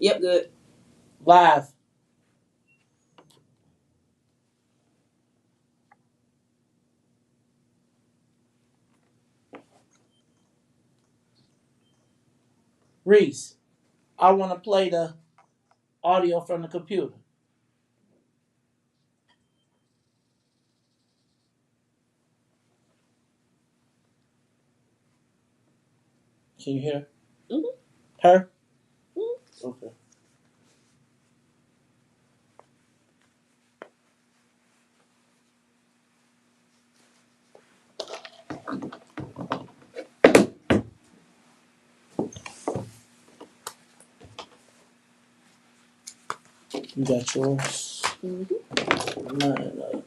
Yep, good. Live. Riis, I want to play the audio from the computer. Can you hear Mm-hmm. her? Mm-hmm. Okay. You got yours. Mm-hmm. Mine.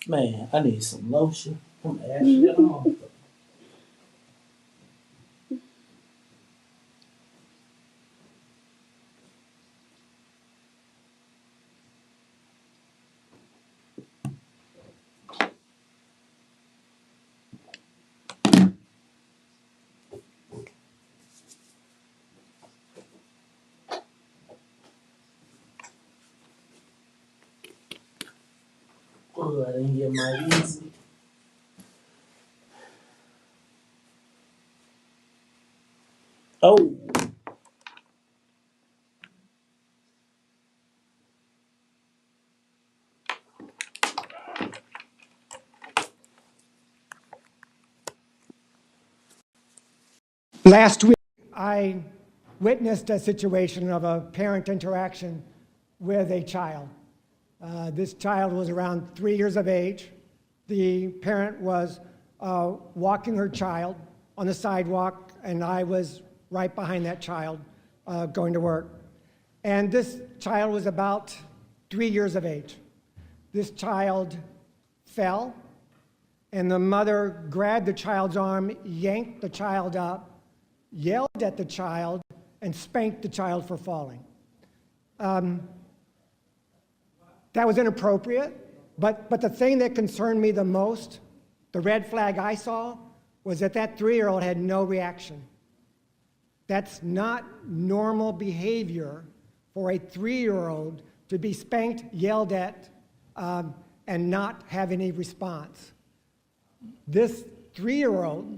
Man, I need some lotion. I'm ashy at all. Oh, I didn't get my easy. Oh, Last week, I witnessed a situation of a parent interaction with a child. This child was around 3 years of age. The parent was walking her child on the sidewalk, and I was right behind that child going to work. And this child was about 3 years of age. This child fell, and the mother grabbed the child's arm, yanked the child up, yelled at the child, and spanked the child for falling. That was inappropriate, but the thing that concerned me the most, the red flag I saw, was that that 3-year-old had no reaction. That's not normal behavior for a 3-year-old to be spanked, yelled at, and not have any response. This 3-year-old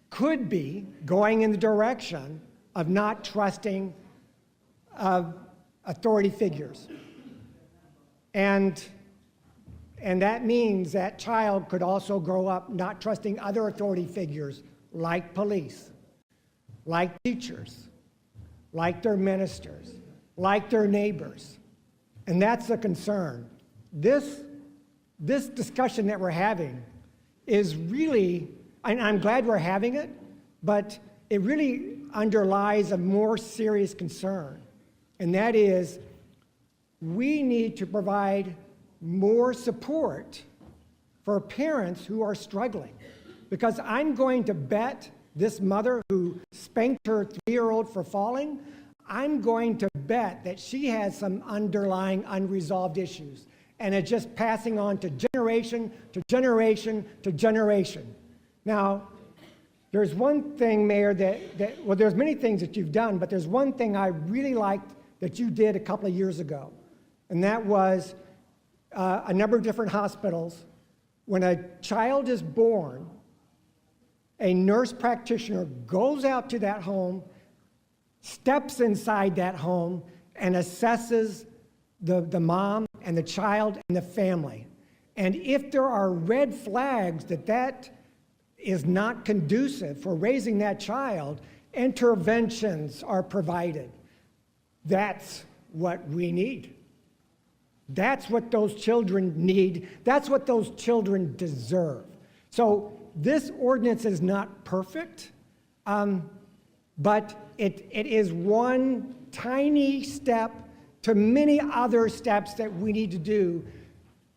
could be going in the direction of not trusting authority figures. And that means that child could also grow up not trusting other authority figures like police, like teachers, like their ministers, like their neighbors. And that's a concern. This discussion that we're having is really, and I'm glad we're having it, but it really underlies a more serious concern. And that is, we need to provide more support for parents who are struggling. Because I'm going to bet this mother who spanked her 3-year-old for falling, I'm going to bet that she has some underlying unresolved issues. And it's just passing on to generation to generation to generation. Now, There's one thing, Mayor, well, there's many things that you've done, but there's one thing I really liked that you did a couple of years ago, and that was a number of different hospitals. When a child is born, a nurse practitioner goes out to that home, steps inside that home, and assesses the mom and the child and the family. And if there are red flags that is not conducive for raising that child, interventions are provided. That's what we need. That's what those children need. That's what those children deserve. So this ordinance is not perfect, but it is one tiny step to many other steps that we need to do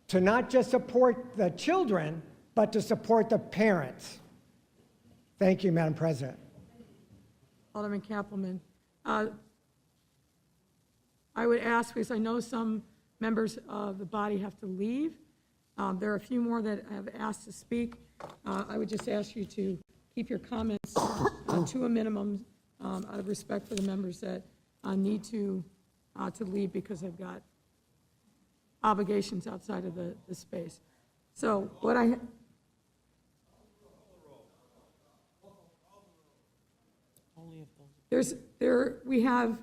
to not just support the children, but to support the parents. Thank you, Madam President. Alderman Kappelman. I would ask, because I know some members of the body have to leave. There are a few more that have asked to speak. I would just ask you to keep your comments to a minimum out of respect for the members that need to leave because they've got obligations outside of the space. So what we have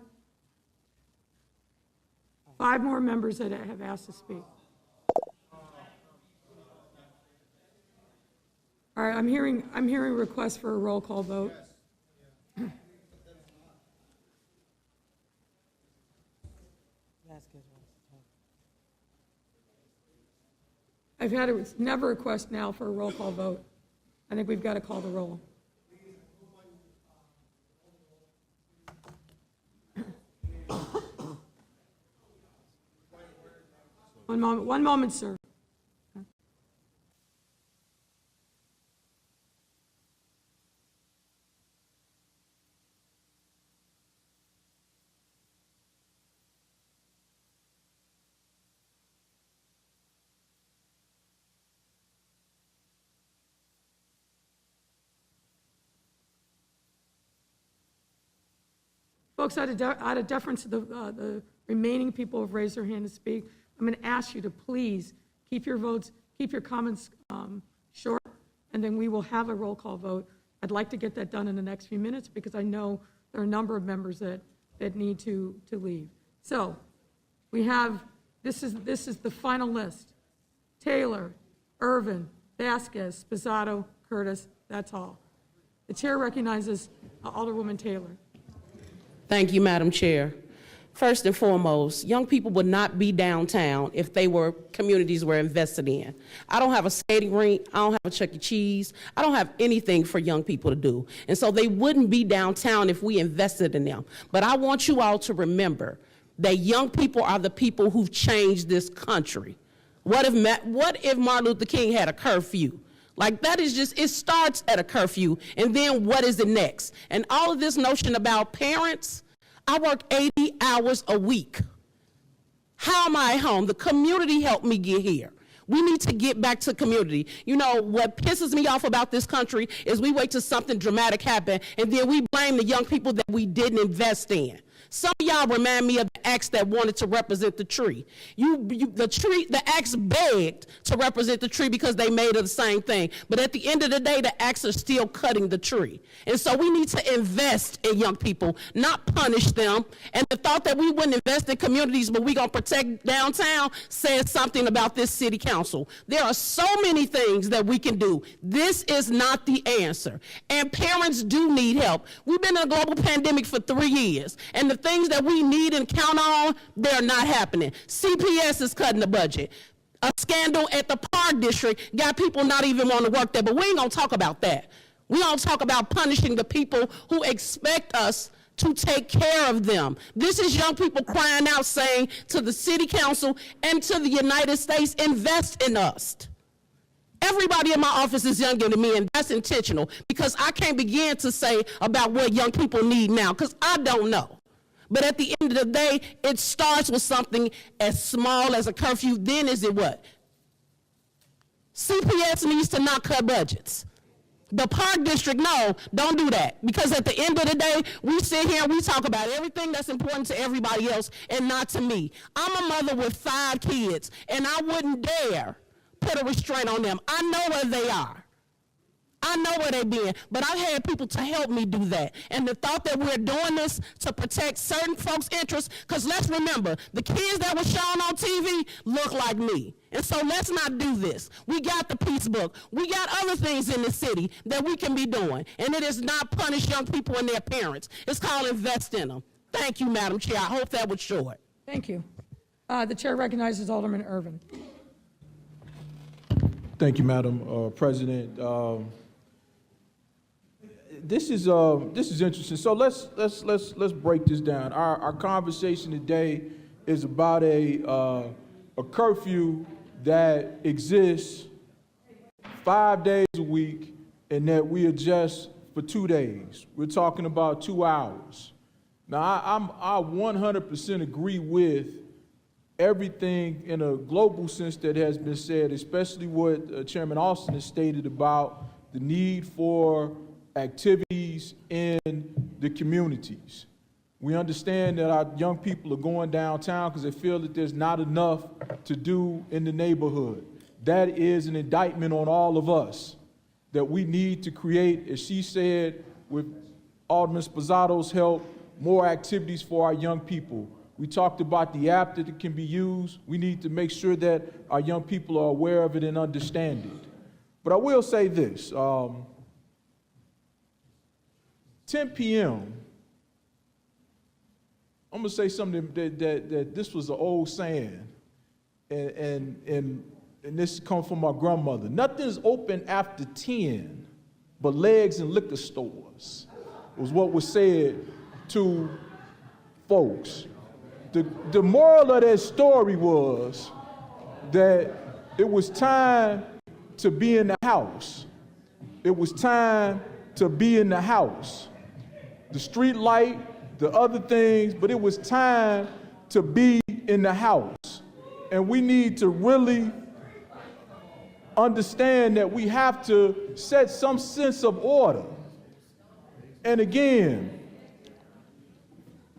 5 more members that have asked to speak. All right, I'm hearing requests for a roll call vote. I've had never a request now for a roll call vote. I think we've got to call the roll. One moment, sir. Folks, out of deference to the remaining people who have raised their hand to speak, I'm going to ask you to please keep your votes, keep your comments short, and then we will have a roll call vote. I'd like to get that done in the next few minutes because I know there are a number of members that need to leave. So we have, this is the final list. Taylor, Irvin, Vasquez, Spizzato, Curtis, that's all. The chair recognizes Alderwoman Taylor. Thank you, Madam Chair. First and foremost, young people would not be downtown if communities were invested in. I don't have a skating rink, I don't have a Chuck E. Cheese, I don't have anything for young people to do. And so they wouldn't be downtown if we invested in them. But I want you all to remember that young people are the people who've changed this country. What if Martin Luther King had a curfew? Like, that is just, it starts at a curfew, and then what is it next? And all of this notion about parents, I work 80 hours a week. How am I at home? The community helped me get here. We need to get back to community. You know, what pisses me off about this country is we wait till something dramatic happen, and then we blame the young people that we didn't invest in. Some of y'all remind me of the axe that wanted to represent the tree. The axe begged to represent the tree because they made it the same thing. But at the end of the day, the axe is still cutting the tree. And so we need to invest in young people, not punish them. And the thought that we wouldn't invest in communities, but we're going to protect downtown, says something about this city council. There are so many things that we can do. This is not the answer. And parents do need help. We've been in a global pandemic for 3 years. And the things that we need and count on, they're not happening. CPS is cutting the budget. A scandal at the Park District got people not even want to work there, but we ain't gonna talk about that. We gonna talk about punishing the people who expect us to take care of them. This is young people crying out saying to the city council and to the United States, invest in us. Everybody in my office is younger than me, and that's intentional because I can't begin to say about what young people need now because I don't know. But at the end of the day, it starts with something as small as a curfew. Then is it what? CPS needs to not cut budgets. The park district, no, don't do that. Because at the end of the day, we sit here and we talk about everything that's important to everybody else and not to me. I'm a mother with 5 kids, and I wouldn't dare put a restraint on them. I know where they are. I know where they've been, but I've had people to help me do that. And the thought that we're doing this to protect certain folks' interests, because let's remember, the kids that were shown on TV look like me. And so let's not do this. We got the peace book. We got other things in the city that we can be doing. And it is not punish young people and their parents. It's called invest in them. Thank you, Madam Chair. I hope that was short. Thank you. The chair recognizes Alderman Irvin. Thank you, Madam President. This is interesting. So let's break this down. Our conversation today is about a curfew that exists 5 days a week and that we adjust for 2 days. We're talking about 2 hours. Now I 100% agree with everything in a global sense that has been said, especially what Chairman Austin has stated about the need for activities in the communities. We understand that our young people are going downtown because they feel that there's not enough to do in the neighborhood. That is an indictment on all of us, that we need to create, as she said, with Alderman Sposado's help, more activities for our young people. We talked about the app that can be used. We need to make sure that our young people are aware of it and understand it. But I will say this, 10 p.m., I'm gonna say something that this was an old saying, and this comes from my grandmother. Nothing's open after 10 but legs and liquor stores, was what was said to folks. The moral of that story was that it was time to be in the house. It was time to be in the house. The street light, the other things, but it was time to be in the house. And we need to really understand that we have to set some sense of order. And again,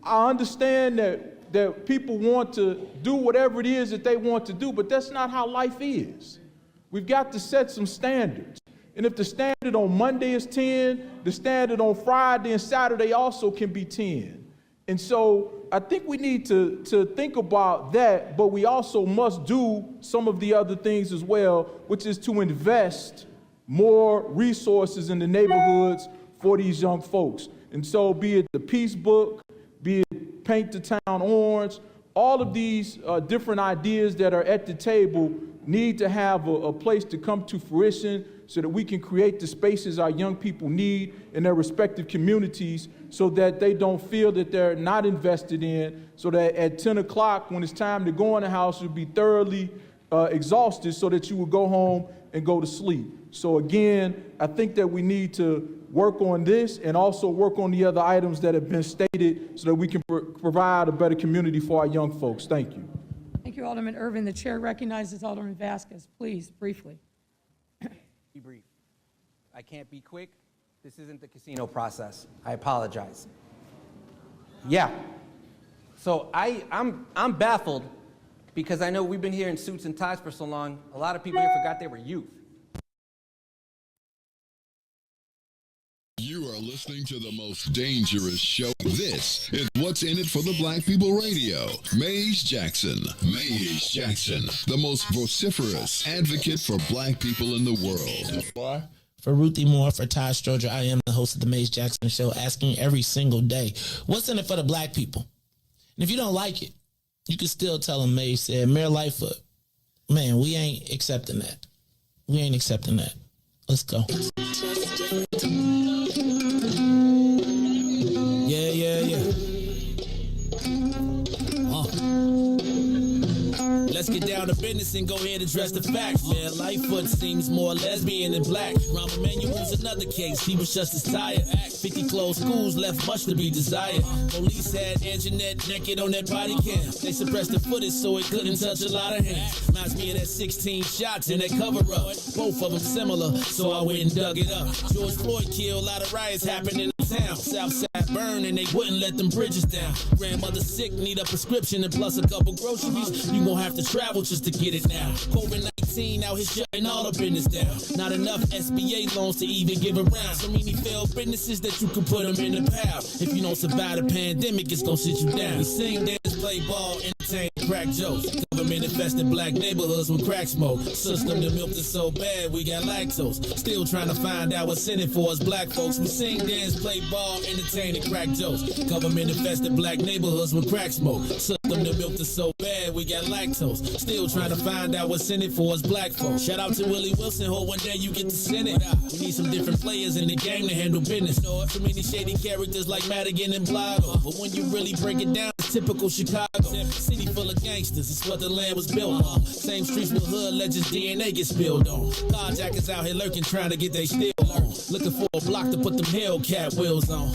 I understand that people want to do whatever it is that they want to do, but that's not how life is. We've got to set some standards. And if the standard on Monday is 10, the standard on Friday and Saturday also can be 10. And so I think we need to think about that, but we also must do some of the other things as well, which is to invest more resources in the neighborhoods for these young folks. And so be it the Peace Book, be it Paint the Town Orange, all of these different ideas that are at the table need to have a place to come to fruition so that we can create the spaces our young people need in their respective communities so that they don't feel that they're not invested in, so that at 10 o'clock when it's time to go in the house, you'll be thoroughly exhausted so that you will go home and go to sleep. So again, I think that we need to work on this and also work on the other items that have been stated so that we can provide a better community for our young folks. Thank you. Thank you, Alderman Irvin. The chair recognizes Alderman Vasquez. Please, briefly. Be brief. I can't be quick. This isn't the casino process. I apologize. Yeah. So I'm baffled because I know we've been here in suits and ties for so long. A lot of people here forgot they were youth. You are listening to the most dangerous show. This is What's in It for the Black People Radio. Mays Jackson. Mays Jackson, the most vociferous advocate for black people in the world. For Ruthie Moore, for Todd Stroger, I am the host of the Mays Jackson Show, asking every single day, what's in it for the black people? And if you don't like it, you can still tell them Mays said, Mayor Lightfoot, man, we ain't accepting that. We ain't accepting that. Let's go. Yeah. Let's get down down to business and go ahead and address the facts. Man, Lightfoot seems more lesbian than black. Rahm Emanuel's another case, he was just as tired. 50 closed schools left much to be desired. Police had Anjanette naked on that body cam. They suppressed the footage so it couldn't touch a lot of hands. Reminds me of that 16 shots in that cover-up. Both of them similar, so I went and dug it up. George Floyd killed, a lot of riots happened in the town. Southside burned and they wouldn't let them bridges down. Grandmother sick, need a prescription and plus a couple groceries. You gon' have to travel just to get it now. COVID-19 out here shutting all the business down. Not enough SBA loans to even give around. So many failed businesses that you can put them in the pile. If you don't survive the pandemic, it's gon' sit you down. We sing, dance, play ball, entertain, crack jokes. Government infested black neighborhoods with crack smoke. System that milked us so bad we got lactose. Still trying to find out what's in it for us black folks. We sing, dance, play ball, entertain, and crack jokes. Government infested black neighborhoods with crack smoke. System that milked us so bad we got lactose. Still trying to find out what's in it for us black folks. Shout out to Willie Wilson, hope one day you get to Senate. We need some different players in the game to handle business. So many shady characters like Madigan and Blotto. But when you really break it down, it's typical Chicago. City full of gangsters, it's what the land was built on. Same streets with hood legends, DNA gets spilled on. Carjackers out here lurking, trying to get they steal on. Looking for a block to put them Hellcat wheels on.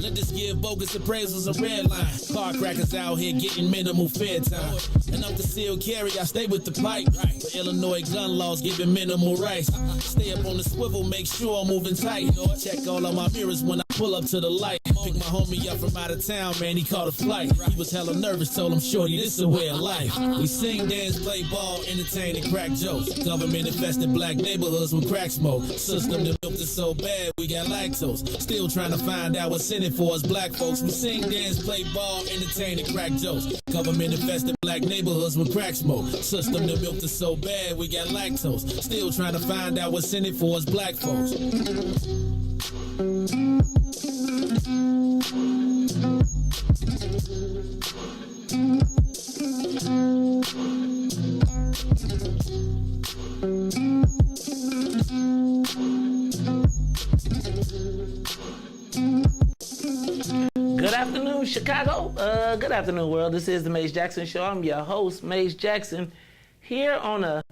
Let us give bogus appraisals a red line. Car crackers out here getting minimal fair time. And up the seal carry, I stay with the pipe. But Illinois gun laws giving minimal rights. Stay up on the swivel, make sure I'm moving tight. Check all of my mirrors when I pull up to the light. Pick my homie up from out of town, man, he caught a flight. He was hella nervous, told him, shorty, this is a way of life. We sing, dance, play ball, entertain, and crack jokes. Government infested black neighborhoods with crack smoke. System that milked us so bad we got lactose. Still trying to find out what's in it for us black folks. We sing, dance, play ball, entertain, and crack jokes. Government infested black neighborhoods with crack smoke. System that milked us so bad we got lactose. Still trying to find out what's in it for us black folks. Good afternoon, Chicago. Good afternoon, world. This is the Maze Jackson Show. I'm your host, Maze Jackson, here on a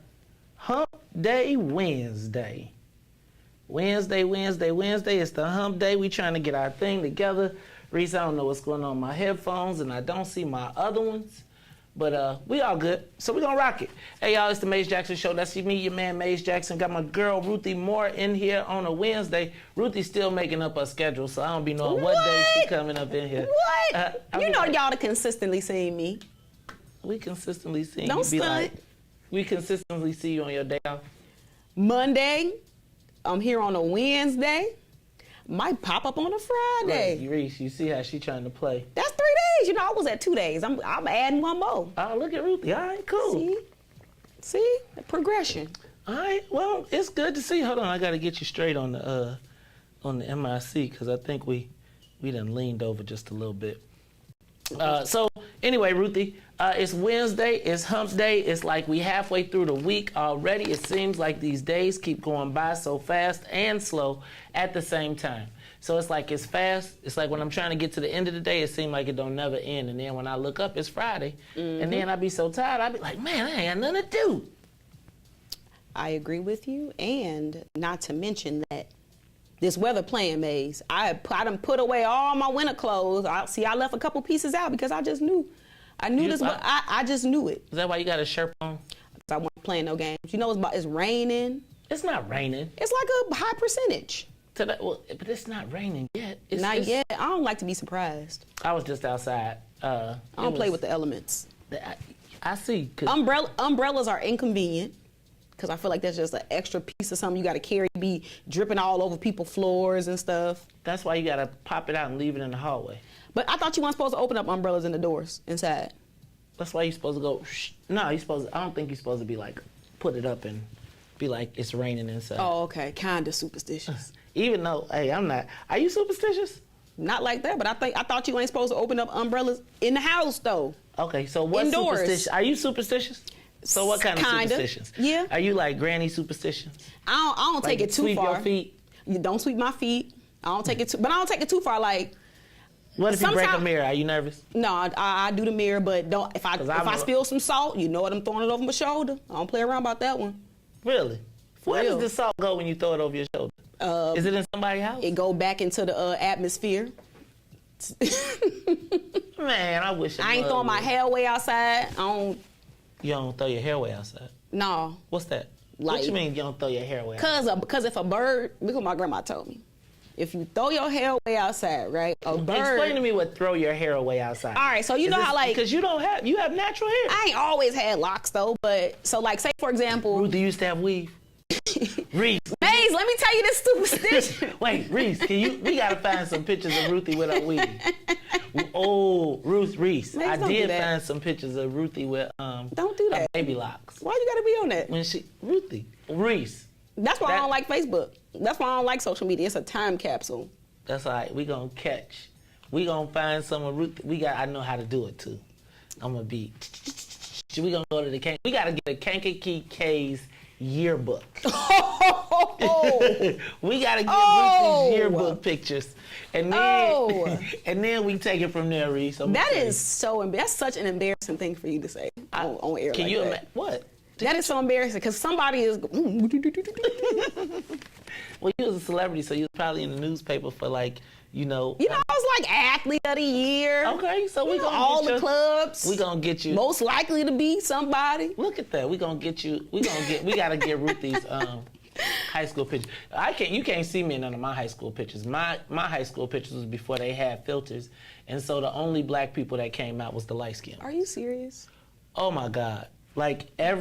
Hump Day Wednesday. Wednesday. It's the Hump Day. We trying to get our thing together. Riis, I don't know what's going on with my headphones, and I don't see my other ones. But we all good, so we gonna rock it. Hey, y'all, it's the Maze Jackson Show. That's me, your man, Maze Jackson. Got my girl, Ruthie Moore, in here on a Wednesday. Ruthie's still making up her schedule, so I don't be knowing what day she coming up in here. What? You know y'all to consistently see me. We consistently see you. Don't stunt. We consistently see you on your day off. Monday, I'm here on a Wednesday. Might pop up on a Friday. Look, Riis, you see how she trying to play. That's 3 days. You know, I was at 2 days. I'm adding one more. Oh, look at Ruthie. All right, cool. See? The progression. All right, well, it's good to see. Hold on, I got to get you straight on the MIC because I think we done leaned over just a little bit. So anyway, Ruthie, it's Wednesday, it's Hump Day. It's like we halfway through the week already. It seems like these days keep going by so fast and slow at the same time. So it's like it's fast. It's like when I'm trying to get to the end of the day, it seems like it don't never end. And then when I look up, it's Friday. Mm-hmm. And then I be so tired, I be like, man, I ain't got nothing to do. I agree with you. And not to mention that this weather playing, Maze. I done put away all my winter clothes. I left a couple pieces out because I just knew. I just knew it. Is that why you got a shirt on? Because I wasn't playing no games. You know, it's raining. It's not raining. It's like a high percentage. Well, but it's not raining yet. Not yet. I don't like to be surprised. I was just outside. I don't play with the elements. I see. Umbrellas are inconvenient. Because I feel like that's just an extra piece of something you got to carry, be dripping all over people's floors and stuff. That's why you got to pop it out and leave it in the hallway. But I thought you weren't supposed to open up umbrellas in the doors inside. That's why you're supposed to go, shh. No, I don't think you're supposed to be like, put it up and be like, it's raining inside. Oh, okay. Kind of superstitious. Even though, hey, I'm not. Are you superstitious? Not like that, but I thought you ain't supposed to open up umbrellas in the house, though. Okay, so what's superstitious? Are you superstitious? So what kind of superstitions? Yeah. Are you like granny superstitions? I don't take it too far. Sweep your feet? You don't sweep my feet. I don't take it too, but I don't take it too far. Like, What if you break a Sometimes- mirror? Are you nervous? No, I do the mirror, but don't. If I 'Cause I'm a- spill some salt, you know what I'm throwing it over my shoulder. I don't play around about that one. Really? Where real. does the salt go when you throw it over your shoulder? Is it in somebody's house? It go back into the atmosphere. Man, I wish I ain't throwing my hair away outside. I don't. You don't throw your hair away outside. No. What's that? Like- What you mean you don't throw your hair away outside? Because if a bird, look what my grandma told me. If you throw your hair away outside, right? A bird. Explain to me what throw your hair away outside. All right, so you know how like. Because you have natural hair. I ain't always had locks though, but so like say for example. Ruthie used to have weave. Riis. Maze, let me tell you this superstition. Wait, Riis, we gotta find some pictures of Ruthie with her weave. Oh, Riis. Maze, I don't do did that. find some pictures of Ruthie with Don't do that. baby locks. Why you gotta be on that? When Riis. That's why I That- don't like Facebook. That's why I don't like social media. It's a time capsule. That's all right. We gonna catch. We gonna find some of Ruthie. I know how to do it too. I'm gonna be. We gonna go to the we gotta get a Kankakee K's yearbook. We gotta get Ruthie's yearbook pictures, and then and then we take it from there, Riis. That is that's such an embarrassing thing for you to say on air. Can like you that. imagine what? That is so embarrassing because somebody is. Well, you was a celebrity, so you was probably in the newspaper for like, I was like athlete of the year. Okay, so we know, gonna all get the you- clubs. We gonna get you. Most likely to be somebody. Look at that. We gonna get you. We gotta get Ruthie's high school pictures. You can't see me in none of my high school pictures. My high school pictures was before they had filters, and so the only black people that came out was the light skin. Are you serious? Oh my God. Like I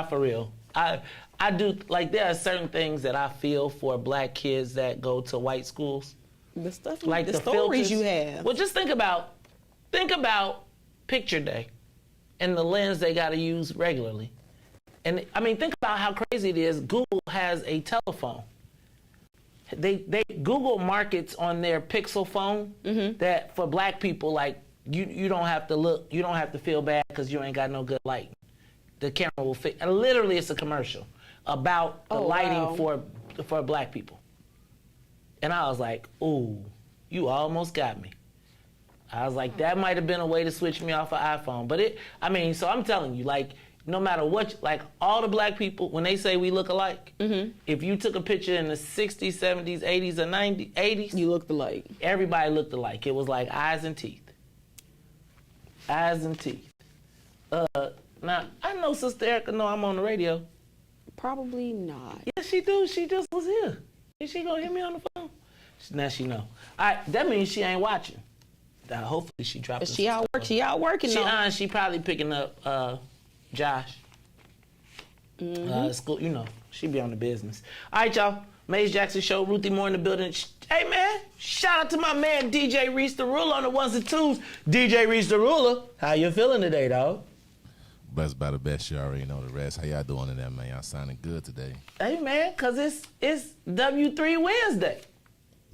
for real. I do, like, there are certain things that I feel for black kids that go to white schools. The stuff, Like the the stories filters. you have. Well, just think about picture day and the lens they got to use regularly. And I mean, think about how crazy it is. Google has a telephone. Google markets on their Pixel phone that for black people, like, you don't have to look, you don't have to feel bad because you ain't got no good light. The camera will fit. And literally, it's a commercial about the lighting for black people. And I was like, ooh, you almost got me. I was like, that might have been a way to switch me off an iPhone. But so I'm telling you, like, no matter what, like, all the black people, when they say we look alike, if you took a picture in the 60s, 70s, 80s, or 80s, you looked alike. Everybody looked alike. It was like eyes and teeth. Eyes and teeth. Now, I know Sister Erica know I'm on the radio. Probably not. Yes, she do. She just was here. Is she gonna hit me on the phone? Now she know. All right, that means she ain't watching. Hopefully she dropped. She out work. She out working. She probably picking up Josh. School, she be on the business. All right, y'all. Maze Jackson Show. Ruthie Moore in the building. Hey man, shout out to my man DJ Riis the Ruler on the ones and twos. DJ Riis the Ruler, how you feeling today, dog? Blessed by the best, you already know the rest. How y'all doing in that, man? Y'all sounding good today. Hey, man, because it's W3 Wednesday.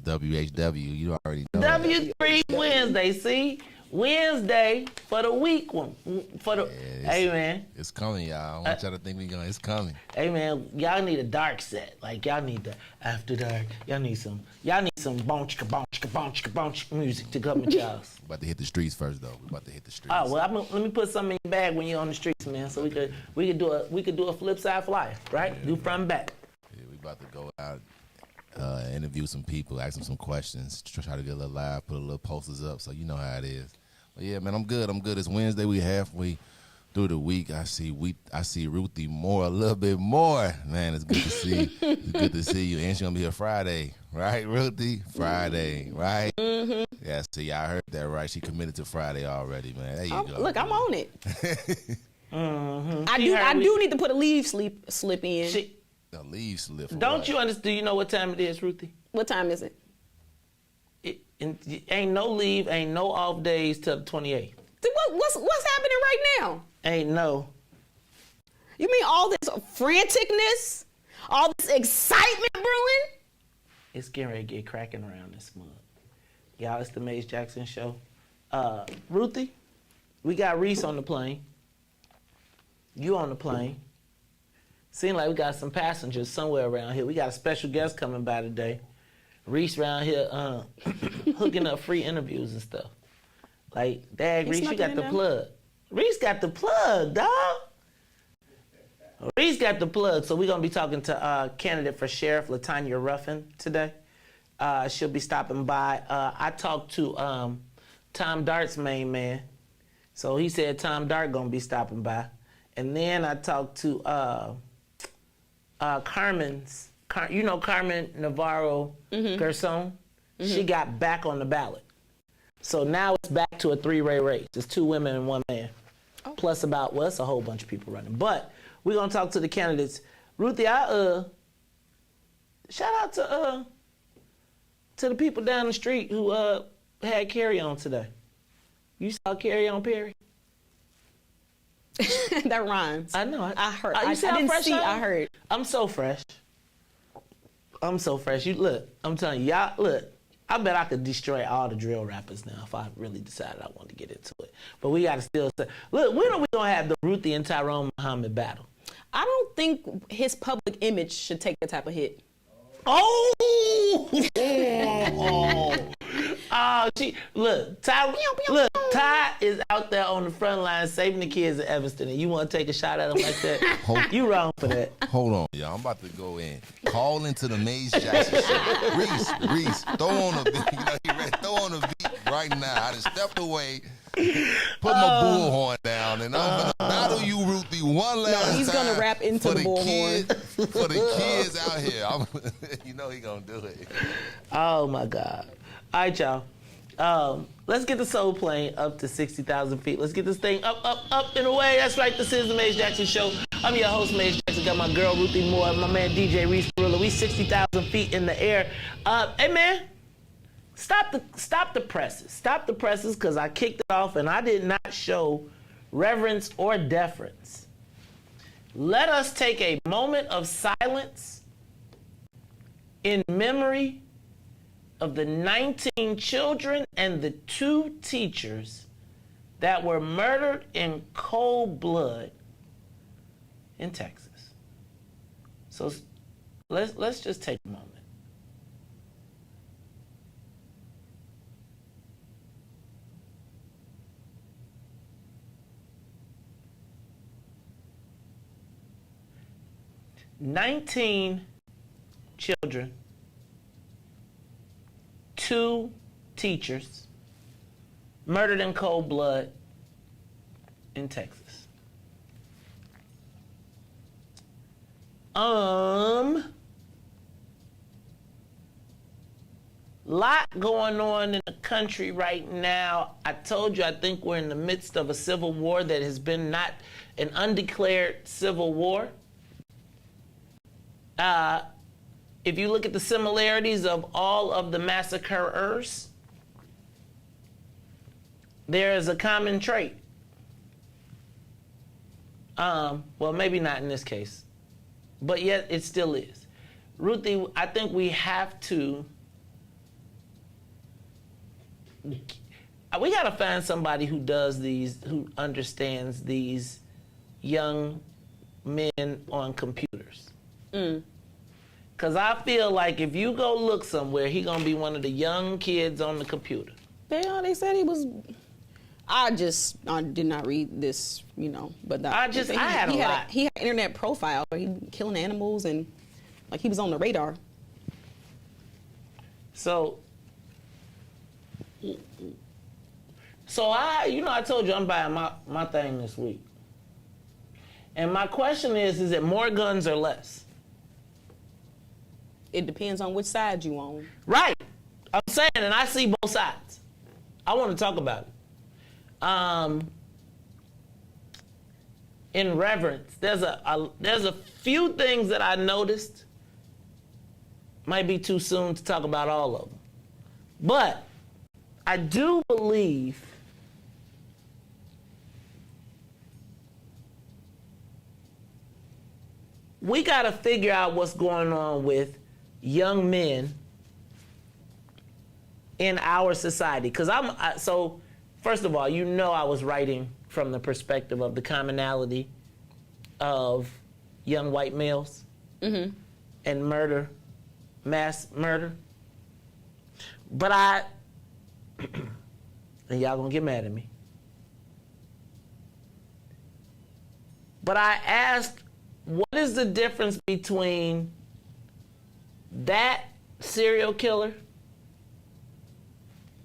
WHW, you already know. W3 Wednesday, see? Wednesday for the week one. Hey, man. It's coming, y'all. I don't want y'all to think it's coming. Hey, man, y'all need a dark set. Like, y'all need the after dark. Y'all need some bonchka, bonchka, bonchka, bonchka music to come with y'all. We're about to hit the streets first, though. We're about to hit the streets. Oh, well, let me put something in your bag when you're on the streets, man, so we could do a flip side flyer, right? Yeah, do front and back. Yeah, we about to go out, interview some people, ask them some questions, try to get a little live, put a little posters up, so you know how it is. But yeah, man, I'm good. It's Wednesday. We halfway through the week. I see Ruthie Moore a little bit more. Man, it's good to see. It's good to see you. And she's gonna be here Friday, right, Ruthie? Friday, right? Mm-hmm. Yeah, see, I heard that right. She committed to Friday already, man. There you go. Look, I'm on it. Mm-hmm. I do need to put a leave slip in. A leave slip. Don't you understand? Do you know what time it is, Ruthie? What time is it? Ain't no leave, ain't no off days till the 28th. What's happening right now? Ain't no. You mean all this franticness, all this excitement brewing? It's getting ready to get cracking around this month. Y'all, it's the Maze Jackson Show. Ruthie, we got Riis on the plane. You on the plane. Seem like we got some passengers somewhere around here. We got a special guest coming by today. Riis around here hooking up free interviews and stuff. Like, Dad, He Riis, you snuck got it the in plug. Riis got the plug, dog. Riis got the plug. So we're going to be talking to candidate for Sherriff, LaTanya Ruffin, today. She'll be stopping by. I talked to Tom Dart's main man. So he said Tom Dart going to be stopping by. And then I talked to Carmen Navarro Gerson. She got back on the ballot. So now it's back to a three-way race. It's 2 women and 1 man. Oh. Plus it's a whole bunch of people running. But we're going to talk to the candidates. Ruthie, shout out to the people down the street who had Carry On today. You saw Carry On, Perry? That rhymes. I know. I heard. You I see how didn't fresh see. I am? I heard. I'm so fresh. You look. I'm telling you, y'all. Look. I bet I could destroy all the drill rappers now if I really decided I wanted to get into it. But we got to still say, look. When are we gonna have the Ruthie and Tyrone Muhammad battle? I don't think his public image should take that type of hit. Oh! Ty is out there on the front line saving the kids in Evanston, and you want to take a shot at him like that? You wrong for that. Hold on, y'all. I'm about to go in. Call into the Maze Jackson show. Riis, throw on a beat. Throw on a beat right now. I just stepped away, put my bullhorn down, and I'm gonna battle you, Ruthie, one last time. No, he's gonna rap into the bullhorn. For the kids out here. You know he gonna do it. Oh my God. All right, y'all. Let's get the soul plane up to 60,000 feet. Let's get this thing up and away. That's right. This is the Maze Jackson Show. I'm your host, Maze Jackson. Got my girl, Ruthie Moore, my man, DJ Riis. We 60,000 feet in the air. Hey, man, stop the presses. Stop the presses, because I kicked it off and I did not show reverence or deference. Let us take a moment of silence in memory of the 19 children and the 2 teachers that were murdered in cold blood in Texas. So let's just take a moment. "19 children, 2 teachers murdered in cold blood in Texas." Lot going on in the country right now. I told you, I think we're in the midst of a civil war that has been not an undeclared civil war. If you look at the similarities of all of the massacres, there is a common trait. Well, maybe not in this case, but yet it still is. Ruthie, I think we have to, we gotta find somebody who does these, who understands these young men on computers. Because I feel like if you go look somewhere, he gonna be one of the young kids on the computer. They said he was. I did not read this, but I had a lot. He had an internet profile where he killing animals and like he was on the radar. So I told you I'm buying my thing this week. And my question is it more guns or less? It depends on which side you on. Right. I'm saying, and I see both sides. I want to talk about it. In reverence, there's a few things that I noticed. Might be too soon to talk about all of them. But I do believe we got to figure out what's going on with young men in our society. Because so first of all, I was writing from the perspective of the commonality of young white males and murder, mass murder. But I, and y'all gonna get mad at me, but I asked, what is the difference between that serial killer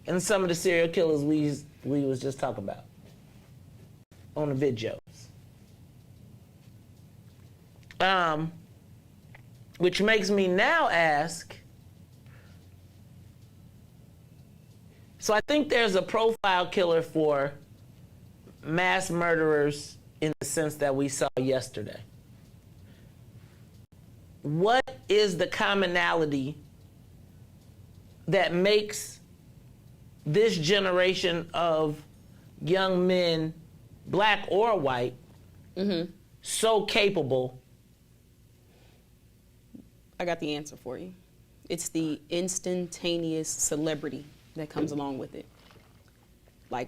and some of the serial killers we was just talking about on the videos? Which makes me now ask, so I think there's a profile killer for mass murderers in the sense that we saw yesterday. What is the commonality that makes this generation of young men, black or white, so capable? I got the answer for you. It's the instantaneous celebrity that comes along with it. Like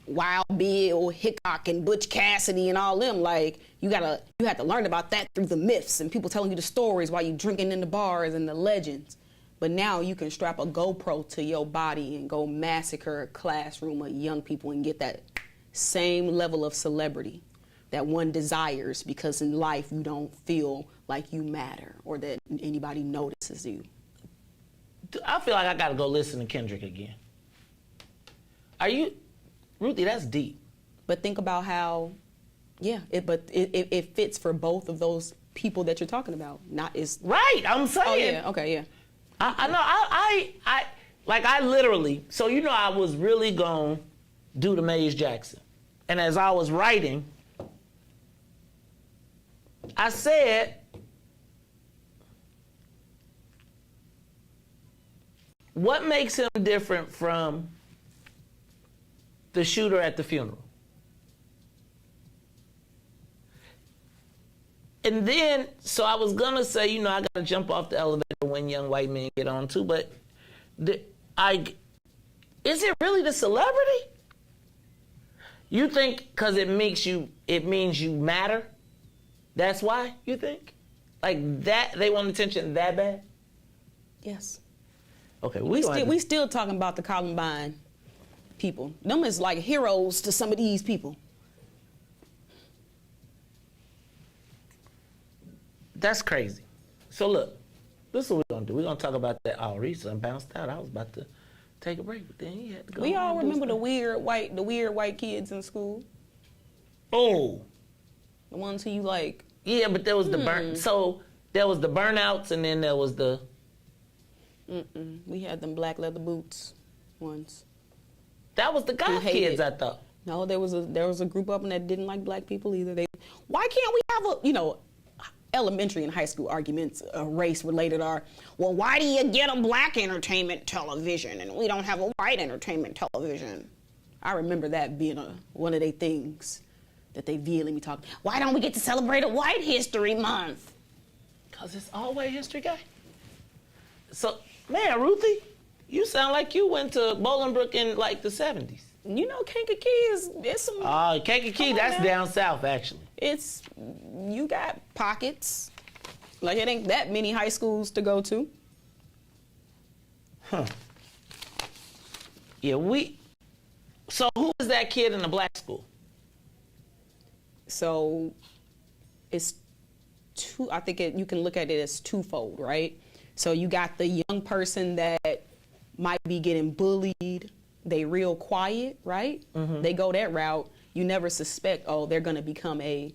Wild Bill, Hickok, and Butch Cassidy and all them, like you had to learn about that through the myths and people telling you the stories while you drinking in the bars and the legends. But now you can strap a GoPro to your body and go massacre a classroom of young people and get that same level of celebrity that one desires, because in life you don't feel like you matter or that anybody notices you. I feel like I gotta go listen to Kendrick again. Are you, Ruthie, that's deep. But think about how, it fits for both of those people that you're talking about. Right, I'm saying. Oh yeah, okay, yeah. I know, I literally, so you know I was really gonna do the Mays Jackson. And as I was writing, I said, what makes him different from the shooter at the funeral? And then, so I was gonna say, you know, I gotta jump off the elevator when young white men get on too, but is it really the celebrity? You think because it means you matter? That's why, you think? Like that, they want attention that bad? Yes. Okay, we still talking about the Columbine people. Them is like heroes to some of these people. That's crazy. So look, this is what we're gonna do. We're gonna talk about that. Oh, Riis bounced out. I was about to take a break, but then he had to go. We all remember the weird white kids in school. Oh. The ones who you like. Yeah, but there was the so there was the burnouts, and then there was the. We had them black leather boots ones. That was the goth kids, I thought. No, there was a group of them that didn't like black people either. Why can't we have elementary and high school arguments, race related are, well, why do you get a black entertainment television and we don't have a white entertainment television? I remember that being one of their things that they vehemently talk. Why don't we get to celebrate a White History Month? Because it's all White History Guy. So, man, Ruthie, you sound like you went to Bolingbrook in like the 70s. You know, Kankakee it's some. Kankakee, that's down south, actually. You got pockets. Like, it ain't that many high schools to go to. Huh. Yeah, so who is that kid in the black school? So, it's I think you can look at it as twofold, right? So you got the young person that might be getting bullied. They real quiet, right? Mm-hmm. They go that route. You never suspect, they're going to become a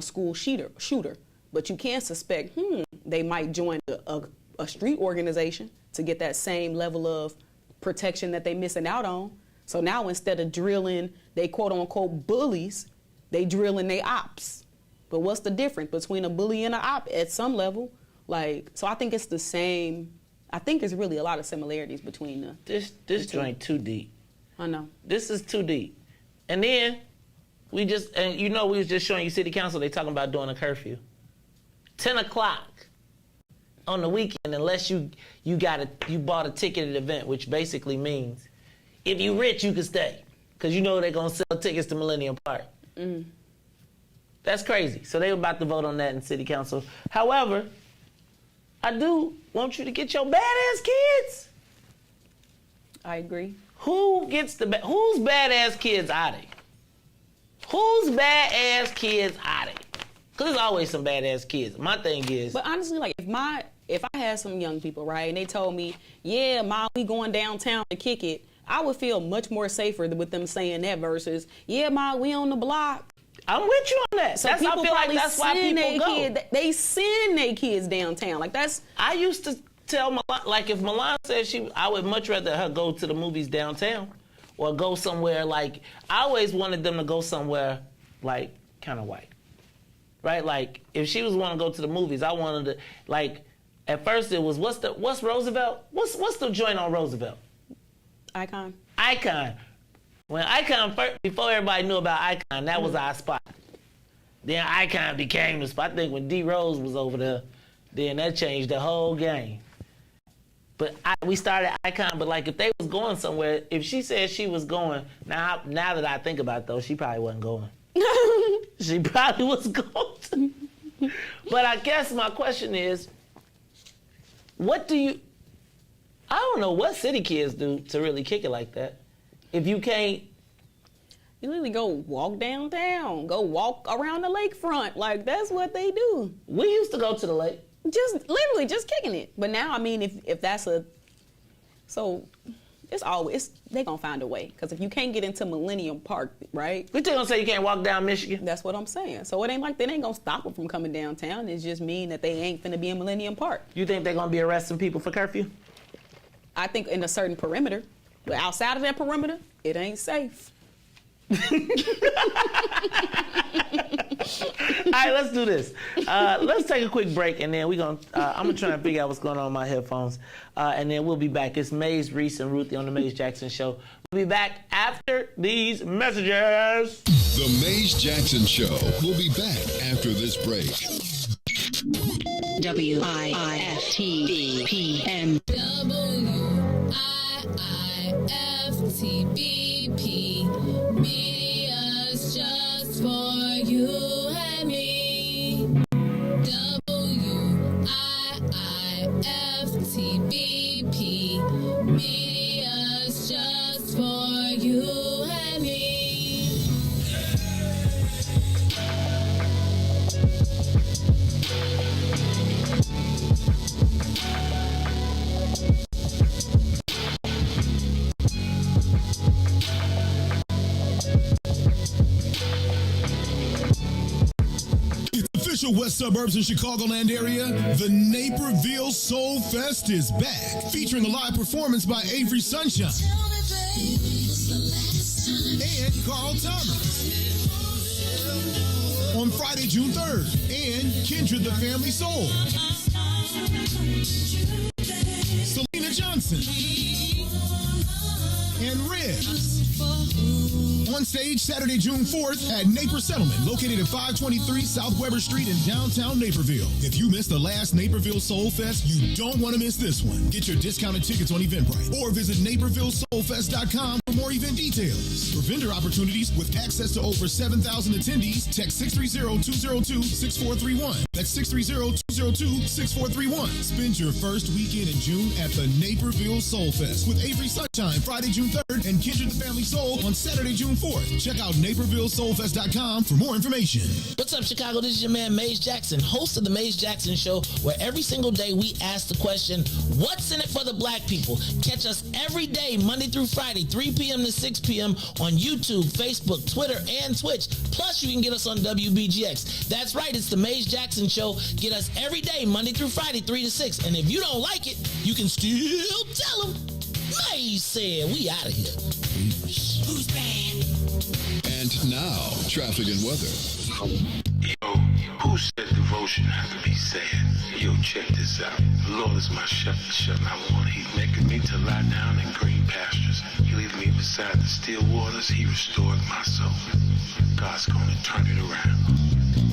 school shooter. But you can suspect, they might join a street organization to get that same level of protection that they missing out on. So now instead of drilling they quote unquote bullies, they drilling they ops. But what's the difference between a bully and an op at some level? Like, so I think it's the same. I think there's really a lot of similarities between this joint too deep. I know. This is too deep. And then we was just showing you city council, they talking about doing a curfew. 10 o'clock on the weekend, unless you bought a ticketed event, which basically means if you rich, you can stay. Because you know they're going to sell tickets to Millennium Park. Mm. That's crazy. So they were about to vote on that in city council. However, I do want you to get your badass kids I agree. Whose badass kids are they? Whose badass kids are they? Because there's always some badass kids. My thing is... But honestly, like, if I had some young people, right, and they told me, yeah, Ma, we going downtown to kick it, I would feel much more safer with them saying that versus, yeah, Ma, we on the block. I'm with you on that. So I feel like that's why people go. They send their kids downtown. Like, that's... I used to tell Milan, like, if Milan said I would much rather her go to the movies downtown or go somewhere, like, I always wanted them to go somewhere, like, kind of white. Right? Like, if she was wanting to go to the movies, I wanted to, like, at first it was, what's Roosevelt? What's the joint on Roosevelt? Icon. When Icon first, before everybody knew about Icon, that was our spot. Then Icon became the spot. I think when D Rose was over there, then that changed the whole game. But we started Icon, but like if they was going somewhere, if she said she was going, now that I think about it though, she probably wasn't going. She probably was going. But I guess my question is, I don't know what city kids do to really kick it like that. If you can't... You literally go walk downtown, go walk around the lakefront. Like, that's what they do. We used to go to the lake. Literally just kicking it. But now, I mean, if that's so it's always, they gonna find a way. Because if you can't get into Millennium Park, right? We still gonna say you can't walk down Michigan? That's what I'm saying. So it ain't like they ain't gonna stop them from coming downtown. It just mean that they ain't finna be in Millennium Park. You think they're gonna be arresting people for curfew? I think in a certain perimeter. But outside of that perimeter, it ain't safe. All right, let's do this. Let's take a quick break, and then I'm gonna try and figure out what's going on with my headphones, and then we'll be back. It's Maze, Riis, and Ruthie on the Maze Jackson Show. We'll be back after these messages. The Maze Jackson Show. We'll be back after this break. WIIFTBPM. WIIFTBP. Media's just for you and me. WIIFTBP. Media's just for you and me. Official West Suburbs and Chicagoland area, the Naperville Soul Fest is back, featuring a live performance by Avery Sunshine and Carl Thomas on Friday, June 3rd, and Kindred the Family Soul, Selena Johnson, and Riis. On stage Saturday, June 4th at Naper Settlement, located at 523 South Weber Street in downtown Naperville. If you missed the last Naperville Soul Fest, you don't want to miss this one. Get your discounted tickets on Eventbrite or visit NapervilleSoulFest.com for more event details. For vendor opportunities with access to over 7,000 attendees, text 630-202-6431. That's 630-202-6431. Spend your first weekend in June at the Naperville Soul Fest with Avery Sunshine Friday, June 3rd, and Kindred the Family Soul on Saturday, June 4th. Check out NapervilleSoulFest.com for more information. What's up, Chicago? This is your man, Maze Jackson, host of the Maze Jackson Show, where every single day we ask the question, what's in it for the black people? Catch us every day, Monday through Friday, 3 p.m. to 6 p.m. on YouTube, Facebook, Twitter, and Twitch. Plus, you can get us on WBGX. That's right, it's the Maze Jackson Show. Get us every day, Monday through Friday, 3 to 6. And if you don't like it, you can still tell them. Maze said, we out of here. Who's bad? And now, traffic and weather. Yo, who said devotion has to be sad? Yo, check this out. The Lord is my shepherd, and I want. He's making me to lie down in green pastures. He leads me beside the still waters. He restored my soul. God's gonna turn it around.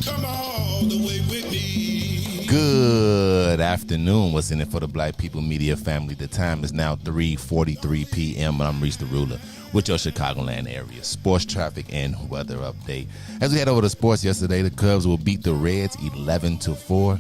Come all the way with me. Good afternoon. What's in it for the Black People Media family? The time is now 3:43 p.m. and I'm Riis the Ruler with your Chicagoland area sports, traffic, and weather update. As we head over to sports yesterday, the Cubs will beat the Reds 11-4.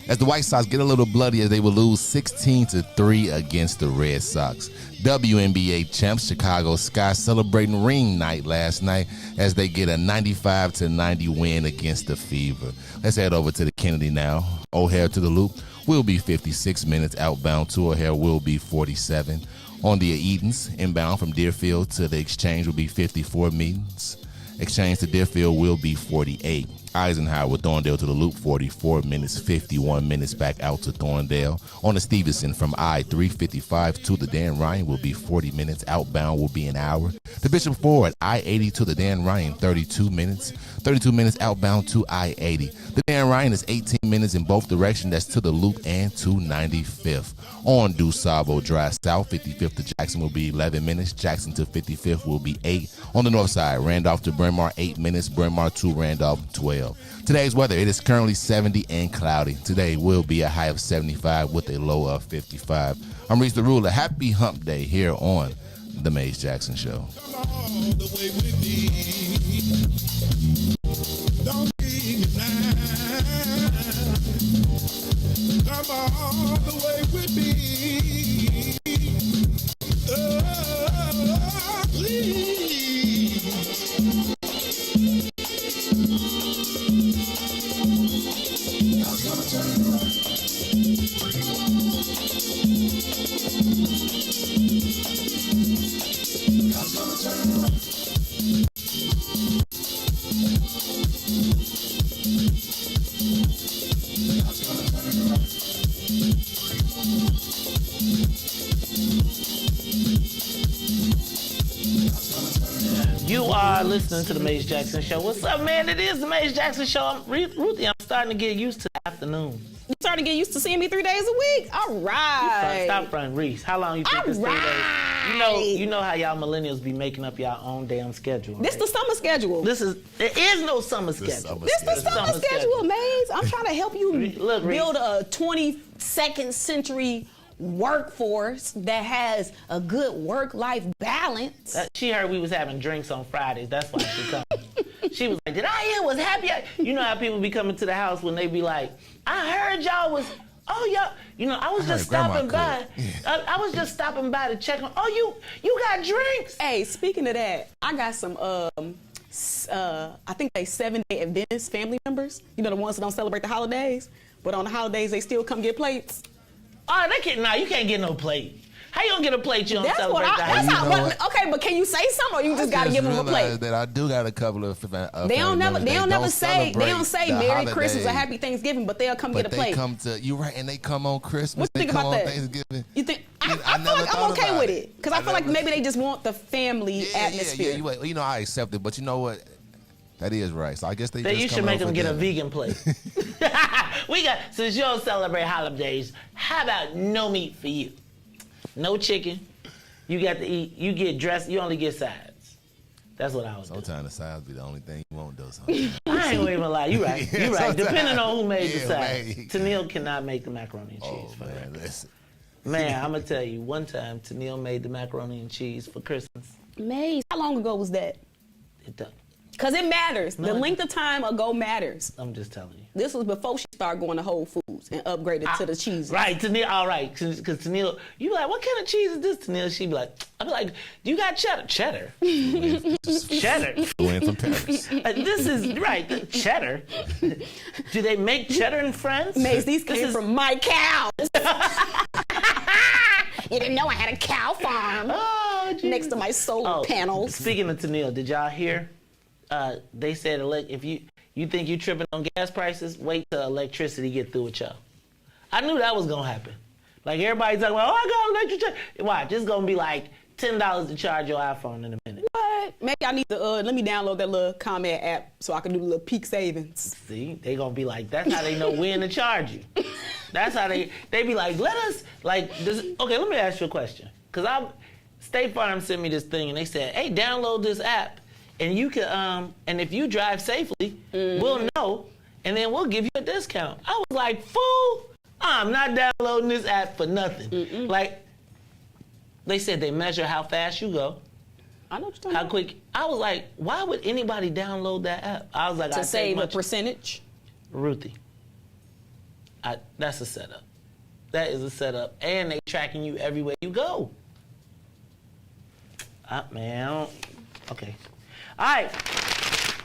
as the White Sox get a little bloody as they will lose 16-3 against the Red Sox. WNBA champs Chicago Sky celebrating ring night last night as they get a 95-90 win against the Fever. Let's head over to the Kennedy now. O'Hare to the Loop will be 56 minutes. Outbound to O'Hare will be 47. On the Edens, inbound from Deerfield to the Exchange will be 54 minutes. Exchange to Deerfield will be 48. Eisenhower, Thorndale to the Loop, 44 minutes, 51 minutes back out to Thorndale. On the Stevenson from I-355 to the Dan Ryan will be 40 minutes. Outbound will be an hour. The Bishop Ford, I-80 to the Dan Ryan, 32 minutes. 32 minutes outbound to I-80. The Dan Ryan is 18 minutes in both directions. That's to the Loop and to 95th. On DuSable Drive South, 55th to Jackson will be 11 minutes. Jackson to 55th will be 8. On the north side, Randolph to Bryn Mawr, 8 minutes. Bryn Mawr to Randolph, 12. Today's weather, it is currently 70 and cloudy. Today will be a high of 75 with a low of 55. I'm Riis the Ruler. Happy Hump Day here on The Maze Jackson Show. Come all the way with me. Don't leave me now. Come all the way with me. Oh, please. You are listening to The Maze Jackson Show. What's up, man? It is The Maze Jackson Show. I'm Ruthie. I'm starting to get used to the afternoon. You starting to get used to seeing me 3 days a week? All right. Stop fronting, Riis. How long you think this 3 days? You know how y'all millennials be making up y'all own damn schedule. Right? This the summer schedule. There is no summer schedule. This the summer schedule, Maze. I'm trying to help you build a 22nd century workforce that has a good work-life balance. She heard we was having drinks on Fridays. That's why she come. She was like, did I hear was happy? You know how people be coming to the house when they be like, I heard y'all was, y'all, I was just stopping by. I was just stopping by to check on, you got drinks. Hey, speaking of that, I got some, I think they 7-day Adventist family members. You know, the ones that don't celebrate the holidays, but on the holidays they still come get plates. Oh, you can't get no plate. How you gonna get a plate? You don't celebrate the holidays. Okay, but can you say something, or you just gotta give them a plate? That I do got a couple of. They don't say Merry Christmas or Happy Thanksgiving, but they'll come get a plate. They come to you right, and they come on Christmas. What you think about that? Thanksgiving. You think? I feel like I'm okay with it because I feel like maybe they just want the family atmosphere. Yeah, I accept it, but you know what? That is right. So I guess you should make them get a vegan plate. Since you don't celebrate holidays, how about no meat for you? No chicken. You got to eat. You get dressed. You only get sides. That's what I was doing. Sometimes the sides be the only thing you won't do. I ain't gonna even lie. You right. You right. Depending on who made the sides. Tennille cannot make the macaroni and cheese for man, listen. Man, I'm gonna tell you. One time, Tennille made the macaroni and cheese for Christmas. Maze, how long ago was that? It does. Because it matters. The length of time ago matters. I'm just telling you. This was before she started going to Whole Foods and upgraded to the cheese. Right, Tennille, all right. Because Tennille, you be like, what kind of cheese is this, Tennille? She be like, I'm like, do you got cheddar? Cheddar? Cheddar. Went from Paris. This is, right, cheddar. Do they make cheddar in France? Maze, these came from my cows. You didn't know I had a cow farm next to my solar panels. Speaking of Tennille, did y'all hear? They said, if you think you tripping on gas prices, wait till electricity get through with y'all. I knew that was gonna happen. Like everybody's talking about, I got electricity. Watch, it's gonna be like $10 to charge your iPhone in a minute. What? Maybe I need to let me download that little comment app so I can do the little peak savings. See, they gonna be like, that's how they know when to charge you. That's how they be like, okay, let me ask you a question. Cause State Farm sent me this thing and they said, hey, download this app. And you can, and if you drive safely, we'll know, and then we'll give you a discount. I was like, fool, I'm not downloading this app for nothing. Like, they said they measure how fast you go. I know what you're talking how about. quick. I was like, why would anybody download that app? I was like, to save a percentage. Ruthie, That's a setup. That is a setup. And they tracking you everywhere you go. Man, okay. All right.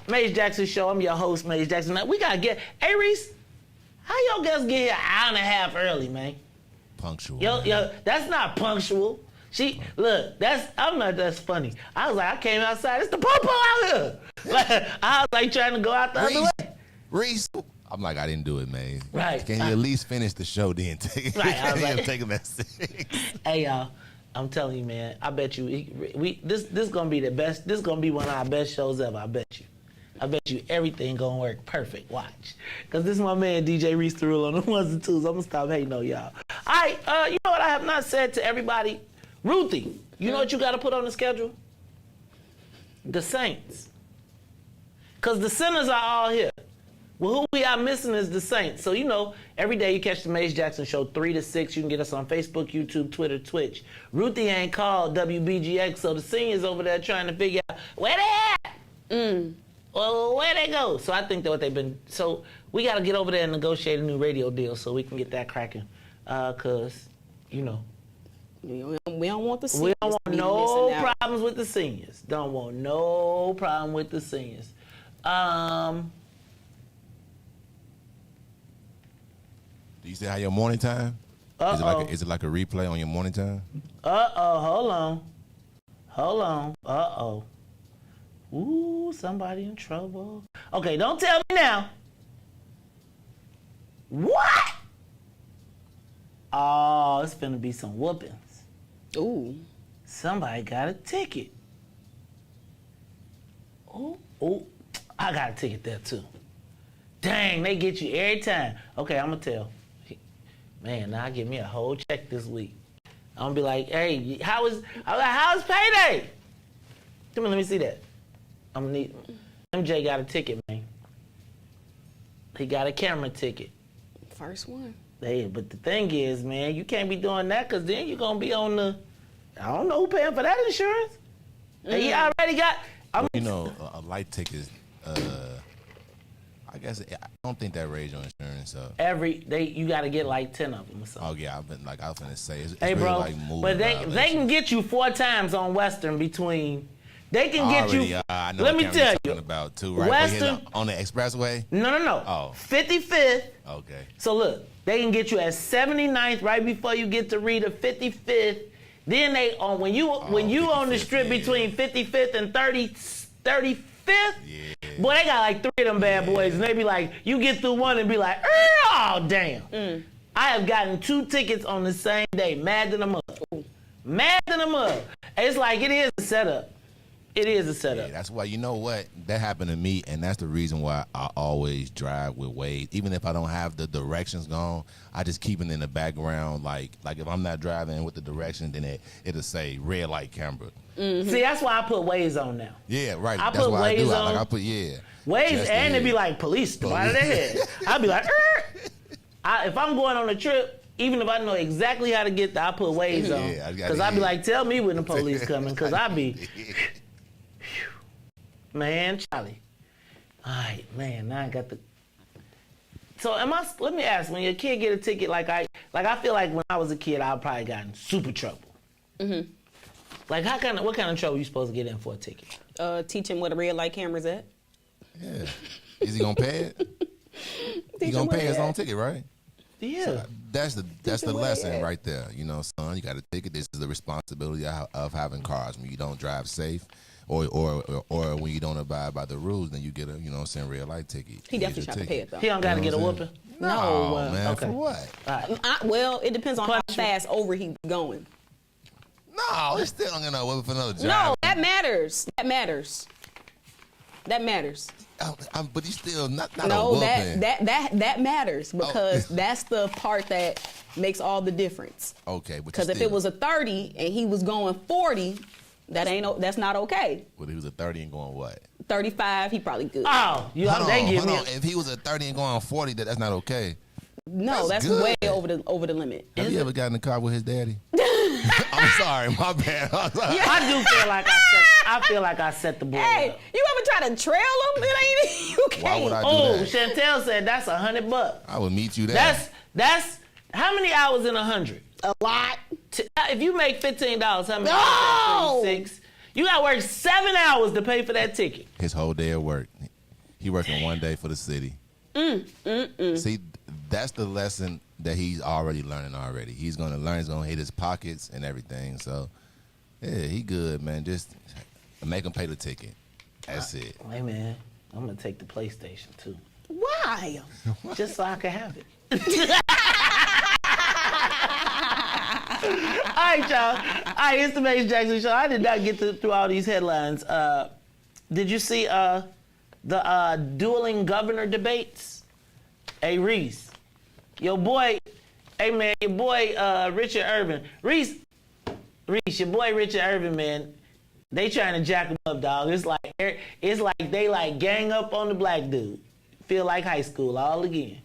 Maze Jackson Show. I'm your host, Maze Jackson. Now, we got to get... Hey, Riis, how y'all guys get here an hour and a half early, man? Punctual. Yo, that's not punctual. That's funny. I was like, I came outside. It's the popo out here. Like, I was like trying to go out the other way. Reese. I'm like, I didn't do it, man. Right. Can you at least finish the show then? Right. I was like, take him at 6. Hey, y'all. I'm telling you, man. I bet you this gonna be the best. This gonna be one of our best shows ever. I bet you everything gonna work perfect. Watch, cause this is my man DJ Riis the Rule on the ones and twos. I'm gonna stop hating on y'all. All right, you know what I have not said to everybody? Ruthie, you know what you got to put on the schedule? The Saints, cause the sinners are all here. Well, who we are missing is the Saints. So, you know, every day you catch the Maze Jackson Show 3 to 6. You can get us on Facebook, YouTube, Twitter, Twitch. Ruthie ain't called WBGX, so the seniors over there trying to figure out where they at. Well, where they go? So I think that what they've been... So we got to get over there and negotiate a new radio deal so we can get that cracking. Because, you know... We don't want the seniors. We don't want no problems with the seniors. Don't want no problem with the seniors. Do you say how your morning time? Is it like a replay on your morning time? Hold on. Ooh, somebody in trouble. Okay, don't tell me now. What? Oh, it's finna be some whoopings. Ooh. Somebody got a ticket. Ooh, I got a ticket there too. Dang, they get you every time. Okay, I'm gonna tell. Man, now give me a whole check this week. I'm gonna be like, hey, how's payday? Come on, let me see that. I'm gonna need. MJ got a ticket, man. He got a camera ticket. First one. Hey, but the thing is, man, you can't be doing that because then you're gonna be on the. I don't know who paying for that insurance. And he already got. You know, a light ticket. I guess I don't think that raised your insurance. So you got to get like 10 of them or something. Oh yeah, I was gonna say it's hey, really bro, like moving. But they can get you 4 times on Western between. They can get you. I know let me tell you about too, right? Western on the expressway. No. Oh, 55th. Okay. So look, they can get you at 79th right before you get to Rita 55th. Then they when you on the strip between 55th and 35th. Yeah. Boy, they got like 3 of them bad boys, and they be like, you get through one and be like, oh damn. I have gotten 2 tickets on the same day. Mad than a mug. Mad than a mug. It's like it is a setup. It is a setup. Yeah, that's why, you know what? That happened to me, and that's the reason why I always drive with Wade. Even if I don't have the directions gone, I just keep it in the background. Like if I'm not driving with the directions, then it'll say red light camera. See, that's why I put Waze on now. Yeah, right. I that's put why Waze I do. on. I put Waze, and it'd be like police right of their head. I'd be like, if I'm going on a trip, even if I know exactly how to get there, I put Waze on. Because I'd be like, tell me when the police coming, because I'd be... Man, Charlie. All right, man, now I got the... So let me ask, when your kid get a ticket, I feel like when I was a kid, I'd probably gotten in super trouble. Like, what kind of trouble you supposed to get in for a ticket? Teach him where the red light camera's at. Yeah. Is he gonna pay it? He gonna pay his own ticket, right? Yeah. So that's the lesson right there. You know, son, you got a ticket. This is the responsibility of having cars. When you don't drive safe, or when you don't abide by the rules, then you get a red light ticket. He definitely trying to pay it though. He don't got to get a whooping. No, man. Okay. For what? Well, it depends on how fast over he's going. No, it's still not gonna whoop for another job. No, that matters. That matters. But he's still not no, a whooping. that matters because that's the part that makes all the difference. Okay, because if it was a 30 and he was going 40, that's not okay. Well, he was a 30 and going what? 35, he probably good. Oh, hold on. If he was a 30 and going 40, that's not okay. No, that's way over the limit. Have you ever got in the car with his daddy? I'm sorry, my bad. Yeah. I feel like I set the boy Hey, up. you ever try to trail him? It ain't you can't. Why would I do that? Chantel said that's $100. I would meet you there. That's how many hours in 100? A lot. If you make $15, how many hours? 6. You got to work 7 hours to pay for that ticket. His whole day of work. He working one day for the city. See, that's the lesson that he's already learning already. He's going to learn. He's going to hit his pockets and everything. So, yeah, he good, man. Just make him pay the ticket. That's it. Hey, man, I'm going to take the PlayStation, too. Why? Just so I can have it. All right, y'all. All right, it's the Mace Jackson Show. I did not get through all these headlines. Did you see the dueling governor debates? Hey, Riis. Your boy, hey, man, your boy Richard Irvin. Riis, your boy Richard Irvin, man, they trying to jack him up, dog. It's like they like gang up on the black dude. Feel like high school all again.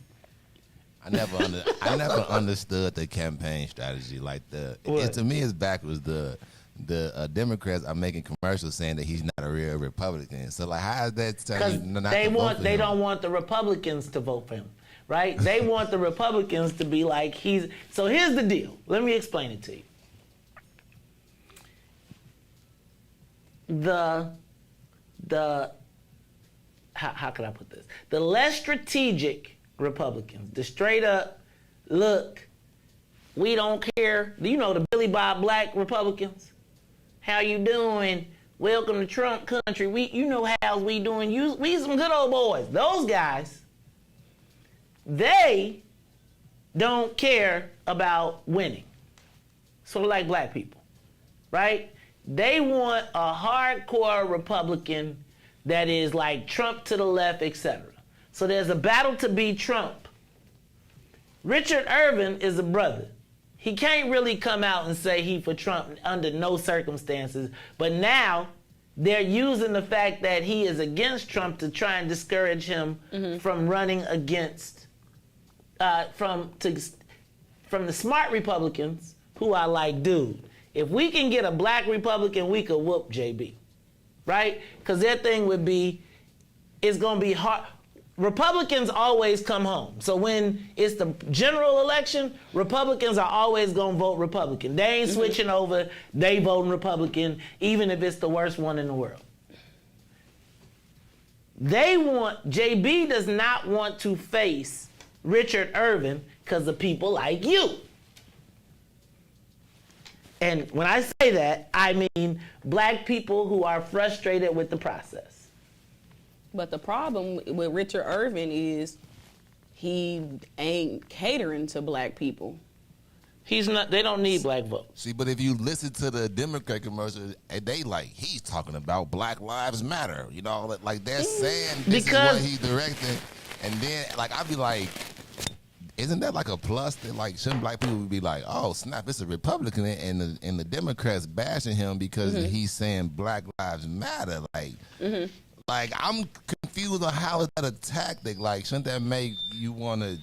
I never understood the campaign strategy. Like to me, it's backwards. The Democrats are making commercials saying that he's not a real Republican. So like, how is that telling you not to vote for him? They don't want the Republicans to vote for him, right? They want the Republicans to be like he's. So here's the deal. Let me explain it to you. How could I put this? The less strategic Republicans, the straight up, look, we don't care. Do you know the Billy Bob Black Republicans? How you doing? Welcome to Trump country. You know how we doing. We some good old boys. Those guys, they don't care about winning. Sort of like black people, right? They want a hardcore Republican that is like Trump to the left, etc. So there's a battle to be Trump. Richard Irvin is a brother. He can't really come out and say he for Trump under no circumstances, but now they're using the fact that he is against Trump to try and discourage him from running against, from the smart Republicans who are like, dude, if we can get a black Republican, we could whoop JB, right? Because their thing would be, it's going to be hard. Republicans always come home. So when it's the general election, Republicans are always going to vote Republican. They ain't switching over. They voting Republican, even if it's the worst one in the world. JB does not want to face Richard Irvin because of people like you. And when I say that, I mean black people who are frustrated with the process. But the problem with Richard Irvin is he ain't catering to black people. He's not. They don't need black votes. See, but if you listen to the Democrat commercials, they like he's talking about Black Lives Matter. You know, like they're saying this is what he's directing, and then like I'd be like, isn't that like a plus? That like shouldn't black people be like, oh snap, it's a Republican, and the Democrats bashing him because he's saying Black Lives Matter, like. Like, I'm confused on how is that a tactic? Like, shouldn't that make you want to...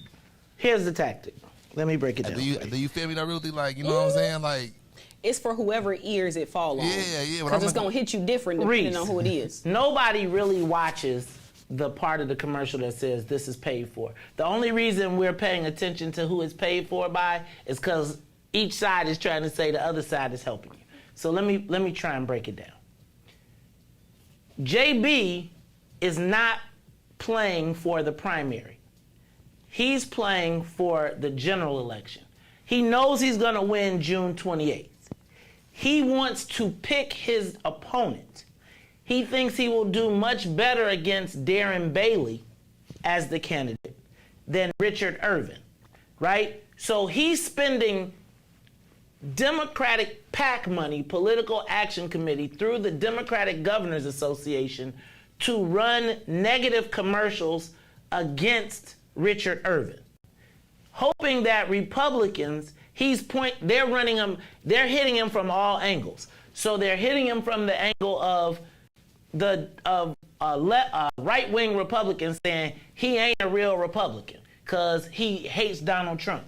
Here's the tactic. Let me break it down. Do you feel me, though, Ruthie? Like, you know what I'm saying? Like... It's for whoever ears it fall on. Yeah. Because it's going to hit you different depending on who it is. Nobody really watches the part of the commercial that says this is paid for. The only reason we're paying attention to who it's paid for by is because each side is trying to say the other side is helping you. So let me try and break it down. JB is not playing for the primary. He's playing for the general election. He knows he's going to win June 28th. He wants to pick his opponent. He thinks he will do much better against Darren Bailey as the candidate than Richard Irvin, right? So he's spending Democratic PAC money, Political Action Committee, through the Democratic Governors Association to run negative commercials against Richard Irvin, hoping that Republicans, they're hitting him from all angles. So they're hitting him from the angle of right-wing Republicans saying he ain't a real Republican because he hates Donald Trump.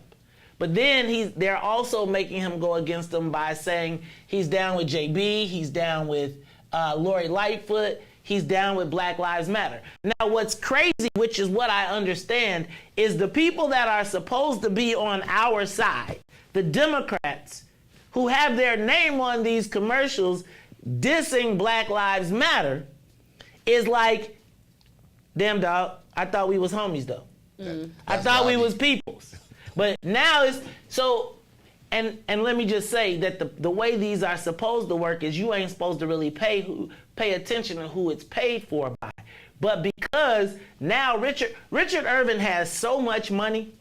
But then they're also making him go against them by saying he's down with JB, he's down with Lori Lightfoot, he's down with Black Lives Matter. Now, what's crazy, which is what I understand, is the people that are supposed to be on our side, the Democrats, who have their name on these commercials dissing Black Lives Matter, is like, damn dog, I thought we was homies though. I thought we was peoples. But now it's, so, and let me just say that the way these are supposed to work is you ain't supposed to really pay attention to who it's paid for by. But because now Richard Irvin has so much money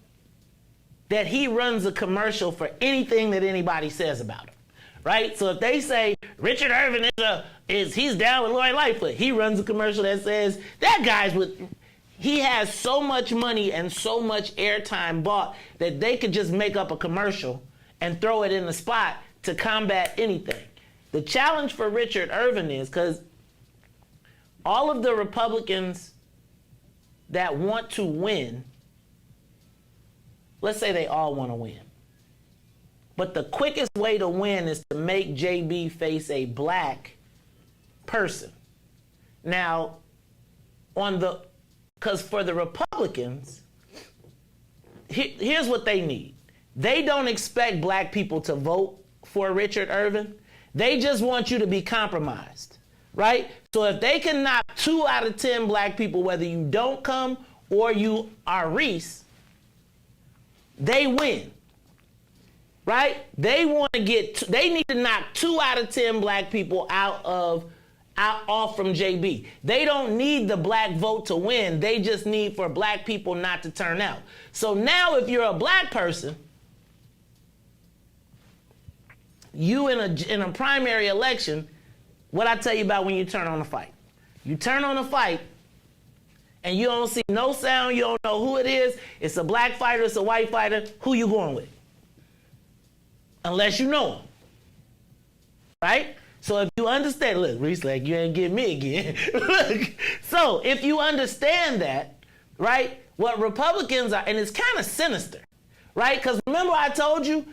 that he runs a commercial for anything that anybody says about him, right? So if they say Richard Irvin he's down with Lori Lightfoot, he runs a commercial that says that guy's with. He has so much money and so much airtime bought that they could just make up a commercial and throw it in the spot to combat anything. The challenge for Richard Irvin is because all of the Republicans that want to win, let's say they all want to win. But the quickest way to win is to make JB face a black person. Now, because for the Republicans, here's what they need. They don't expect black people to vote for Richard Irvin. They just want you to be compromised, right? So if they can knock 2 out of 10 black people, whether you don't come or you are Riis, they win, right? They need to knock 2 out of 10 black people off from JB. They don't need the black vote to win. They just need for black people not to turn out. So now if you're a black person, you in a primary election, what I tell you about when you turn on a fight. You turn on a fight and you don't see no sound, you don't know who it is, it's a black fighter, it's a white fighter, who you going with? Unless you know him, right? So if you understand, look, Riis, like, you ain't get me again. Look, so if you understand that, right, what Republicans are, and it's kind of sinister, right? Because remember I told you,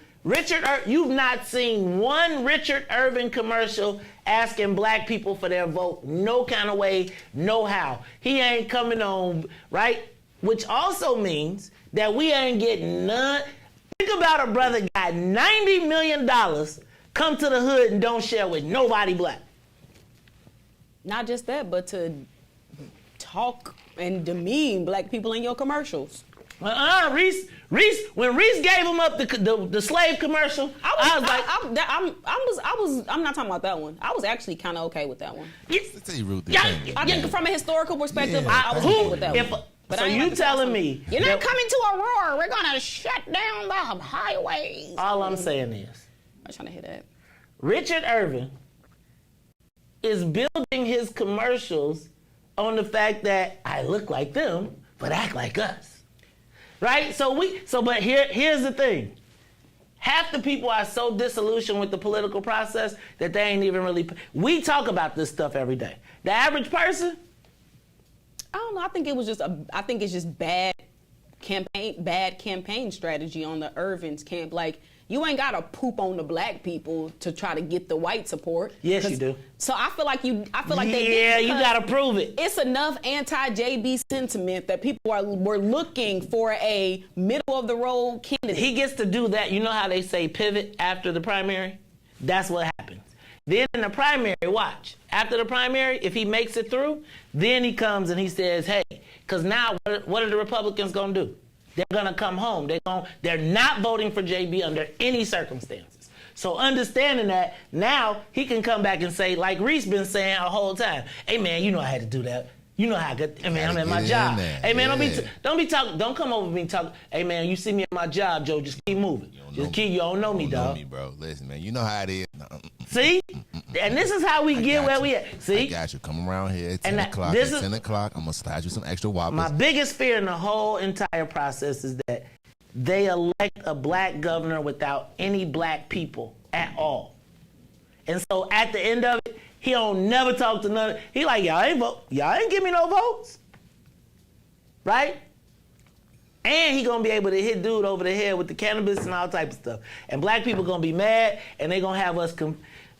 you've not seen one Richard Irvin commercial asking black people for their vote, no kind of way, no how. He ain't coming on, right? Which also means that we ain't getting none. Think about a brother got $90 million, come to the hood and don't share with nobody black. Not just that, but to talk and demean black people in your commercials. Riis, when Riis gave him up the slave commercial, I'm not talking about that one. I was actually kind of okay with that one. Let's say Ruthie. I think from a historical perspective, I was okay with that one. But so you telling me you're not coming to Aurora? We're gonna shut down the highways. All I'm saying is, I'm trying to hit that. Richard Irvin is building his commercials on the fact that I look like them, but act like us. Right? But here's the thing. Half the people are so disillusioned with the political process that they ain't even really, we talk about this stuff every day. The average person, I don't know. I think it's just bad campaign strategy on the Irvin's camp. Like, you ain't gotta poop on the black people to try to get the white support. Yes, you do. So I feel like they did. Yeah, you gotta prove it. It's enough anti-JB sentiment that people were looking for a middle of the road candidate. He gets to do that. You know how they say pivot after the primary? That's what happens. Then in the primary, watch. After the primary, if he makes it through, then he comes and he says, hey, because now what are the Republicans going to do? They're going to come home. They're not voting for JB under any circumstances. So understanding that, now he can come back and say, like Riis been saying the whole time, hey, man, you know I had to do that. You know how good, hey, man, I'm at my job. Hey, man, don't come over me talking. Hey, man, you see me at my job, Joe, just keep moving. You don't know me, dog. You don't know me, bro. Listen, man, you know how it is. See? And this is how we get where we at. See? I got you. Come around here at 10 o'clock. At 10 o'clock, I'm going to slide you some extra whoppers. My biggest fear in the whole entire process is that they elect a black governor without any black people at all. And so at the end of it, he don't never talk to none. He like, y'all ain't give me no votes. Right? And he gonna be able to hit dude over the head with the cannabis and all type of stuff. And black people gonna be mad and they gonna have us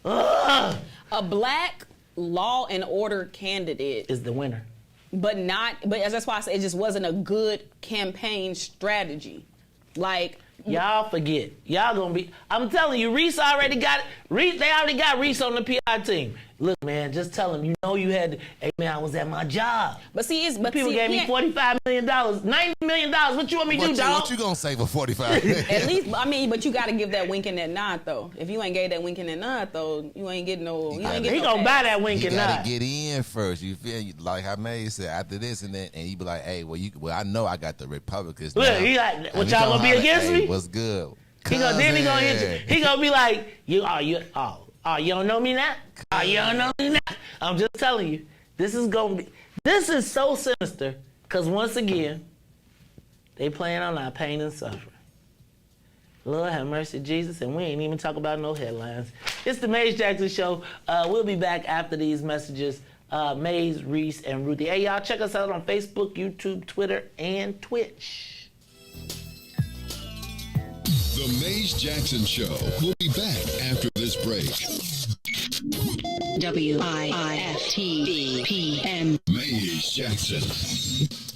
a black law and order candidate is the winner. But that's why I say it just wasn't a good campaign strategy. Like, y'all forget. Y'all gonna be, I'm telling you, Riis already got it. They already got Riis on the PI team. Look, man, just tell him, you had to, hey, man, I was at my job. But see, people gave me $45 million, $90 million. What you want me to do, dog? What you gonna say for 45 million? At least, but you gotta give that wink and that nod, though. If you ain't gave that wink and that nod, though, you ain't getting no, he gonna buy that wink and nod. You gotta get in first. You feel like how May said, after this and then, and you be like, hey, well, I know I got the Republicans. Look, he like, what y'all gonna be against me? What's good? Then he gonna hit you. He gonna be like, you don't know me now? You don't know me now? I'm just telling you, this is so sinister, because once again, they playing on our pain and suffering. Lord have mercy, Jesus, and we ain't even talk about no headlines. It's the Maze Jackson Show. We'll be back after these messages. Maze, Riis, and Ruthie. Hey, y'all, check us out on Facebook, YouTube, Twitter, and Twitch. The Maze Jackson Show. We'll be back after this break. WIIFTBPM. Maze Jackson.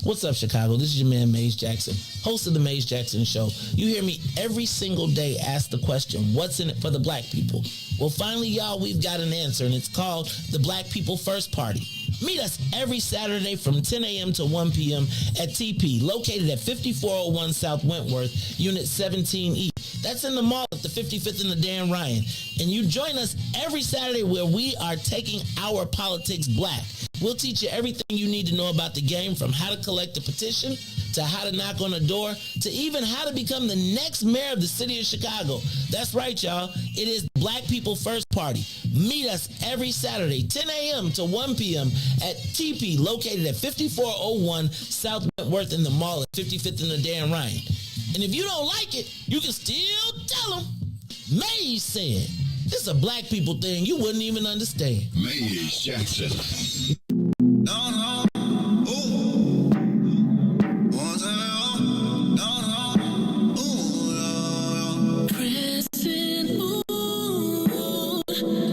What's up, Chicago? This is your man, Maze Jackson, host of the Maze Jackson Show. You hear me every single day ask the question, what's in it for the black people? Well, finally, y'all, we've got an answer, and it's called the Black People First Party. Meet us every Saturday from 10 a.m. to 1 p.m. at TP, located at 5401 South Wentworth, Unit 17E. That's in the mall at the 55th and the Dan Ryan. And you join us every Saturday where we are taking our politics black. We'll teach you everything you need to know about the game, from how to collect a petition, to how to knock on a door, to even how to become the next mayor of the city of Chicago. That's right, y'all. It is Black People First Party. Meet us every Saturday, 10 a.m. to 1 p.m. at TP, located at 5401 South Wentworth in the mall at 55th and the Dan Ryan. And if you don't like it, you can still tell them, Maze said. This is a black people thing you wouldn't even understand. Maze Jackson. Pressing on,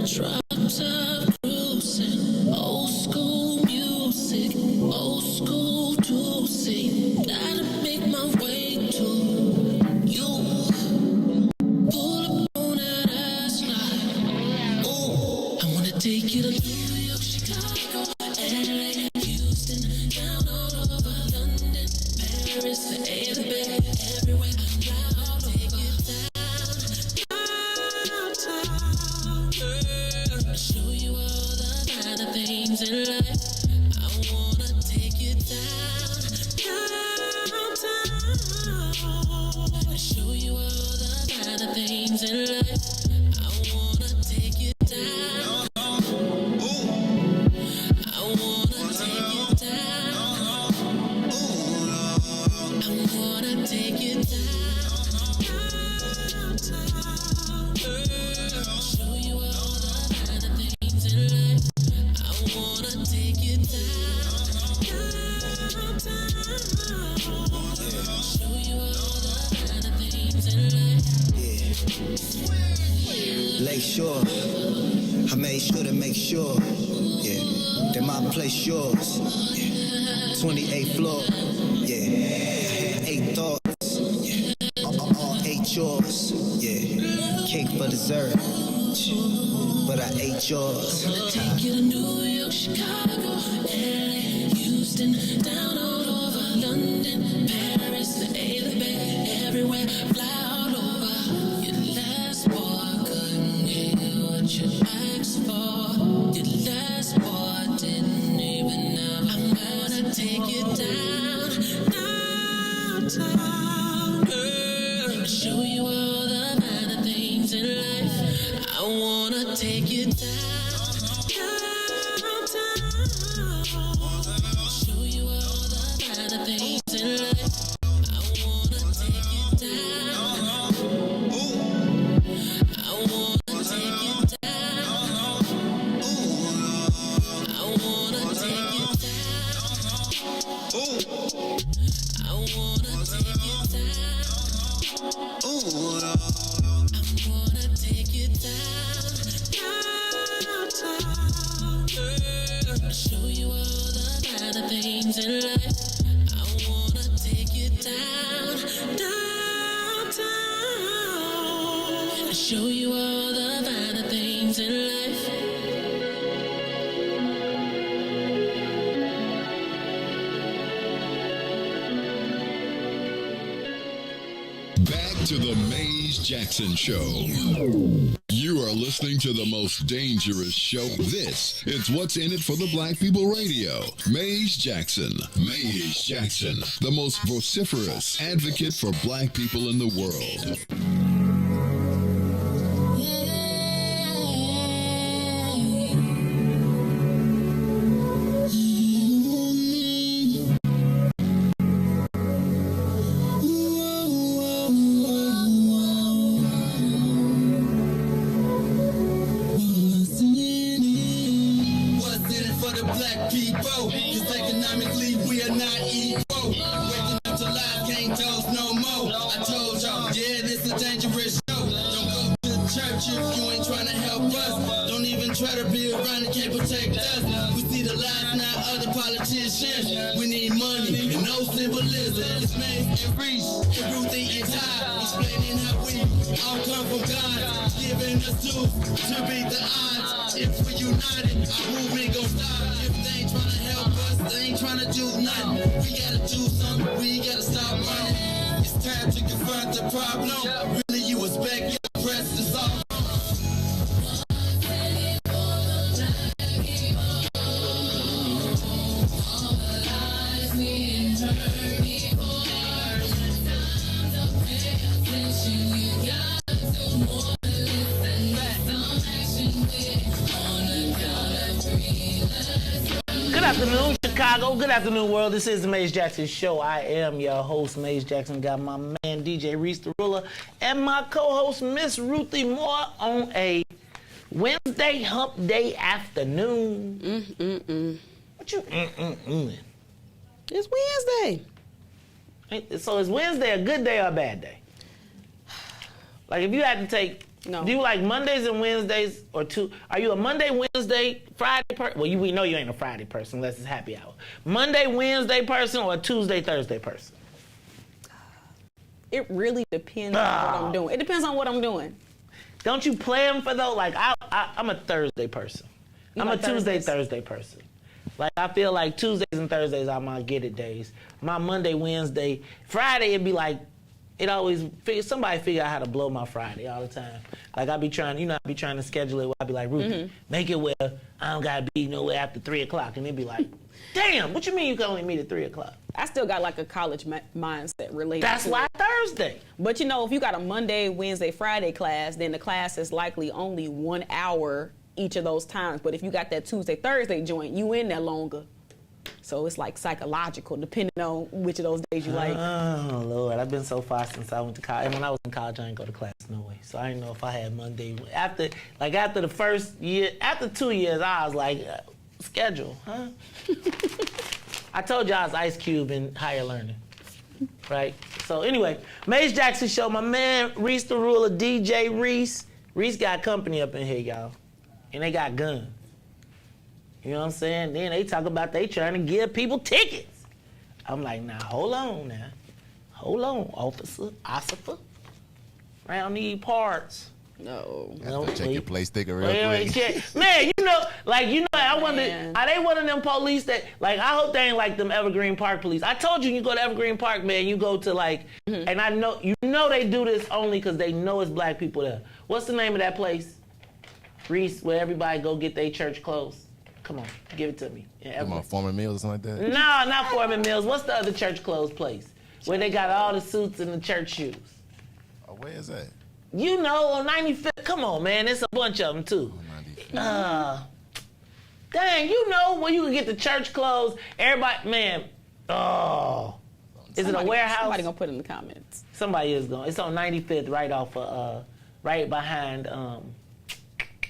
drops of bruising, old school music, old school juicy. Gotta make my way to you. Pull up on that ass like, ooh, I wanna take you to New York, Chicago, LA, Houston, down all over London, Paris, the A to the B, everywhere I'm proud to take you downtown, girl. Show you all the finer things in life. I wanna take you downtown. Show you all the finer things in life. I wanna take you down. I wanna take you down. I wanna take you downtown. Show you all the finer things in life. I wanna take you downtown. Show you all the finer things in life. Lake Shore, I made sure to make sure, that my place yours. 28th floor, I had 8 thoughts, all 8 yours, cake for dessert, but I ate yours. Take you to New York, Chicago, LA, Houston, down all over London, Paris, the A to the B, everywhere, fly all over. Your last boy couldn't get what you asked for. Your last boy didn't even know. I'm gonna take you downtown, girl. Show you all the finer things in life. I wanna take you downtown. Show you all the finer things in life. I wanna take you down. things in life. I wanna take you downtown, and show you all the finer things in life. Back to the Maze Jackson Show. You are listening to the most dangerous show. This is What's in It for the Black People Radio. Maze Jackson. Maze Jackson, the most vociferous advocate for black people in the world. We need money and no symbolism. It's Mace and Riis and Ruthie and Ty, explaining how we all come from God, giving us tools to beat the odds. If we united, our movement gon' stop. If they ain't trying to help us, they ain't trying to do nothing. We gotta do something, we gotta stop running. It's time to confront the problem. Really, you expect your press to solve. Good afternoon, Chicago. Good afternoon, world. This is the Maze Jackson Show. I am your host, Maze Jackson. Got my man, DJ Riis the Ruler, and my co-host, Miss Ruthie Moore, on a Wednesday hump day afternoon. What you It's Wednesday. So is Wednesday a good day or a bad day? Like if you had to take, do you like Mondays and Wednesdays or two? Are you a Monday, Wednesday, Friday person? Well, we know you ain't a Friday person unless it's happy hour. Monday, Wednesday person or a Tuesday, Thursday person? It really depends on what I'm doing. It depends on what I'm doing. Don't you plan for those? Like I'm a Thursday person. I'm a Tuesday, Thursday person. Like I feel like Tuesdays and Thursdays are my get it days. My Monday, Wednesday, Friday it'd be like somebody figure out how to blow my Friday all the time. Like I be trying to schedule it where I be like, Ruthie, make it where I don't gotta be nowhere after 3 o'clock, and it'd be like, damn, what you mean you can only meet at 3 o'clock? I still got like a college mindset related. That's why Thursday. But you know, if you got a Monday, Wednesday, Friday class, then the class is likely only 1 hour each of those times. But if you got that Tuesday, Thursday joint, you in there longer. So it's like psychological, depending on which of those days you like. Oh, Lord. I've been so far since I went to college. And when I was in college, I didn't go to class no way. So I didn't know if I had Monday. After the first year, after 2 years, I was like, schedule, huh? I told you I was Ice Cube in higher learning, right? So anyway, Maze Jackson Show, my man, Riis the Ruler, DJ Riis. Riis got company up in here, y'all. And they got guns. You know what I'm saying? Then they talk about they trying to give people tickets. I'm like, now, hold on now. Hold on, officer. I don't need parts. No. Check your play sticker real quick. Man, I wonder, are they one of them police that, like, I hope they ain't like them Evergreen Park police. I told you go to Evergreen Park, man, you go to like, and I know, they do this only because they know it's black people there. What's the name of that place? Riis, where everybody go get their church clothes. Come on, give it to me. Come on, Foreman Mills or something like that? No, not Foreman Mills. What's the other church clothes place? Where they got all the suits and the church shoes. Oh, where is that? You know, on 95th. Come on, man. It's a bunch of them, too. Dang, you know where you can get the church clothes. Everybody, man. Oh. Is it a warehouse? Somebody gonna put it in the comments. Somebody is going. It's on 95th, right off of, right behind,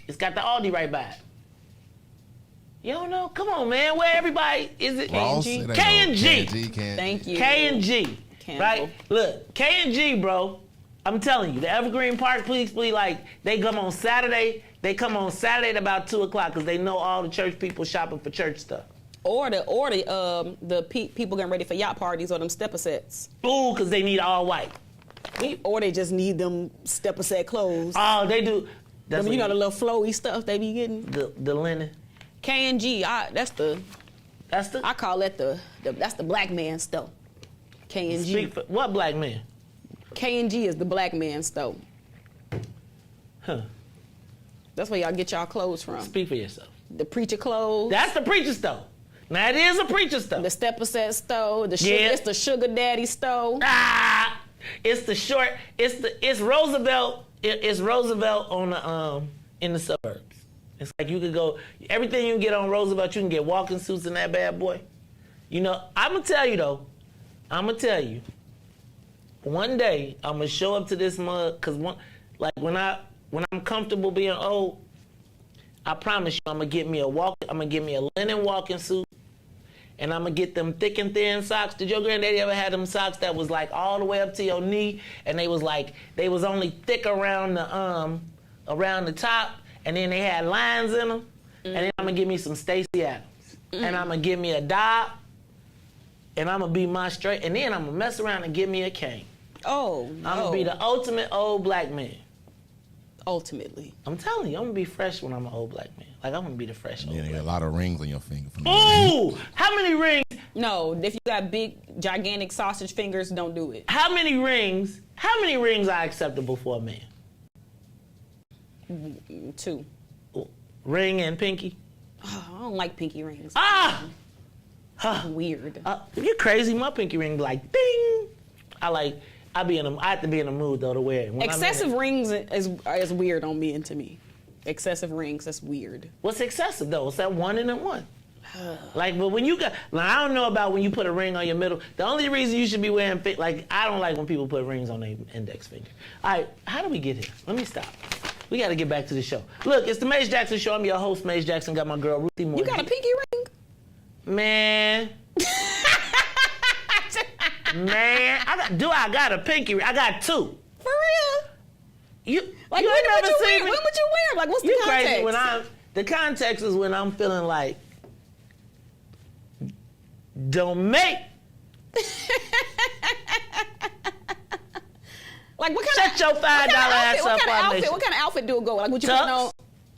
it's got the Aldi right by it. You don't know? Come on, man. Where everybody is it? K&G. K&G. Thank you. K&G. Campbell. Right? Look, K&G, bro. I'm telling you, the Evergreen Park police be like, they come on Saturday. They come on Saturday at about 2 o'clock because they know all the church people shopping for church stuff. Or the people getting ready for yacht parties or them stepper sets. Ooh, because they need all white. Or they just need them stepper set clothes. Oh, they do. That's you know the little flowy stuff they be getting. The linen. K&G, that's the. I call that that's the black man store. K&G. What black man? K&G is the black man store. Huh. That's where y'all get y'all clothes from. Speak for yourself. The preacher clothes. That's the preacher store. Now it is a preacher store. The stepper set store. It's the sugar daddy store. It's the short. It's Roosevelt. It's Roosevelt on the in the suburbs. It's like you could go everything you can get on Roosevelt. You can get walking suits in that bad boy. You know, I'm gonna tell you though. One day I'm gonna show up to this mug because when I'm comfortable being old, I promise you I'm gonna get me a linen walking suit, and I'm gonna get them thick and thin socks. Did your granddaddy ever had them socks that was like all the way up to your knee, and they was only thick around the top, and then they had lines in them? And then I'm gonna give me some Stacey Adams, and I'm gonna give me a Dob, and I'm gonna be my straight, and then I'm gonna mess around and give me a cane. Oh, no. I'm gonna be the ultimate old black man. Ultimately. I'm telling you, I'm gonna be fresh when I'm an old black man. Like, I'm gonna be the fresh old Yeah, black you got a lot of rings on your finger. Ooh! How many rings? No, if you got big, gigantic sausage fingers, don't do it. How many rings are acceptable for a man? 2. Ring and pinky? Oh, I don't like pinky rings. Weird. You're crazy. My pinky ring be like, ding! I have to be in the mood, though, to wear it. Excessive rings is weird on me and to me. Excessive rings, that's weird. What's excessive, though? It's that one and a one. But when you got, I don't know about when you put a ring on your middle. The only reason you should be wearing, I don't like when people put rings on their index finger. All right, how do we get here? Let me stop. We got to get back to the show. Look, it's the Maze Jackson Show. I'm your host, Maze Jackson. Got my girl, Ruthie Moore. You got a pinky ring? Man. I got a pinky ring? I got 2. For real? You when would you wear? When would you wear? Like, what's the context? Crazy. The context is when I'm feeling like, don't make. Like, what kind Shut your $5 ass up. What kind of outfit do it go? Like, what you putting on?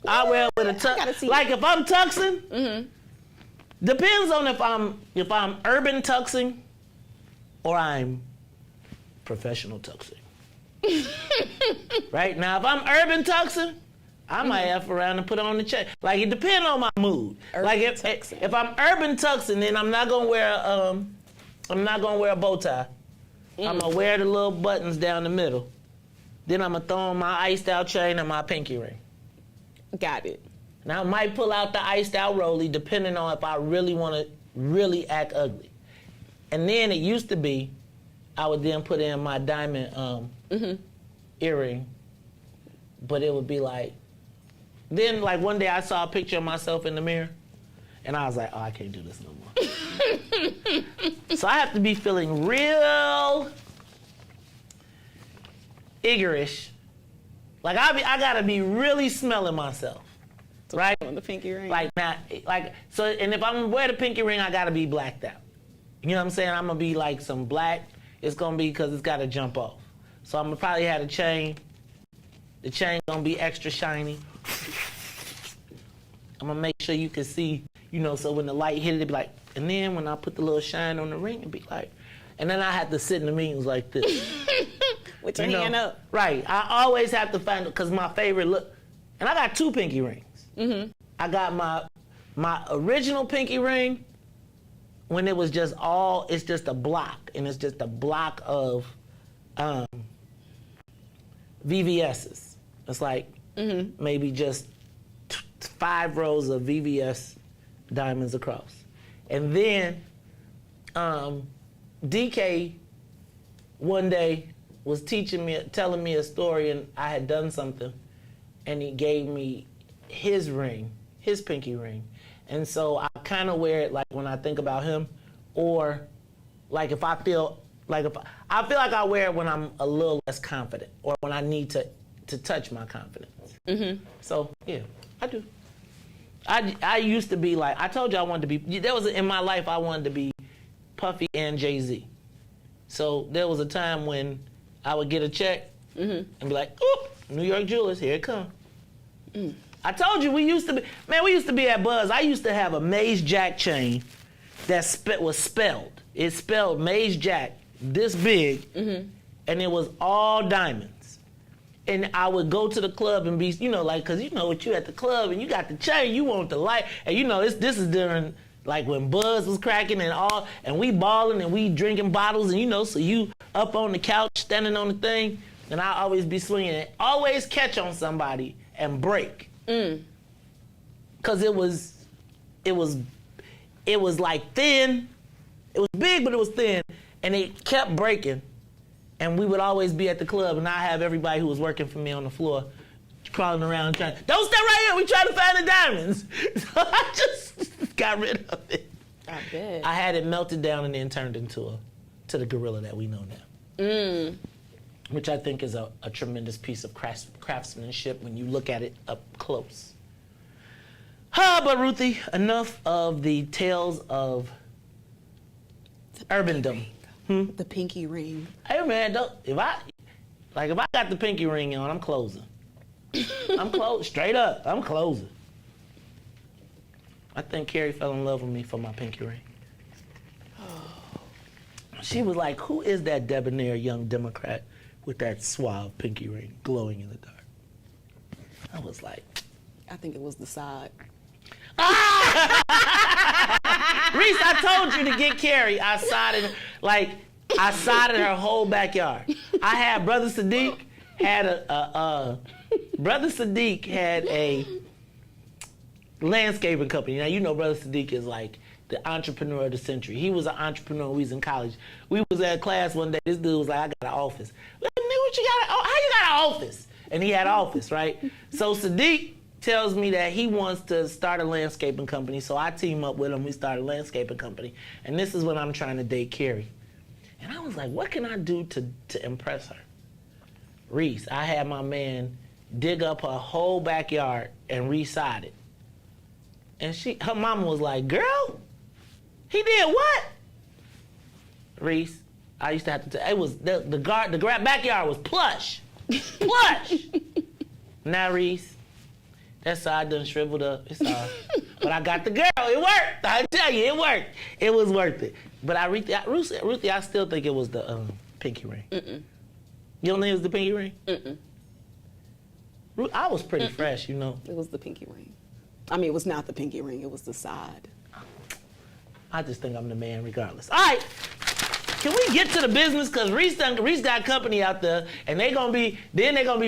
I wear it with a tux. Like, if I'm tuxing, depends on if I'm urban tuxing or I'm professional tuxing. Right now, if I'm urban tuxing, I might F around and put on the check. Like, it depends on my mood. Like, if I'm urban tuxing, then I'm not gonna wear a bow tie. I'm gonna wear the little buttons down the middle. Then I'm gonna throw on my iced out chain and my pinky ring. Got it. Now I might pull out the iced out rollie depending on if I really want to act ugly. And then it used to be, I would then put in my diamond earring, but it would be like, then like one day I saw a picture of myself in the mirror, and I was like, oh, I can't do this no more. So I have to be feeling real Iggerish. Like I gotta be really smelling myself, right? On the pinky ring. And if I'm gonna wear the pinky ring, I gotta be blacked out. You know what I'm saying? I'm gonna be like some black. It's gonna be because it's gotta jump off. So I'm gonna probably have a chain. The chain gonna be extra shiny. I'm gonna make sure you can see, so when the light hit it, it be like, and then when I put the little shine on the ring, it'd be like, and then I have to sit in the meetings like this. With your hand up. Right. I always have to find, because my favorite look, and I got 2 pinky rings. I got my original pinky ring when it was it's just a block, and it's just a block of VVS's. It's like maybe just 5 rows of VVS diamonds across. And then DK one day was telling me a story, and I had done something, and he gave me his ring, his pinky ring. And so I kind of wear it like when I think about him, or like if I feel like I wear it when I'm a little less confident, or when I need to touch my confidence. So yeah, I do. I used to be like, I told you I wanted to be, there was in my life I wanted to be Puffy and Jay-Z. So there was a time when I would get a check and be like, "Oop, New York Jewelers, here it come." I told you we used to be at Buzz. I used to have a Maze Jack chain that was spelled. It spelled Maze Jack this big, and it was all diamonds. And I would go to the club and be, cause what you at the club and you got the chain, you want the light, and this is during like when Buzz was cracking and we balling and we drinking bottles and so you up on the couch standing on the thing, and I always be swinging it, always catch on somebody and break, cause it was like thin, it was big but it was thin, and it kept breaking. And we would always be at the club, and I have everybody who was working for me on the floor crawling around trying, "Don't stay right here, we trying to find the diamonds." So I just got rid of it. I bet. I had it melted down and then turned into the gorilla that we know now. Which I think is a tremendous piece of craftsmanship when you look at it up close. But Ruthie, enough of the tales of urbandom. The pinky ring. Hey man, if I got the pinky ring on, I'm closing. I'm closing. Straight up, I'm closing. I think Carrie fell in love with me for my pinky ring. She was like, "Who is that debonair young Democrat with that suave pinky ring glowing in the dark?" I was like, I think it was the side. Riis, I told you to get Carrie. I sided her whole backyard. I had Brother Sadiq had a landscaping company. Now Brother Sadiq is like the entrepreneur of the century. He was an entrepreneur when we was in college. We was at class one day. This dude was like, "I got an office." What you got? How you got an office? And he had an office, right? So Sadiq tells me that he wants to start a landscaping company, so I team up with him. We start a landscaping company, and this is when I'm trying to date Carrie. And I was like, what can I do to impress her? Riis, I had my man dig up her whole backyard and re-sod it. And her mama was like, "Girl, he did what?" Riis, I used to have to it was the backyard was plush. Plush. Now Riis, that side done shriveled up. It's all. But I got the girl. It worked. I tell you, it worked. It was worth it. But Ruthie, I still think it was the pinky ring. You don't think it was the pinky ring? I was pretty fresh, It was the pinky ring. I mean, it was not the pinky ring. It was the side. I just think I'm the man regardless. All right. Can we get to the business? Because Riis got company out there, and they're gonna be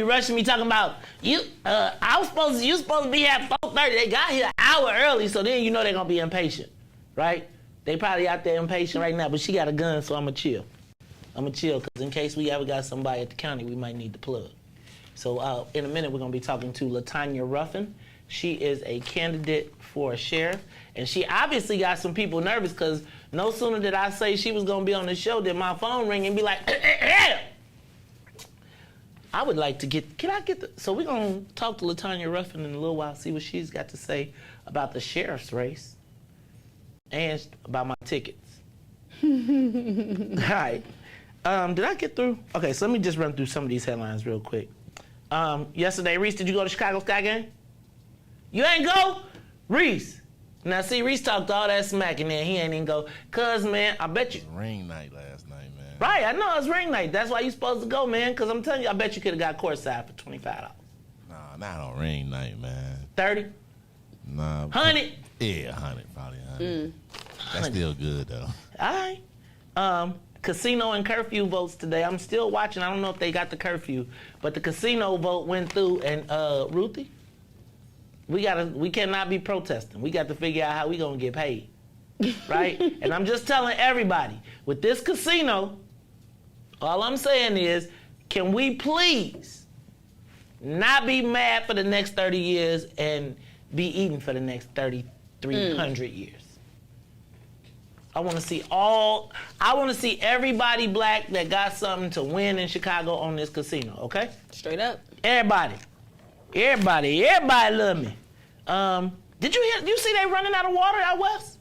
rushing me talking about you supposed to be at 4:30. They got here an hour early, so then they're gonna be impatient, right? They probably out there impatient right now, but she got a gun, so I'ma chill. Because in case we ever got somebody at the county, we might need the plug. So in a minute, we're gonna be talking to LaTanya Ruffin. She is a candidate for a sheriff, and she obviously got some people nervous because no sooner did I say she was going to be on the show than my phone ring and be like, I would like to so we're going to talk to LaTanya Ruffin in a little while, see what she's got to say about the sheriff's race and about my tickets. All right. Did I get through? Okay, so let me just run through some of these headlines real quick. Yesterday, Riis, did you go to Chicago Sky game? You ain't go? Riis. Now, see, Riis talked all that smack and then he ain't even go. Cuz, man, I bet you. It was ring night last night, man. Right, I know, it's ring night. That's why you supposed to go, man. Because I'm telling you, I bet you could have got courtside for $25. Nah, not on ring night, man. 30? Nah. 100? Yeah, 100, probably 100. That's still good, though. All right. Casino and curfew votes today. I'm still watching. I don't know if they got the curfew. But the casino vote went through, and Ruthie, we cannot be protesting. We got to figure out how we gonna get paid, right? And I'm just telling everybody, with this casino, all I'm saying is, can we please not be mad for the next 30 years and be eating for the next 3,300 years? I want to see everybody black that got something to win in Chicago on this casino, okay? Straight up. Everybody love me. Did you see they running out of water out west?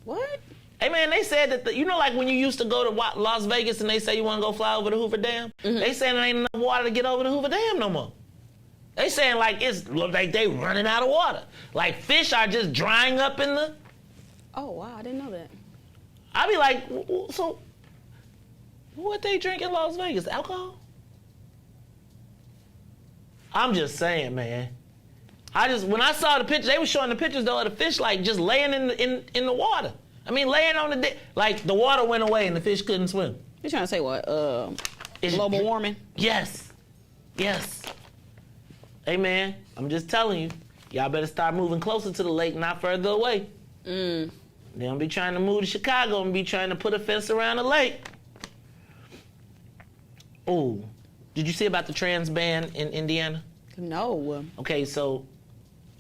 What? Hey man, they said that you know, like when you used to go to Las Vegas and they say you want to go fly over the Hoover Dam. They saying there ain't enough water to get over the Hoover Dam no more. They saying like it's like they running out of water. Like fish are just drying up in the. Oh wow, I didn't know that. I be like, so what they drink in Las Vegas? Alcohol? I'm just saying, man. When I saw the pictures, they were showing the pictures though of the fish like just laying in the water. I mean, laying on like the water went away and the fish couldn't swim. You trying to say what? Global warming? Yes. Hey man, I'm just telling you, y'all better start moving closer to the lake, not further away. They don't be trying to move to Chicago and be trying to put a fence around the lake. Oh, did you see about the trans ban in Indiana? No. Okay, so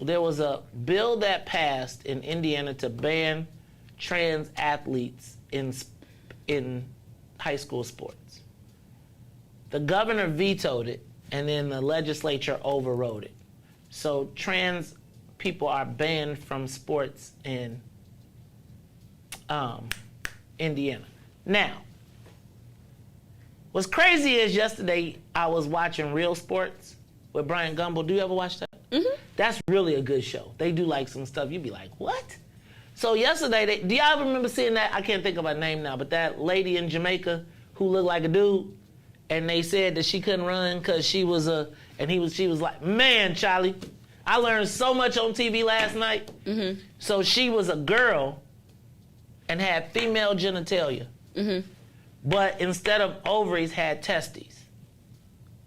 there was a bill that passed in Indiana to ban trans athletes in high school sports. The governor vetoed it, and then the legislature overrode it. So trans people are banned from sports in Indiana. Now, what's crazy is yesterday I was watching Real Sports with Brian Gumbel. Do you ever watch that? That's really a good show. They do like some stuff. You'd be like, what? So yesterday, do y'all remember seeing that? I can't think of her name now, but that lady in Jamaica who looked like a dude, and they said that she couldn't run because she was she was like, man, Charlie, I learned so much on TV last night. So she was a girl and had female genitalia, but instead of ovaries had testes.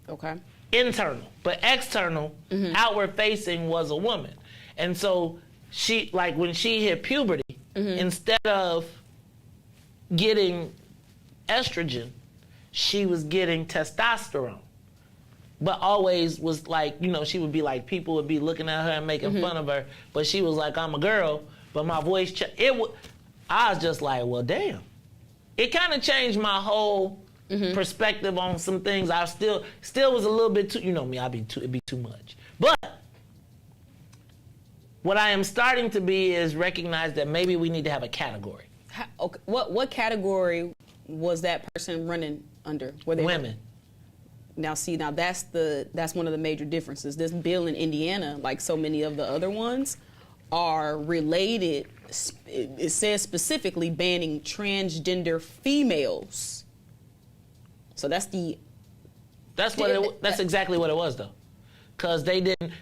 Okay. Internal, but external, outward facing was a woman. And so she, like when she hit puberty, instead of getting estrogen, she was getting testosterone. But always was like, you know, she would be like, people would be looking at her and making fun of her, but she was like, I'm a girl, but my voice, I was just like, well, damn. It kind of changed my whole perspective on some things. I still was a little bit too, you know me, it'd be too much. But what I am starting to be is recognize that maybe we need to have a category. Okay. What category was that person running under? Were they women? Now that's one of the major differences. This bill in Indiana, like so many of the other ones, are related. It says specifically banning transgender females. So that's exactly what it was though, because they didn't.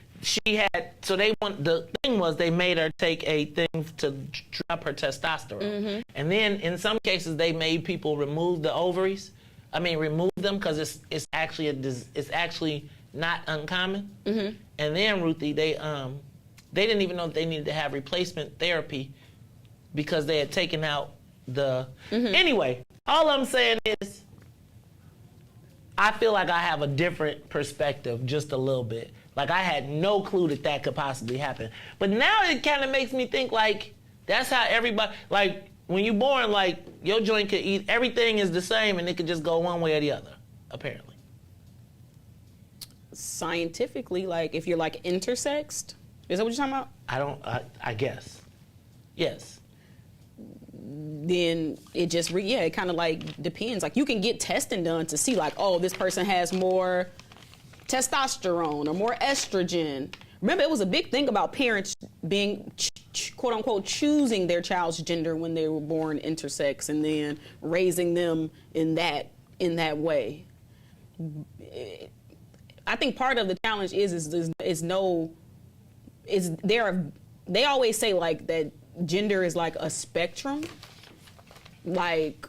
The thing was they made her take a thing to drop her testosterone, and then in some cases they made people remove the ovaries. I mean, remove them because it's actually not uncommon. And then Ruthie, they didn't even know that they needed to have replacement therapy because they had taken out the. Anyway, all I'm saying is, I feel like I have a different perspective, just a little bit. Like I had no clue that could possibly happen. But now it kind of makes me think like that's how everybody, like when you're born, like your joint could eat, everything is the same and it could just go one way or the other, apparently. Scientifically, like if you're like intersexed, is that what you're talking about? I guess. Yes. Then it just, it kind of like depends. Like you can get testing done to see like, oh, this person has more testosterone or more estrogen. Remember, it was a big thing about parents being, quote unquote, choosing their child's gender when they were born intersex and then raising them in that way. I think part of the challenge they always say like that gender is like a spectrum, like,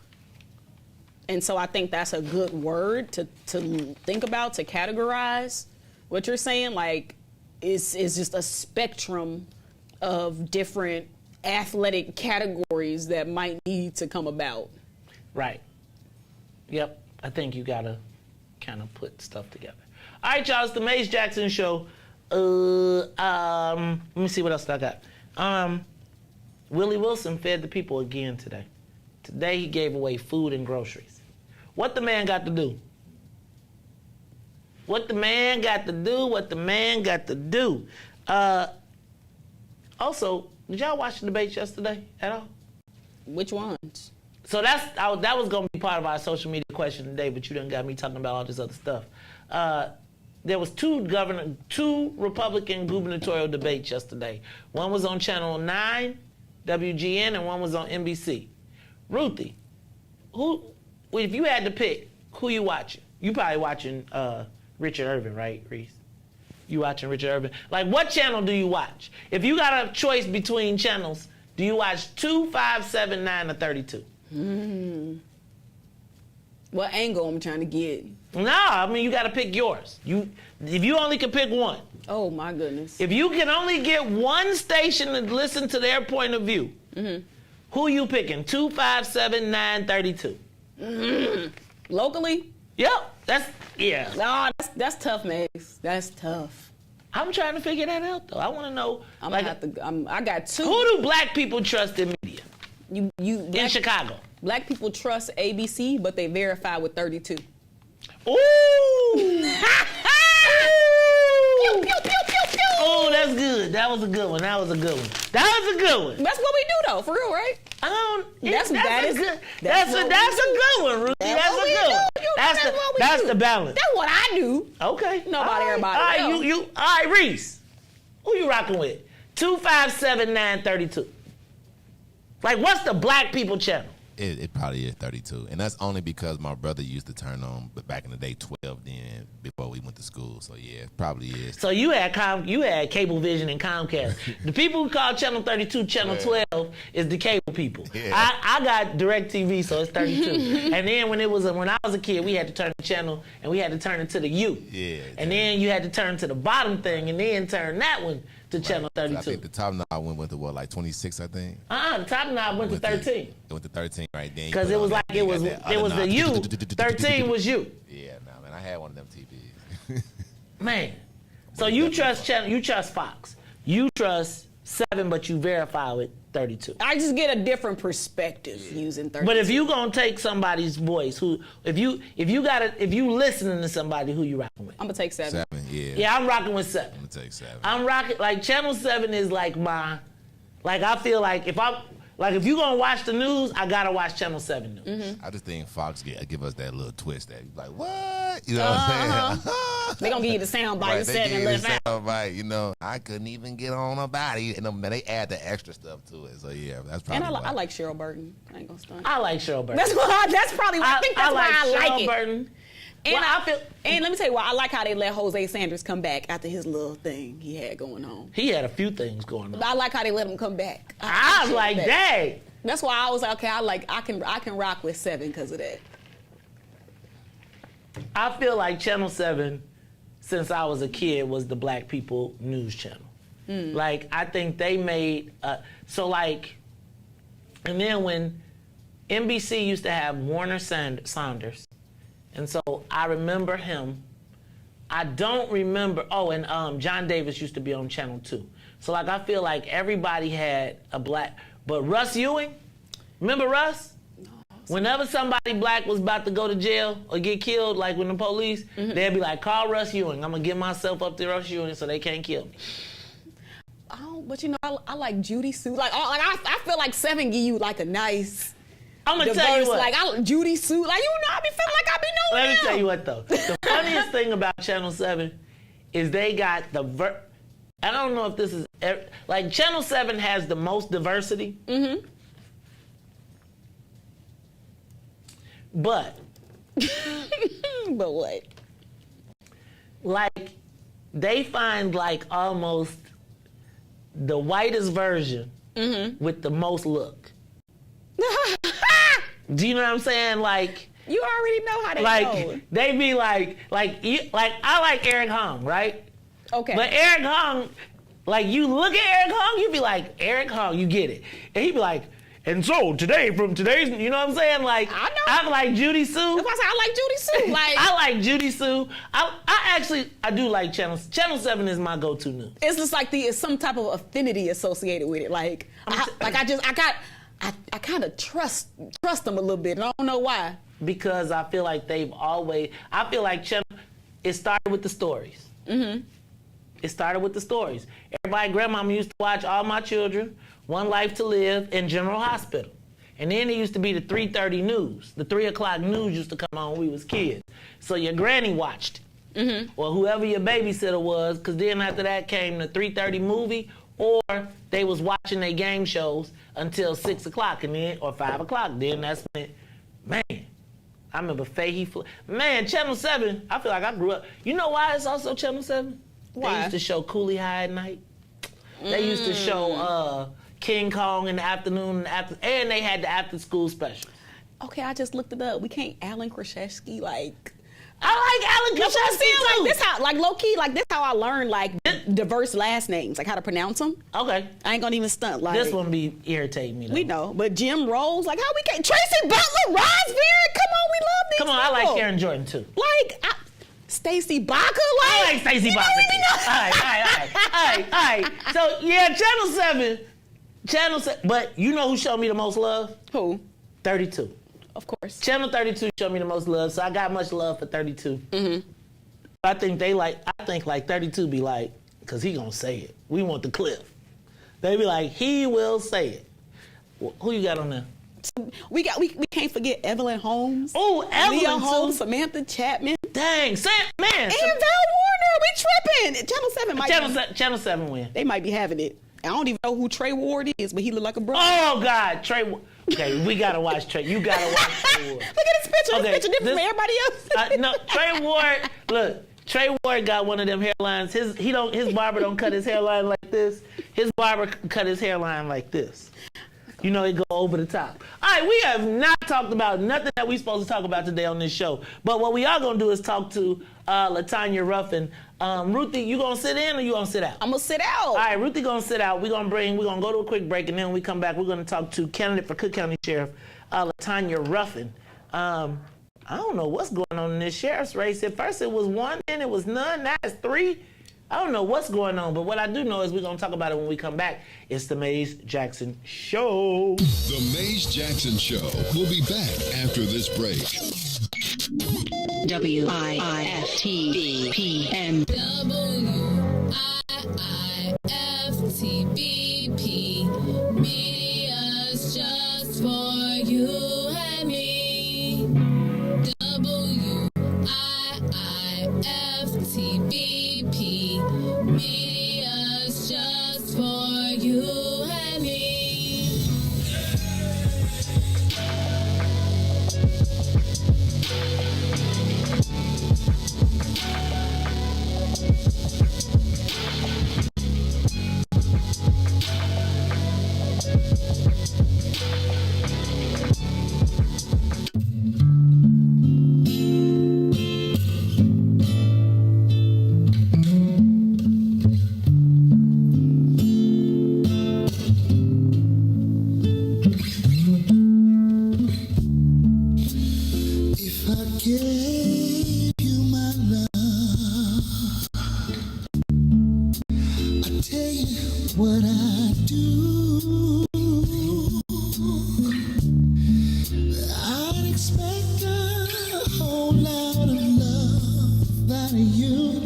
and so I think that's a good word to think about, to categorize what you're saying. Like, it's just a spectrum of different athletic categories that might need to come about. Right. Yep. I think you gotta kind of put stuff together. All right, y'all. It's the Mace Jackson Show. Let me see what else I got. Willie Wilson fed the people again today. Today he gave away food and groceries. What the man got to do? What the man got to do? Also, did y'all watch the debates yesterday at all? Which ones? So that was going to be part of our social media question today, but you done got me talking about all this other stuff. There was two Republican gubernatorial debates yesterday. One was on Channel 9, WGN, and one was on NBC. Ruthie, if you had to pick, who you watching? You probably watching Richard Irvin, right, Riis? You watching Richard Irvin? Like, what channel do you watch? If you got a choice between channels, do you watch 2, 5, 7, 9, or 32? What angle I'm trying to get? Nah, I mean, you got to pick yours. If you only can pick one. Oh, my goodness. If you can only get one station to listen to their point of view, who you picking? 2, 5, 7, 9, 32? Locally? Yep. Yeah. No, that's tough, Max. That's tough. I'm trying to figure that out, though. I want to know. I got two. Who do black people trust in media? In Chicago. Black people trust ABC, but they verify with 32. Ooh! Oh, that's good. That was a good one. That's a good one. That's what we do, though, for real, right? That's a good one, Ruthie. That's a good one. That's the balance. That's what I do. Okay. Nobody, everybody else. All right, Riis. Who you rocking with? 2, 5, 7, 9, 32. Like, what's the black people channel? It probably is 32, and that's only because my brother used to turn on, but back in the day, 12 then before we went to school. So yeah, it probably is. So you had Cablevision and Comcast. The people who call channel 32 channel 12 is the cable people. Yeah. I got DirecTV, so it's 32. And then when I was a kid, we had to turn the channel and we had to turn it to the U. Yeah. And then you had to turn to the bottom thing and then turn that one to channel 32. So I think the top knob went to what, like 26, I think? The top knob went to 13. It went to 13 right then. Because it was the U. 13 was you. Yeah, man, I had one of them TVs. Man. So you trust Fox. You trust 7, but you verify with 32. I just get a different perspective using 32. But if you gonna take somebody's voice, if you listening to somebody, who you rocking with? I'm gonna take 7. 7, yeah. Yeah, I'm rocking with 7. I'm gonna take 7. I'm rocking, like, channel 7 is like I feel like if you gonna watch the news, I gotta watch channel 7 news. I just think Fox give us that little twist that like, what? You know what I'm saying? They gonna give you the sound bite, 7 left out. Right, I couldn't even get on a body, and then they add the extra stuff to it. So yeah, that's probably. And I like Cheryl Burton. I ain't gonna stunt. I like Cheryl Burton. That's probably why I think that's why I like Cheryl Burton. And let me tell you why I like how they let Jose Sanders come back after his little thing he had going on. He had a few things going on. But I like how they let him come back. I was like, dang. That's why I was like, okay, I can rock with 7 because of that. I feel like channel 7, since I was a kid, was the black people news channel. Like, I think they made and then when NBC used to have Warner Saunders, and so I remember him. I don't remember, and John Davis used to be on channel 2. So like, I feel like everybody had a black, but Russ Ewing, remember Russ? Whenever somebody black was about to go to jail or get killed, like when the police, they'd be like, call Russ Ewing. I'm going to get myself up to Russ Ewing so they can't kill me. Oh, but I like Judy Sue. I feel like 7 give you like a nice, I'm going to tell you what. Like, Judy Sue. Like, I be feeling like I be knowing Let me tell you what, though. The funniest thing about Channel 7 is they got I don't know if this is, like, Channel 7 has the most diversity. But. But what? Like, they find, like, almost the whitest version with the most look. Do you know what I'm saying? Like, you already know how they go. They be like I like Eric Hong, right? Okay. But Eric Hong, like, you look at Eric Hong, you be like, Eric Hong, you get it. And he be like, and so today's, you know what I'm saying? Like, I know. I like Judy Sue. That's why I say I like Judy Sue. Like, I like Judy Sue. I do like Channel 7 is my go-to news. It's just like it's some type of affinity associated with it. Like, I kind of trust them a little bit, and I don't know why. Because I feel like it started with the stories. It started with the stories. Everybody, grandmama used to watch All My Children, One Life to Live, and General Hospital. And then it used to be the 3:30 news. The 3 o'clock news used to come on when we was kids. So your granny watched it. Or whoever your babysitter was, because then after that came the 3:30 movie, or they was watching their game shows until 6 o'clock and then, or 5 o'clock. Then that's when it, man, I remember Fahey. Man, Channel 7, I feel like I grew up. You know why it's also Channel 7? Why? They used to show Cooley High at night. They used to show King Kong in the afternoon, and they had the after school special. Okay, I just looked it up. We can't Alan Krzyzewski, like... I like Alan Krzyzewski too. Like this how, like low key, like this how I learned like diverse last names, like how to pronounce them. Okay. I ain't gonna even stunt. Like this one be irritating me though. We know, but Jim Rose, like how we can't Tracy Butler, Rosberry, come on, we love these. Come on, people. I like Sharon Jordan too. Like Stacey Baca, like I like Stacey Baca too. All right. So yeah, Channel 7. But you know who showed me the most love? Who? 32. Of course. Channel 32 showed me the most love, so I got much love for 32. I think I think 32 be like, because he gonna say it. We want the clip. They be like, he will say it. Who you got on there? We can't forget Evelyn Holmes. Oh, Evelyn Leah Holmes, too. Samantha Chapman. Dang, man. And Val Warner, we tripping. Channel 7 might Channel 7 win. They might be having it. I don't even know who Trey Ward is, but he look like a brother. Oh God, Trey. Okay, we gotta watch Trey. You gotta watch Trey Ward. Look at his picture. Okay, His picture different from everybody else. No, Trey Ward. Look, Trey Ward got one of them hairlines. His barber don't cut his hairline like this. His barber cut his hairline like this. You know, it go over the top. All right, we have not talked about nothing that we supposed to talk about today on this show. But what we are gonna do is talk to LaTanya Ruffin. Ruthie, you gonna sit in or you gonna sit out? I'm gonna sit out. All right, Ruthie gonna sit out. We're gonna go to a quick break, and then when we come back, we're gonna talk to candidate for Cook County Sheriff, LaTanya Ruffin. I don't know what's going on in this sheriff's race. At first it was 1, then it was none, now it's 3. I don't know what's going on, but what I do know is we're going to talk about it when we come back. It's the Mays Jackson Show. The Mays Jackson Show. We'll be back after this break. WIIFTBPN WIIFTBP Media's just for you and me. WIIFTBP Media's just for you and me. What I do, I'd expect a whole lot of love out of you.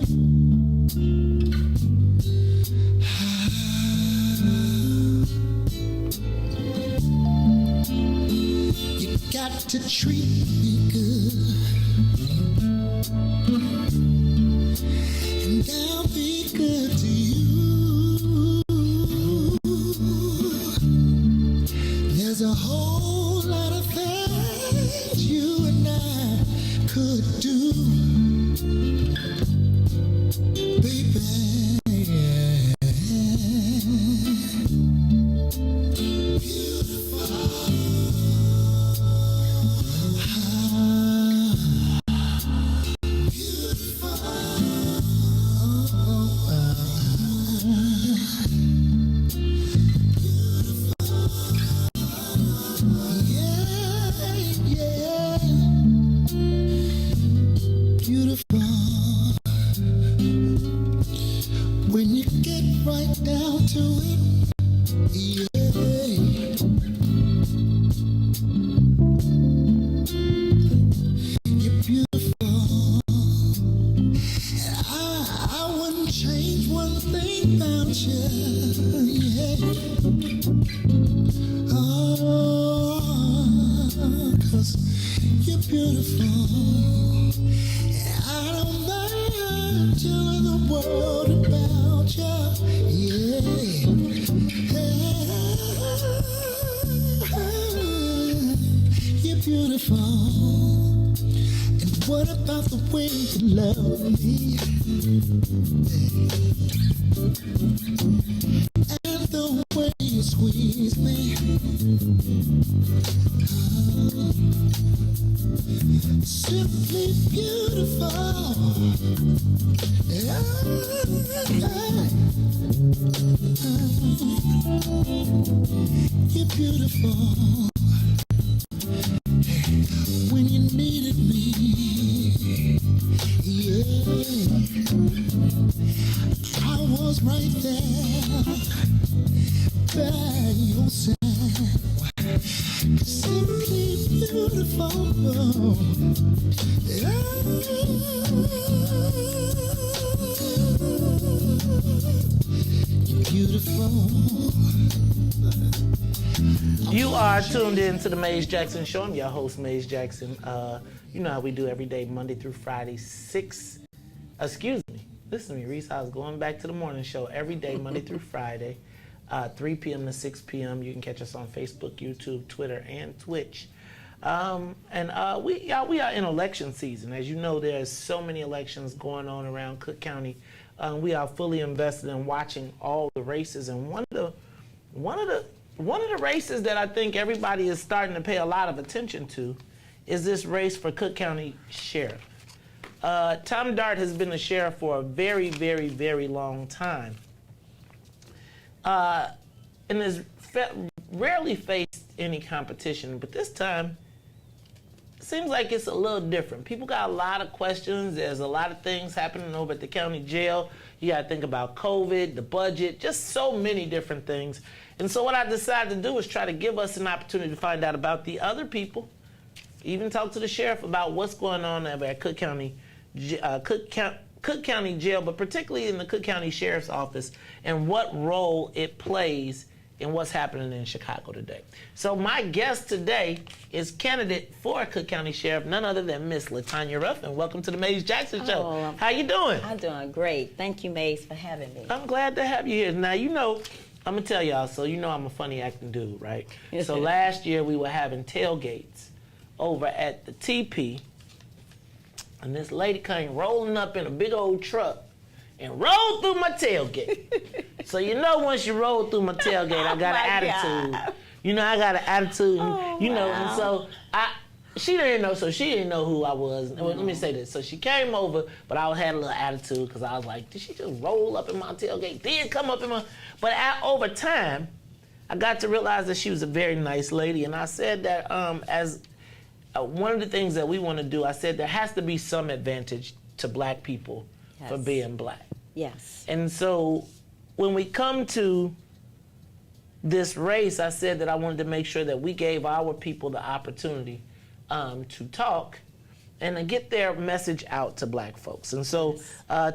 You got to treat me good, and I'll be good to you. There's a whole lot of things you and I could do, baby. Beautiful. beautiful. And what about the way you love me? And the way you squeeze me. Simply beautiful. You're beautiful. When you needed me, yeah, I was right there by your side. Simply beautiful, you're beautiful. You are tuned in to the Maze Jackson Show. I'm your host, Maze Jackson. You know how we do every day, Monday through Friday, Listen to me, Riis. I was going back to the morning show every day, Monday through Friday, 3 p.m. to 6 p.m. You can catch us on Facebook, YouTube, Twitter, and Twitch. We are in election season. As you know, there's so many elections going on around Cook County. We are fully invested in watching all the races, and one of the races that I think everybody is starting to pay a lot of attention to is this race for Cook County Sheriff. Tom Dart has been the sheriff for a very, very, very long time. And has rarely faced any competition, but this time it seems like it's a little different. People got a lot of questions. There's a lot of things happening over at the county jail. You got to think about COVID, the budget, just so many different things. And so what I decided to do is try to give us an opportunity to find out about the other people, even talk to the sheriff about what's going on at Cook County Jail, but particularly in the Cook County Sheriff's Office, and what role it plays in what's happening in Chicago today. So my guest today is candidate for Cook County Sheriff, none other than Miss LaTanya Ruffin. Welcome to the Maze Jackson Show. How you doing? I'm doing great. Thank you, Maze, for having me. I'm glad to have you here. Now, you know, I'm going to tell y'all, so you know I'm a funny acting dude, right? So last year we were having tailgates over at the TP, and this lady came rolling up in a big old truck and rolled through my tailgate. So you know once you roll through my tailgate, I got an attitude. God. You know, I got an attitude, Oh, you know, wow. and so she didn't know who I was. Well, let me say this. So she came over, but I had a little attitude because I was like, did she just roll up in my tailgate? Then come up in my... But over time, I got to realize that she was a very nice lady, and I said that one of the things that we want to do, I said there has to be some advantage to black people for being black. Yes. And so when we come to this race, I said that I wanted to make sure that we gave our people the opportunity to talk and to get their message out to black folks. And so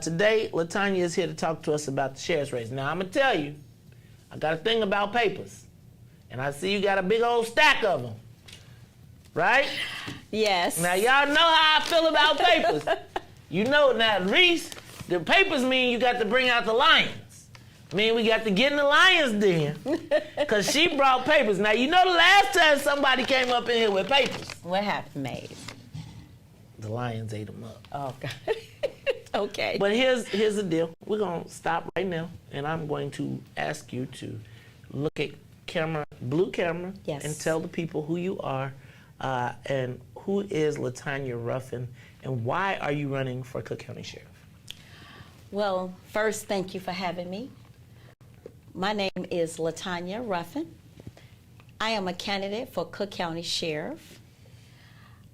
today, LaTanya is here to talk to us about the sheriff's race. Now, I'm going to tell you, I got a thing about papers, and I see you got a big old stack of them, right? Yes. Now, y'all know how I feel about papers. You know, now, Riis, the papers mean you got to bring out the lions. We got to get in the lion's den, because she brought papers. Now, you know the last time somebody came up in here with papers. What happened, Maze? The lions ate them up. Oh, God. Okay. But here's the deal. We're going to stop right now, and I'm going to ask you to look at blue camera, Yes. and tell the people who you are and who is LaTanya Ruffin, and why are you running for Cook County Sheriff? Well, first, thank you for having me. My name is LaTanya Ruffin. I am a candidate for Cook County Sheriff.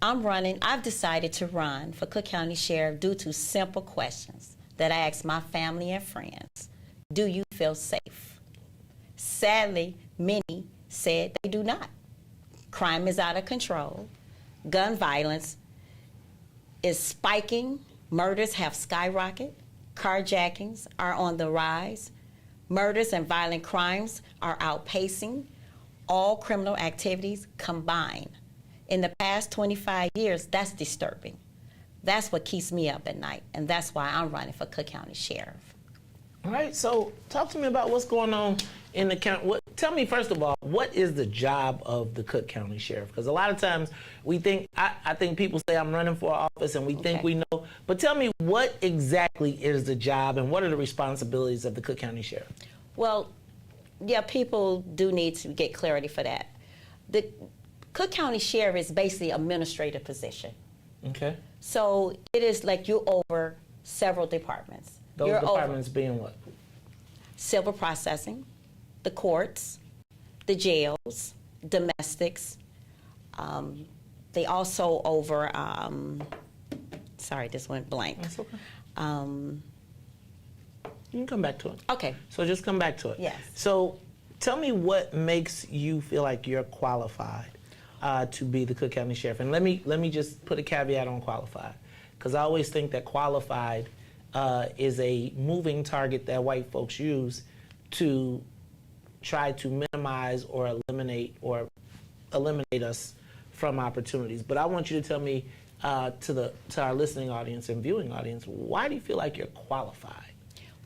I've decided to run for Cook County Sheriff due to simple questions that I ask my family and friends. Do you feel safe? Sadly, many said they do not. Crime is out of control. Gun violence is spiking. Murders have skyrocketed. Carjackings are on the rise. Murders and violent crimes are outpacing all criminal activities combined. In the past 25 years, that's disturbing. That's what keeps me up at night, and that's why I'm running for Cook County Sheriff. All right, so talk to me about what's going on in the county. tell me, first of all, what is the job of the Cook County Sheriff? Because a lot of times we think, I think people say I'm running for office and we think we know. But tell me, what exactly is the job and what are the responsibilities of the Cook County Sheriff? Well, yeah, people do need to get clarity for that. The Cook County Sheriff is basically an administrative position. Okay. So it is like you're over several departments. Those You're departments being what? Civil processing, the courts, the jails, domestics. They also over, sorry, this went blank. That's okay. You can come back to it. Okay. So just come back to it. Yes. So tell me what makes you feel like you're qualified to be the Cook County Sheriff. And let me just put a caveat on qualified, because I always think that qualified is a moving target that white folks use to try to minimize or eliminate us from opportunities. But I want you to tell me to our listening audience and viewing audience, why do you feel like you're qualified?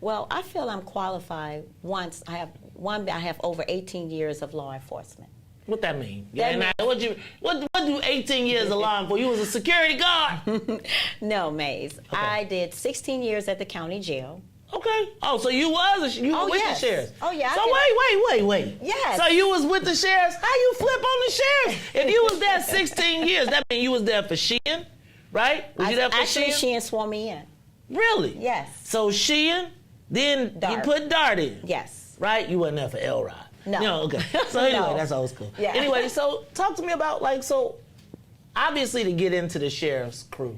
Well, I feel I'm qualified once I have over 18 years of law enforcement. What that mean? What do 18 years of law enforcement? You was a security guard? No, Maze. Okay. I did 16 years at the county jail. Okay. Oh, so you were with the sheriffs? Oh, yeah. So wait. Yes. So you was with the sheriffs? How you flip on the sheriffs? If you was there 16 years, that means you was there for Sheehan, right? Was you there for Actually, Sheehan? Sheehan swore me in. Really? Yes. So Sheehan, then Dart. you put Dart in. Yes. Right? You wasn't there for Elrod. No. Okay. So anyway, No. that's old school. Yeah. Anyway, so talk to me about, obviously to get into the sheriff's crew,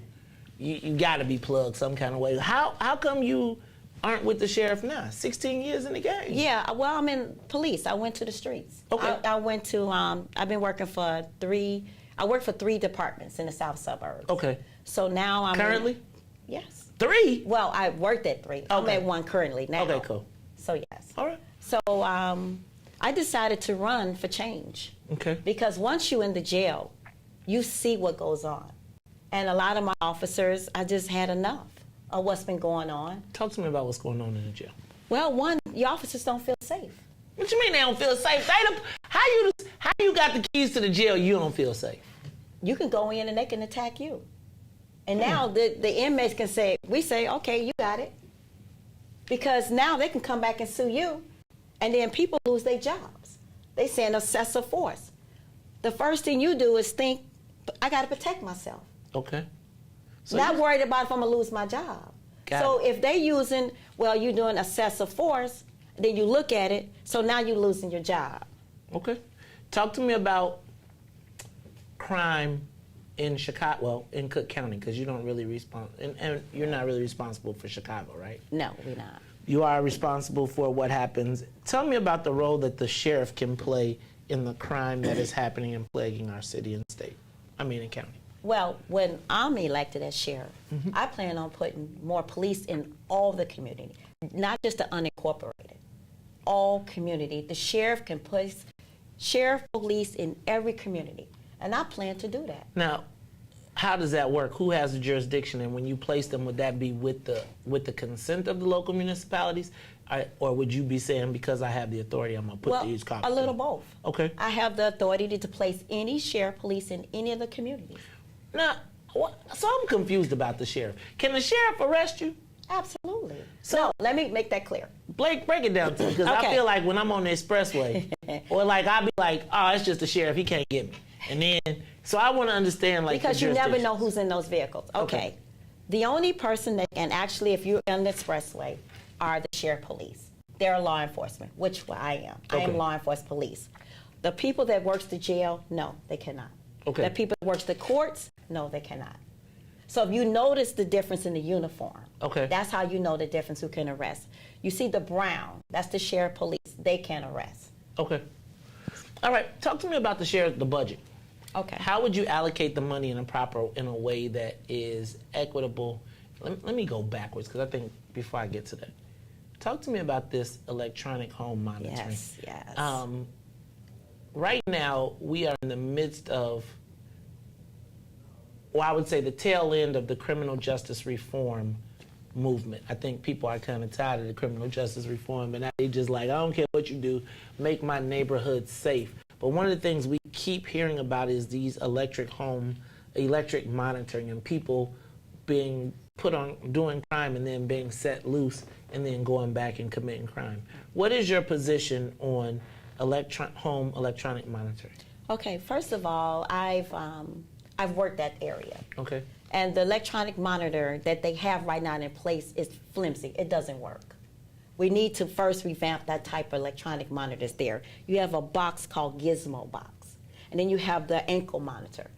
you got to be plugged some kind of way. How come you aren't with the sheriff now? 16 years in the game. Yeah, well, I'm in police. I went to the streets. Okay. I went to, I've been working for I work for 3 departments in the south suburbs. Okay. So now I'm Currently? Yes. 3? Well, I worked at 3. I'm Okay. at 1 currently now. Okay, cool. So yes. All right. So I decided to run for change. Okay. Because once you're in the jail, you see what goes on. And a lot of my officers, I just had enough of what's been going on. Talk to me about what's going on in the jail. Well, one, your officers don't feel safe. What you mean they don't feel safe? How you got the keys to the jail, you don't feel safe? You can go in and they can attack you. And now the inmates can say, okay, you got it. Because now they can come back and sue you, and then people lose their jobs. They send excessive force. The first thing you do is think, I got to protect myself. Okay. So Not worried about if I'm going to lose my job. So if they using, you're doing excessive force, then you look at it, so now you're losing your job. Okay. Talk to me about crime in Chicago, in Cook County, because you don't really and you're not really responsible for Chicago, right? No, we're not. You are responsible for what happens. Tell me about the role that the sheriff can play in the crime that is happening and plaguing our city and state. And county. Well, when I'm elected as sheriff, I plan on putting more police in all the community, not just the unincorporated, all community. The sheriff can place sheriff police in every community, and I plan to do that. Now, how does that work? Who has the jurisdiction, and when you place them, would that be with the consent of the local municipalities, or would you be saying, because I have the authority, I'm gonna put these cops? A little both. Okay. I have the authority to place any sheriff police in any of the communities. Now, so I'm confused about the sheriff. Can the sheriff arrest you? Absolutely. So let me make that clear. Blake, break it down to me, because I feel like when I'm on the expressway, or I'll be like, oh, it's just the sheriff, he can't get me. And then, so I want to understand, because you never know who's in those vehicles. Okay. The only person that can actually, if you're on the expressway, are the sheriff police. They're law enforcement, which I am. I am law enforcement police. The people that works the jail, no, they cannot. Okay. The people that works the courts, no, they cannot. So if you notice the difference in the uniform, that's how you know the difference who can arrest. You see the brown, that's the sheriff police. They can arrest. Okay. All right. Talk to me about the budget. Okay. How would you allocate the money in a way that is equitable? Let me go backwards, because I think before I get to that, talk to me about this electronic home monitoring. Yes. Right now, we are in the midst of, I would say, the tail end of the criminal justice reform movement. I think people are kind of tired of the criminal justice reform, and now they just like, I don't care what you do, make my neighborhood safe. But one of the things we keep hearing about is these electric monitoring, and people being put on doing crime and then being set loose and then going back and committing crime. What is your position on home electronic monitoring? Okay, first of all, I've worked that area. Okay. And the electronic monitor that they have right now in place is flimsy. It doesn't work. We need to first revamp that type of electronic monitors there. You have a box called Gizmo box, and then you have the ankle monitor,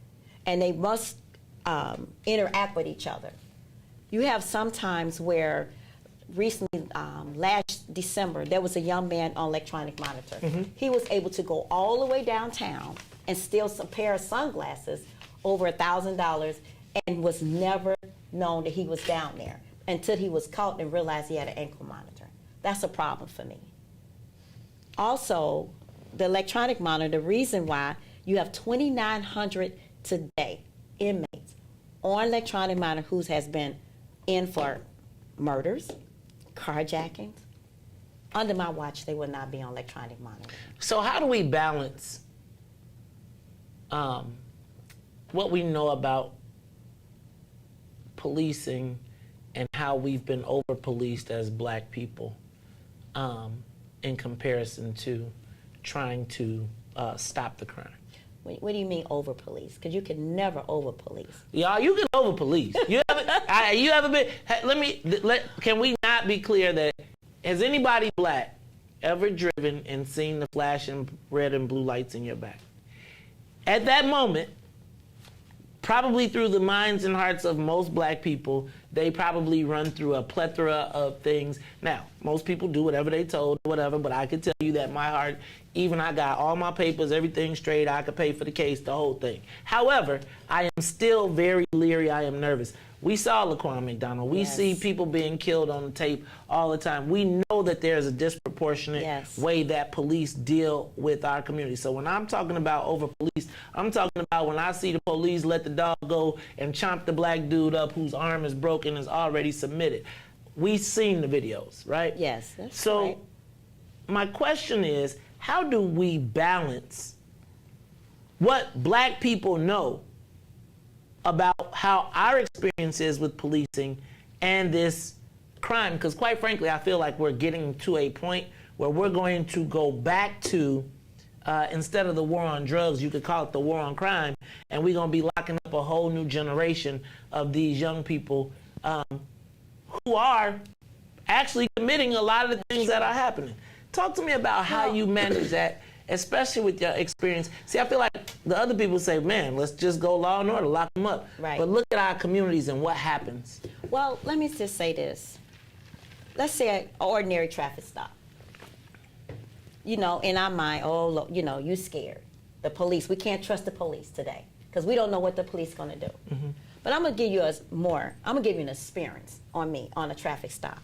and they must interact with each other. You have sometimes where recently, last December, there was a young man on electronic monitor. Mm-hmm. He was able to go all the way downtown and steal some pair of sunglasses over $1,000 and was never known that he was down there until he was caught and realized he had an ankle monitor. That's a problem for me. Also, the electronic monitor, the reason why you have 2,900 today inmates on electronic monitor who has been in for murders, carjackings. Under my watch, they will not be on electronic monitor. So how do we balance what we know about policing and how we've been over-policed as black people in comparison to trying to stop the crime? What do you mean over-police? Because you can never over-police. Y'all, you can over-police. You haven't been. Can we not be clear that has anybody black ever driven and seen the flashing red and blue lights in your back? At that moment, probably through the minds and hearts of most black people, they probably run through a plethora of things. Now, most people do whatever they told, whatever, but I can tell you that my heart, even I got all my papers, everything straight, I could pay for the case, the whole thing. However, I am still very leery, I am nervous. We saw Laquan McDonald. We see people being killed on the tape all the time. We know that there's a disproportionate way that police deal with our community. So when I'm talking about over police, I'm talking about when I see the police let the dog go and chomp the black dude up whose arm is broken, is already submitted. We've seen the videos, right? Yes, that's so right. My question is, how do we balance what black people know about how our experience is with policing and this crime? Because quite frankly, I feel like we're getting to a point where we're going to go back to, instead of the war on drugs, you could call it the war on crime, and we're going to be locking up a whole new generation of these young people who are actually committing a lot of the things that are happening. Talk to me about how you manage that, especially with your experience. See, I feel like the other people say, man, let's just go law and order, lock them up. Right. But look at our communities and what happens. Well, let me just say this. Let's say an ordinary traffic stop. You know, in our mind, you're scared. The police, we can't trust the police today because we don't know what the police are going to do. Mm-hmm. But I'm going to give you I'm going to give you an experience on me on a traffic stop.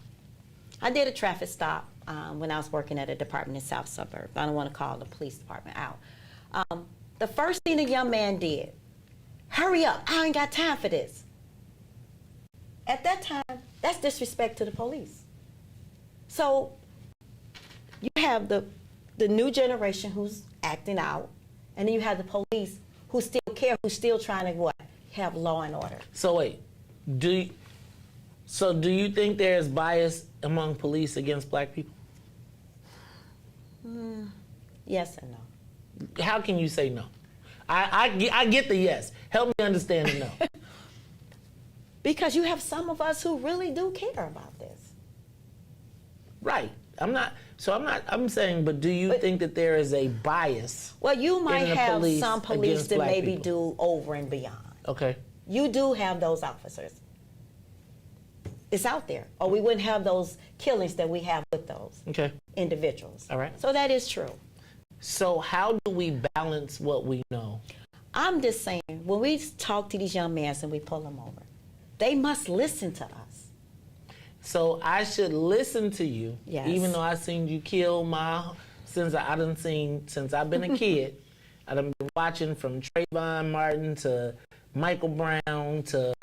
I did a traffic stop when I was working at a department in South Suburb. I don't want to call the police department out. The first thing the young man did, hurry up, I ain't got time for this. At that time, that's disrespect to the police. So you have the new generation who's acting out, and then you have the police who still care, who's still trying to what? Have law and order. So wait, do you think there's bias among police against black people? Yes and no. How can you say no? I get the yes. Help me understand the no. Because you have some of us who really do care about this. Right. I'm saying, but do you think that there is a bias? Well, you might have some police that maybe people? do over and beyond. Okay. You do have those officers. It's out there. Or we wouldn't have those killings that we have with those individuals. All right. So that is true. So how do we balance what we know? I'm just saying, when we talk to these young men and we pull them over, they must listen to us. So I should listen to you, even though I've seen you kill since I've been a kid. I've been watching from Trayvon Martin to Michael Brown to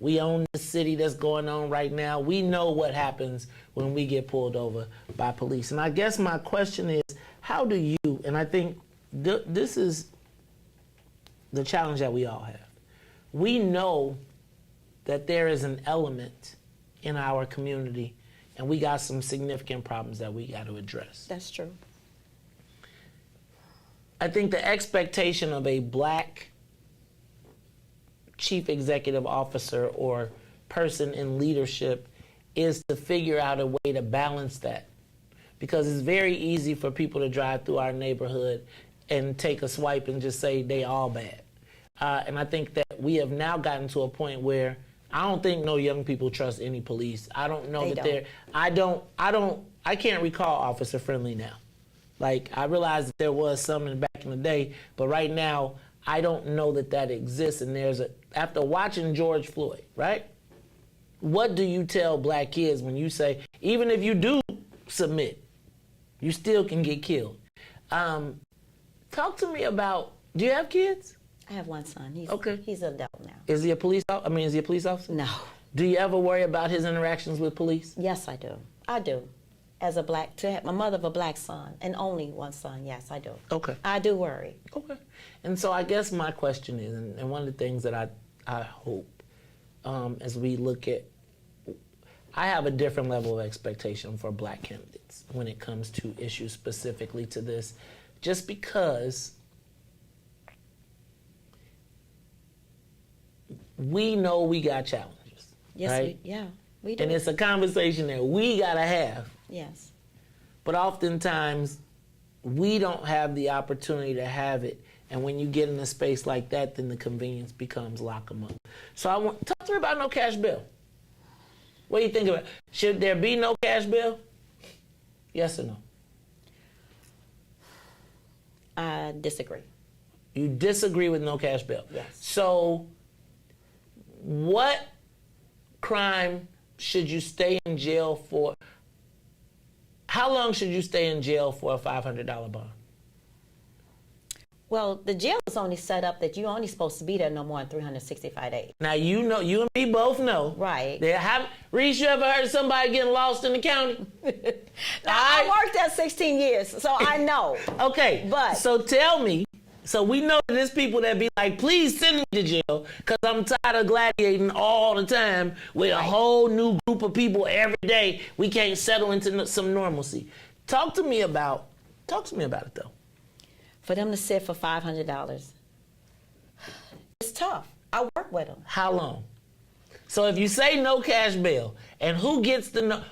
We own the city that's going on right now. We know what happens when we get pulled over by police. And I guess my question is, how do you, and I think this is the challenge that we all have. We know that there is an element in our community and we got some significant problems that we got to address. That's true. I think the expectation of a black chief executive officer or person in leadership is to figure out a way to balance that. Because it's very easy for people to drive through our neighborhood and take a swipe and just say they all bad. And I think that we have now gotten to a point where I don't think no young people trust any police. I don't know I can't recall officer friendly now. Like, I realize that there was some back in the day, but right now, I don't know that exists. And after watching George Floyd, right? What do you tell black kids when you say, even if you do submit, you still can get killed? Talk to me about, do you have kids? I have one son. He's an adult now. Is he a police officer? No. Do you ever worry about his interactions with police? Yes, I do. I do. As my mother of a black son, and only one son, yes, I do. Okay. I do worry. Okay. And so I guess my question is, and one of the things that I hope as we look at, I have a different level of expectation for black candidates when it comes to issues specifically to this, just because we know we got challenges. Yes, right? we do. And it's a conversation that we gotta have. Yes. But oftentimes, we don't have the opportunity to have it. And when you get in a space like that, then the convenience becomes lock 'em up. So talk to me about no cash bill. What do you think about it? Should there be no cash bill? Yes or no? I disagree. You disagree with no cash bill? Yes. So what crime should you stay in jail for? How long should you stay in jail for a $500 bond? Well, the jail is only set up that you're only supposed to be there no more than 365 days. Now, you know, you and me both know. Right. Reese, you ever heard of somebody getting lost in the county? I worked there 16 years, so I know. Okay, but so tell me, so we know that there's people that be like, please send me to jail because I'm tired of gladiating all the time with a whole new group of people every day. We can't settle into some normalcy. Talk to me about it, though. For them to sit for $500, it's tough. I work with them. How long? So if you say no cash bail, and who gets the no?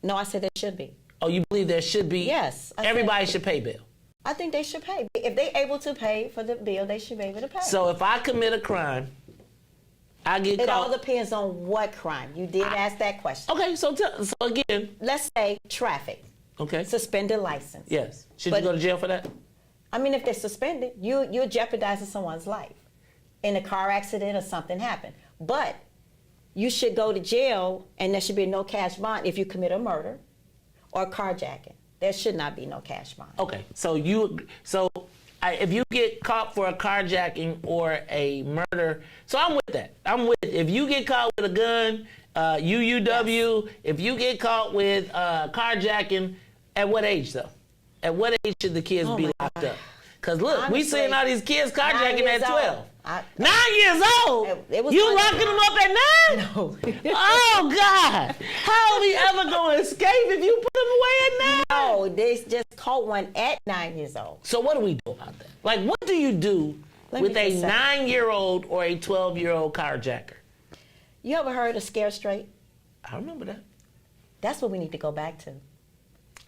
No, I said there should be. Oh, you believe there should be? Yes. Everybody should pay bail. I think they should pay. If they're able to pay for the bill, they should be able to pay. So if I commit a crime, I get caught. It all depends on what crime. You did ask that question. Okay, so again. Let's say traffic. Okay. Suspended license. Yes. Should you go to jail for that? I mean, if they're suspended, you're jeopardizing someone's life in a car accident or something happened. But you should go to jail, and there should be no cash bond if you commit a murder or carjacking. There should not be no cash bond. Okay, so if you get caught for a carjacking or a murder, so I'm with that. If you get caught with a gun, UUW, if you get caught with carjacking, at what age though? At what age should the kids be locked up? Because look, honestly, we seeing all these kids carjacking at 12. 9 years old? You locking them up at 9? No. Oh, God. How are we ever going to escape if you put them away at 9? No, they just caught one at 9 years old. So what do we do about that? Like, what do you do with a 9-year-old or a 12-year-old carjacker? You ever heard of Scare Straight? I remember that. That's what we need to go back to.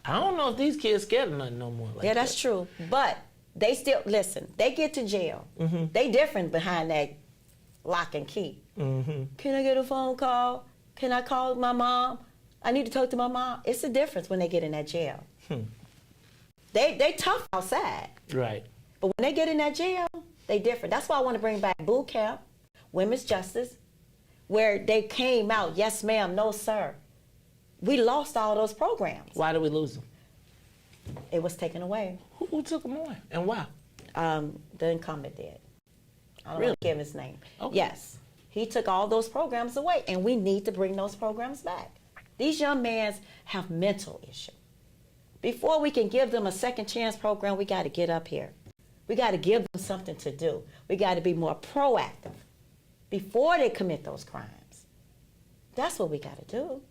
I don't know if these kids scared of nothing no more. Yeah, that's true. But they still, listen, they get to jail. Mm-hmm. They different behind that lock and key. Mm-hmm. Can I get a phone call? Can I call my mom? I need to talk to my mom. It's a difference when they get in that jail. They tough outside. Right. But when they get in that jail, they different. That's why I want to bring back boot camp, women's justice, where they came out, yes ma'am, no sir. We lost all those programs. Why did we lose them? It was taken away. Who took them away and why? The incumbent did. I don't want to give his name. Okay. Yes. He took all those programs away, and we need to bring those programs back. These young men have mental issues. Before we can give them a second chance program, we got to get up here. We got to give them something to do. We got to be more proactive before they commit those crimes. That's what we got to do.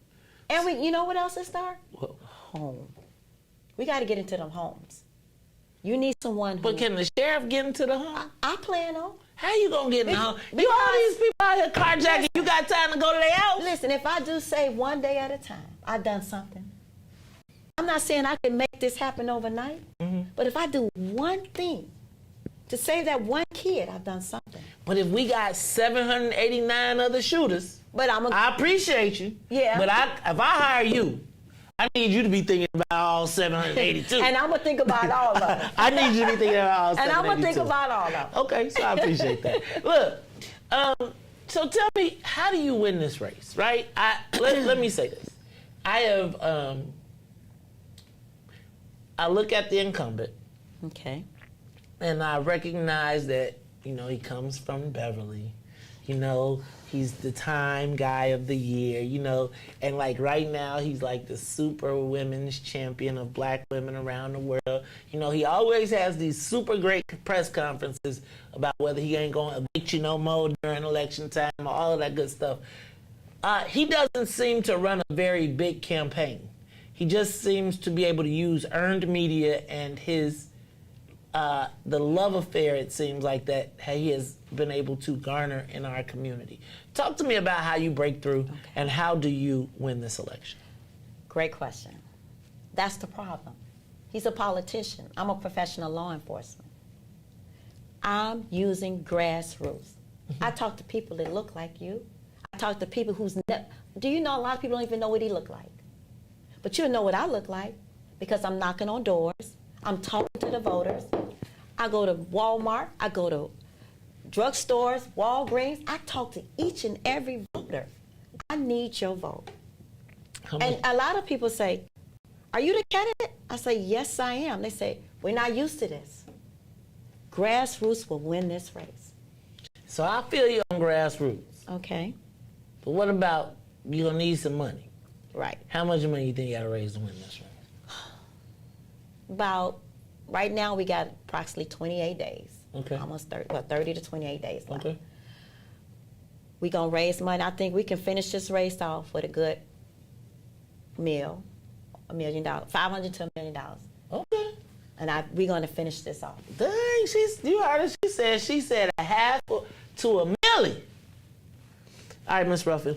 And you know what else is there? Home. We got to get into them homes. You need someone who... But can the sheriff get into the home? I plan on. How you gonna get in the home? You all these people out here carjacking, you got time to go to their house? Listen, if I do say one day at a time, I've done something. I'm not saying I can make this happen overnight, but if I do one thing to save that one kid, I've done something. But if we got 789 other shooters, I appreciate you. Yeah. But if I hire you, I need you to be thinking about all 782. And I'm going to think about all of them. I need you to be thinking about all 782. And I'm going to think about all of them. Okay, so I appreciate that. Look, so tell me, how do you win this race, right? Let me say this. I have, I look at the incumbent. Okay. And I recognize that, he comes from Beverly. He's the Time Guy of the Year, and like right now he's like the super women's champion of black women around the world. He always has these super great press conferences about whether he ain't going to evict you no more during election time, all of that good stuff. He doesn't seem to run a very big campaign. He just seems to be able to use earned media and his the love affair, it seems like, that he has been able to garner in our community. Talk to me about how you break through and how do you win this election? Great question. That's the problem. He's a politician. I'm a professional law enforcement. I'm using grassroots. I talk to people that look like you. I talk to people do you know a lot of people don't even know what he look like? But you know what I look like because I'm knocking on doors. I'm talking to the voters. I go to Walmart. I go to drugstores, Walgreens. I talk to each and every voter. I need your vote. And a lot of people say, are you the candidate? I say, yes, I am. They say, we're not used to this. Grassroots will win this race. So I feel you on grassroots. Okay. But what about, you're going to need some money. Right. How much money you think you got to raise to win this race? About, right now we got approximately 28 days. Okay. Almost 30 to 28 days left. Okay. We're going to raise money. I think we can finish this race off with a good meal, $1 million, $500 to $1 million. Okay. And we're going to finish this off. Dang, you heard her. She said a half to $1 million. All right, Miss Ruffin.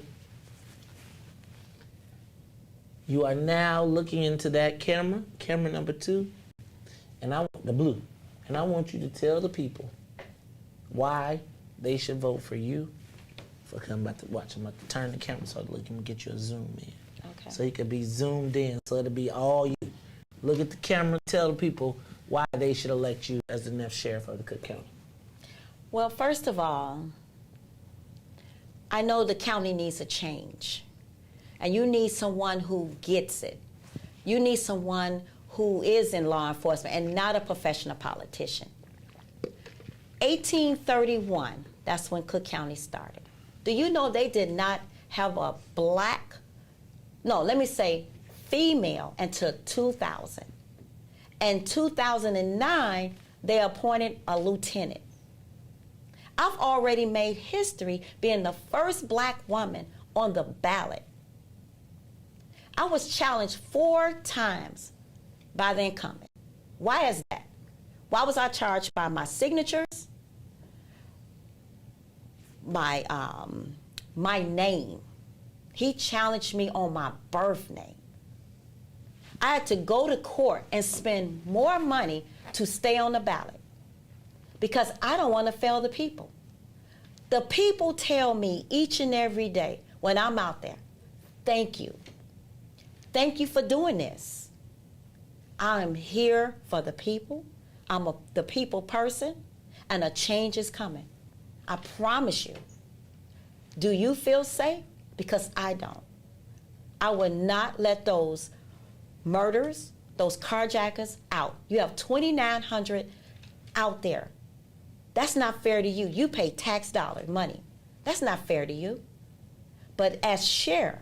You are now looking into that camera number 2, and I want the blue. And I want you to tell the people why they should vote for you. For come about to watch, I'm about to turn the camera so we can get you a zoom in. Okay. So you can be zoomed in, so it'll be all you. Look at the camera, tell the people why they should elect you as the next sheriff of the Cook County. Well, first of all, I know the county needs a change. And you need someone who gets it. You need someone who is in law enforcement and not a professional politician. 1831, that's when Cook County started. Do you know they did not have a female until 2000. In 2009, they appointed a lieutenant. I've already made history being the first black woman on the ballot. I was challenged 4 times by the incumbent. Why is that? Why was I charged by my signatures, my name? He challenged me on my birth name. I had to go to court and spend more money to stay on the ballot because I don't want to fail the people. The people tell me each and every day when I'm out there, thank you. Thank you for doing this. I am here for the people. I'm the people person, and a change is coming. I promise you. Do you feel safe? Because I don't. I will not let those murders, those carjackers out. You have 2,900 out there. That's not fair to you. You pay tax dollars, money. That's not fair to you. But as sheriff,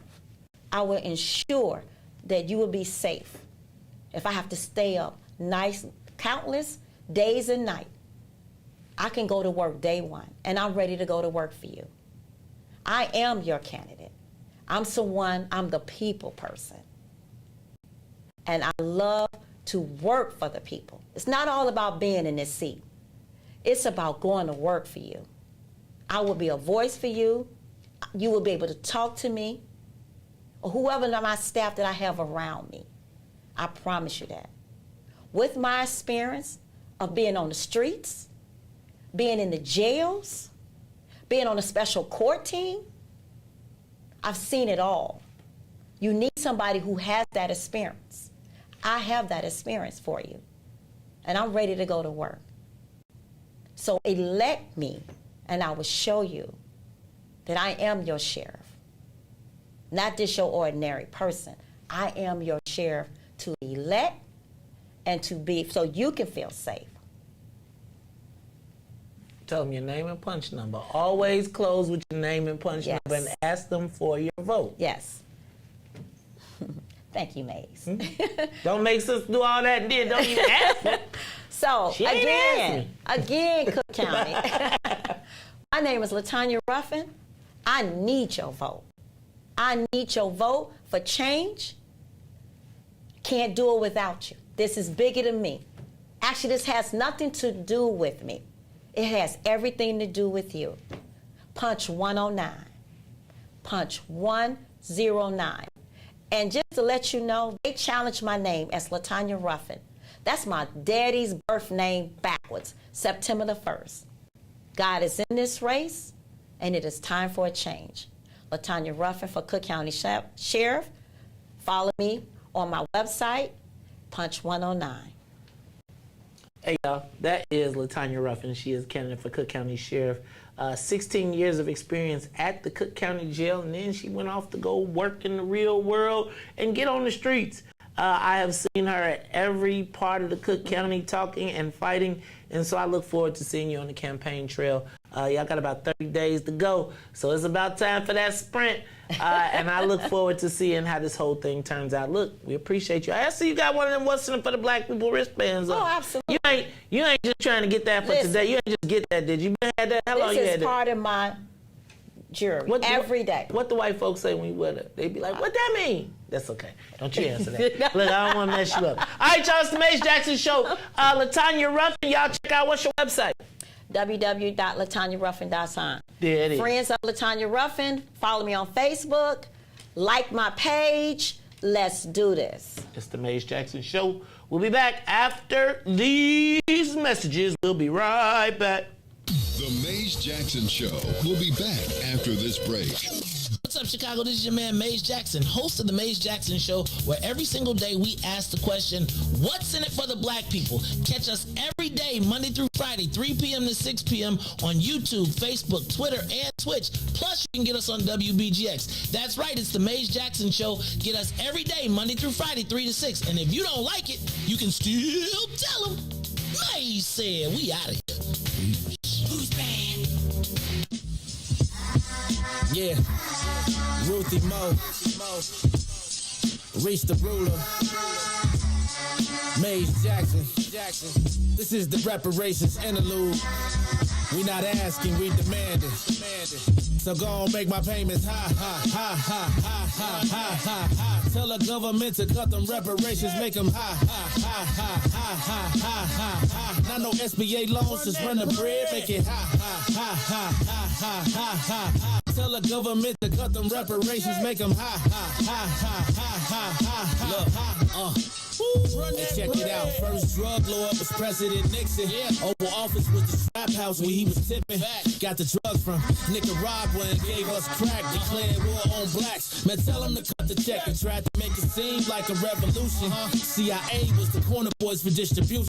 I will ensure that you will be safe. If I have to stay up countless days and nights, I can go to work day one, and I'm ready to go to work for you. I am your candidate. I'm the people person. And I love to work for the people. It's not all about being in this seat. It's about going to work for you. I will be a voice for you. You will be able to talk to me, or whoever my staff that I have around me. I promise you that. With my experience of being on the streets, being in the jails, being on a special court team, I've seen it all. You need somebody who has that experience. I have that experience for you, and I'm ready to go to work. So elect me, and I will show you that I am your sheriff. Not just your ordinary person. I am your sheriff to elect and to be, so you can feel safe. Tell them your name and punch number. Always close with your name and punch number and ask them for your vote. Yes. Thank you, Maze. Don't make us do all that and then don't even ask me. So, again, Cook County. My name is LaTanya Ruffin. I need your vote. I need your vote for change. Can't do it without you. This is bigger than me. Actually, this has nothing to do with me. It has everything to do with you. Punch 109. Punch 109. And just to let you know, they challenged my name as LaTanya Ruffin. That's my daddy's birth name backwards, September the 1st. God is in this race, and it is time for a change. LaTanya Ruffin for Cook County Sheriff. Follow me on my website, Punch 109. Hey, y'all, that is LaTanya Ruffin. She is candidate for Cook County Sheriff. 16 years of experience at the Cook County Jail, and then she went off to go work in the real world and get on the streets. I have seen her at every part of the Cook County talking and fighting, and so I look forward to seeing you on the campaign trail. Y'all got about 30 days to go, so it's about time for that sprint, and I look forward to seeing how this whole thing turns out. Look, we appreciate you. I see you got one of them What's in it for the Black People wristbands on. Oh, absolutely. You ain't just trying to get that for today. You ain't just get that, did you? Had that? How long you had that? This is part of my jury every day. What the white folks say when you wear it? They be like, what that mean? That's okay. Don't you answer that. Look, I don't want to mess you up. All right, y'all, it's the Mace Jackson Show. LaTanya Ruffin, y'all check out, what's your website? www.latanyaruffin.com. There it is. Friends of LaTanya Ruffin, follow me on Facebook, like my page. Let's do this. It's the Mace Jackson Show. We'll be back after these messages. We'll be right back. The Mace Jackson Show. We'll be back after this break. What's up, Chicago? This is your man, Mace Jackson, host of The Mace Jackson Show, where every single day we ask the question, what's in it for the black people? Catch us every day, Monday through Friday, 3 p.m. to 6 p.m. on YouTube, Facebook, Twitter, and Twitch. Plus, you can get us on WBGX. That's right, it's The Mace Jackson Show. Get us every day, Monday through Friday, 3 to 6. And if you don't like it, you can still tell them. Mace said, we out of here. Who's bad? Yeah. Ruthie Mo. Reach the ruler. Mace Jackson. This is the reparations interlude. We not asking, we demanding. So go on, make my payments high. Tell the government to cut them reparations, make them high. Not no SBA loans, just run the bread, make it high. Tell the government to cut them reparations, make them high. Look, check it out. First drug lord was President Nixon. Oval Office was the strap house where he was tipping. Got the drugs from Nicaragua and gave us crack. Declared war on blacks. Man, tell him to cut the check and tried to make it seem like a revolution. CIA was the corner boys for distribution.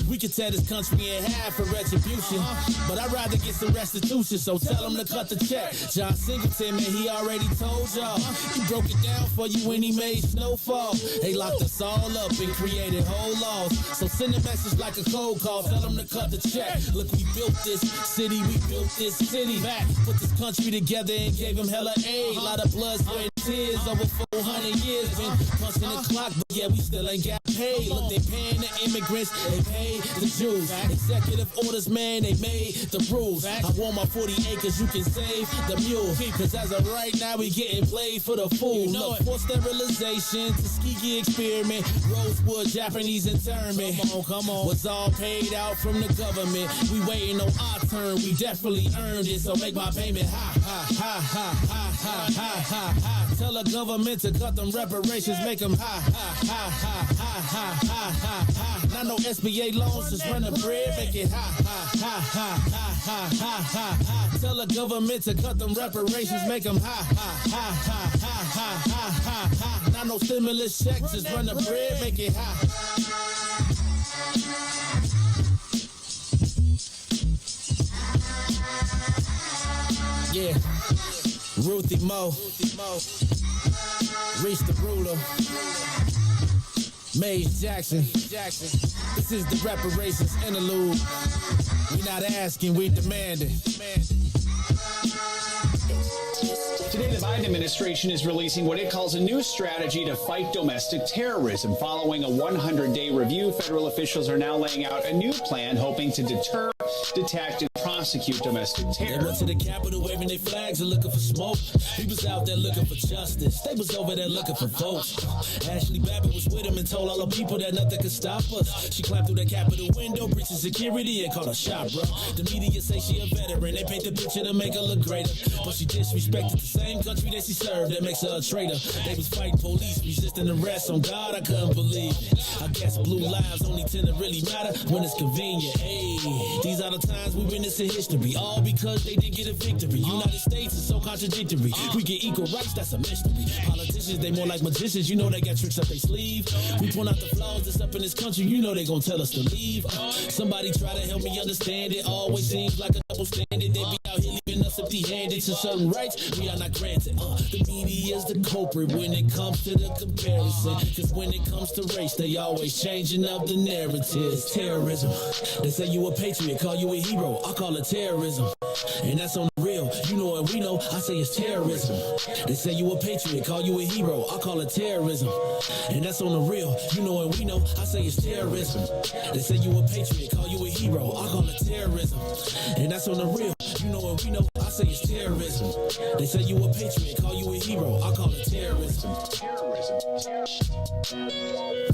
We could tear this country in half for retribution. But I'd rather get some restitution, so tell him to cut the check. John Singleton, man, he already told y'all. He broke it down for you when he made Snowfall. They locked us all up. up and created whole laws. So send a message like a cold call, tell them to cut the check. Look, we built this city, we built this city back. Put this country together and gave them hella aid. Lot of blood, sweat, and tears, over 400 years. Been punching the clock, but yeah, we still ain't got paid. Look, they paying the immigrants, they pay the Jews. Executive orders, man, they made the rules. I want my 40 acres, you can save the mule. Cause as of right now, we getting played for the fool. Look, for sterilization, Tuskegee experiment, Rosewood, Japanese internment. Come on, was all paid out from the government. We waiting on our turn, we definitely earned it. So make my payment high, high, high, high, high, high, high, high, high. Tell the government to cut them reparations, make them high, high, high, high, high, high, high, high, high. Not no SBA loans, just run the bread, make it high, high, high, high, high, high, high, high, high. Tell the government to cut them reparations, make them high, high, high, high, high, high, high, high, high. Not no stimulus checks, just run the bread, make it high. Yeah, Ruthie Mo, Reach the Ruler, Mays Jackson. This is the reparations interlude. We not asking, we demanding. Today, the Biden administration is releasing what it calls a new strategy to fight domestic terrorism. Following a 100-day review, federal officials are now laying out a new plan hoping to deter, detect, and prosecute domestic terror. They went to the Capitol waving their flags and looking for smoke. We was out there looking for justice. They was over there looking for votes. Ashley Babbitt was with him and told all the people that nothing could stop us. She climbed through the Capitol window, breaching security, and called a shot, bro. The media say she a veteran. They paint the picture to make her look greater. But she disrespected the same country that she served. That makes her a traitor. They was fighting police, resisting arrest. On God, I couldn't believe it. I guess blue lives only tend to really matter when it's convenient. Hey, these are the times we witness in history. All because they didn't get a victory. United States is so contradictory. We get equal rights, that's a mystery. Politicians, they more like magicians. You know they got tricks up their sleeve. We point out the flaws that's up in this country. You know they gon' tell us to leave. Somebody try to help me understand it. Always seems like a double standard. They be out here leaving us empty-handed to certain rights we are not granted. The media is the culprit when it comes to the comparison. Cause when it comes to race, they always changing up the narrative. It's terrorism. They say you a patriot, call you a hero. I call it terrorism. And that's on the real. You know what we know, I say it's terrorism. They say you a patriot, call you a hero. I call it terrorism. And that's on the real. You know what we know, I say it's terrorism. They say you a patriot, call you a hero. I call it terrorism. And that's on the real. You know what we know, I say it's terrorism. They say you a patriot, call you a hero. I call it terrorism.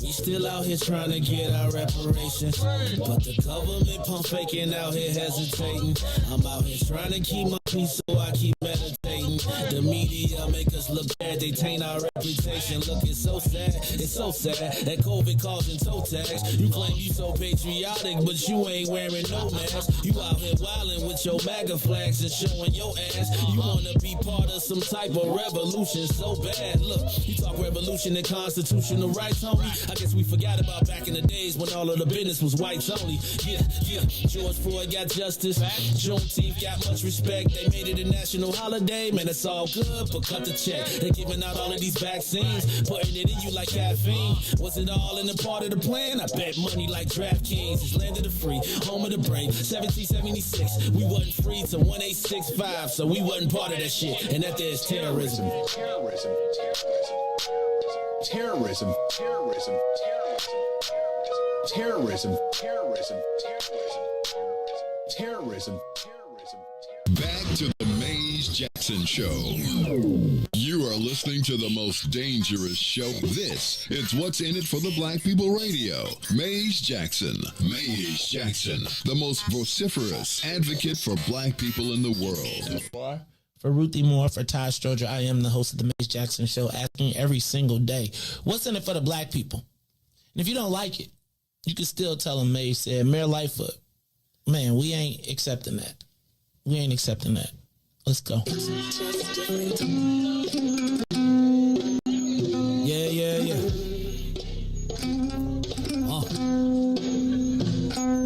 We still out here trying to get our reparations, but the government pump faking out here hesitating. I'm out here trying to keep my peace, so I keep meditating. The media make us look bad, they taint our reputation. Look, it's so sad that COVID causing toe tags. You claim you so patriotic, but you ain't wearing no mask. You out here wildin' with your MAGA flags and showing your ass. You wanna be part of some type of revolution so bad. Look, you talk revolution and constitutional rights, homie. I guess we forgot about back in the days when all of the business was whites only. Yeah, George Floyd got justice. Juneteenth got much respect. They made it a national holiday. Man, it's all good, but cut the check. They giving out all of these vaccines, putting it in you like caffeine. Was it all in the part of the plan? I bet money like DraftKings. It's land of the free, home of the brave. 1776, we wasn't free till 1865, so we wasn't part of that shit. And that there's terrorism. Terrorism. Terrorism. Terrorism. Terrorism. Terrorism. Terrorism. Back to the Mays Jackson Show. You are listening to the most dangerous show. This is What's in It for the Black People Radio. Mays Jackson. Mays Jackson, the most vociferous advocate for black people in the world. For Ruthie Moore, for Ty Stroger, I am the host of the Mays Jackson Show, asking every single day, what's in it for the black people? And if you don't like it, you can still tell them Mays said, Mayor Lightfoot, man, we ain't accepting that. We ain't accepting that. Let's go. Yeah.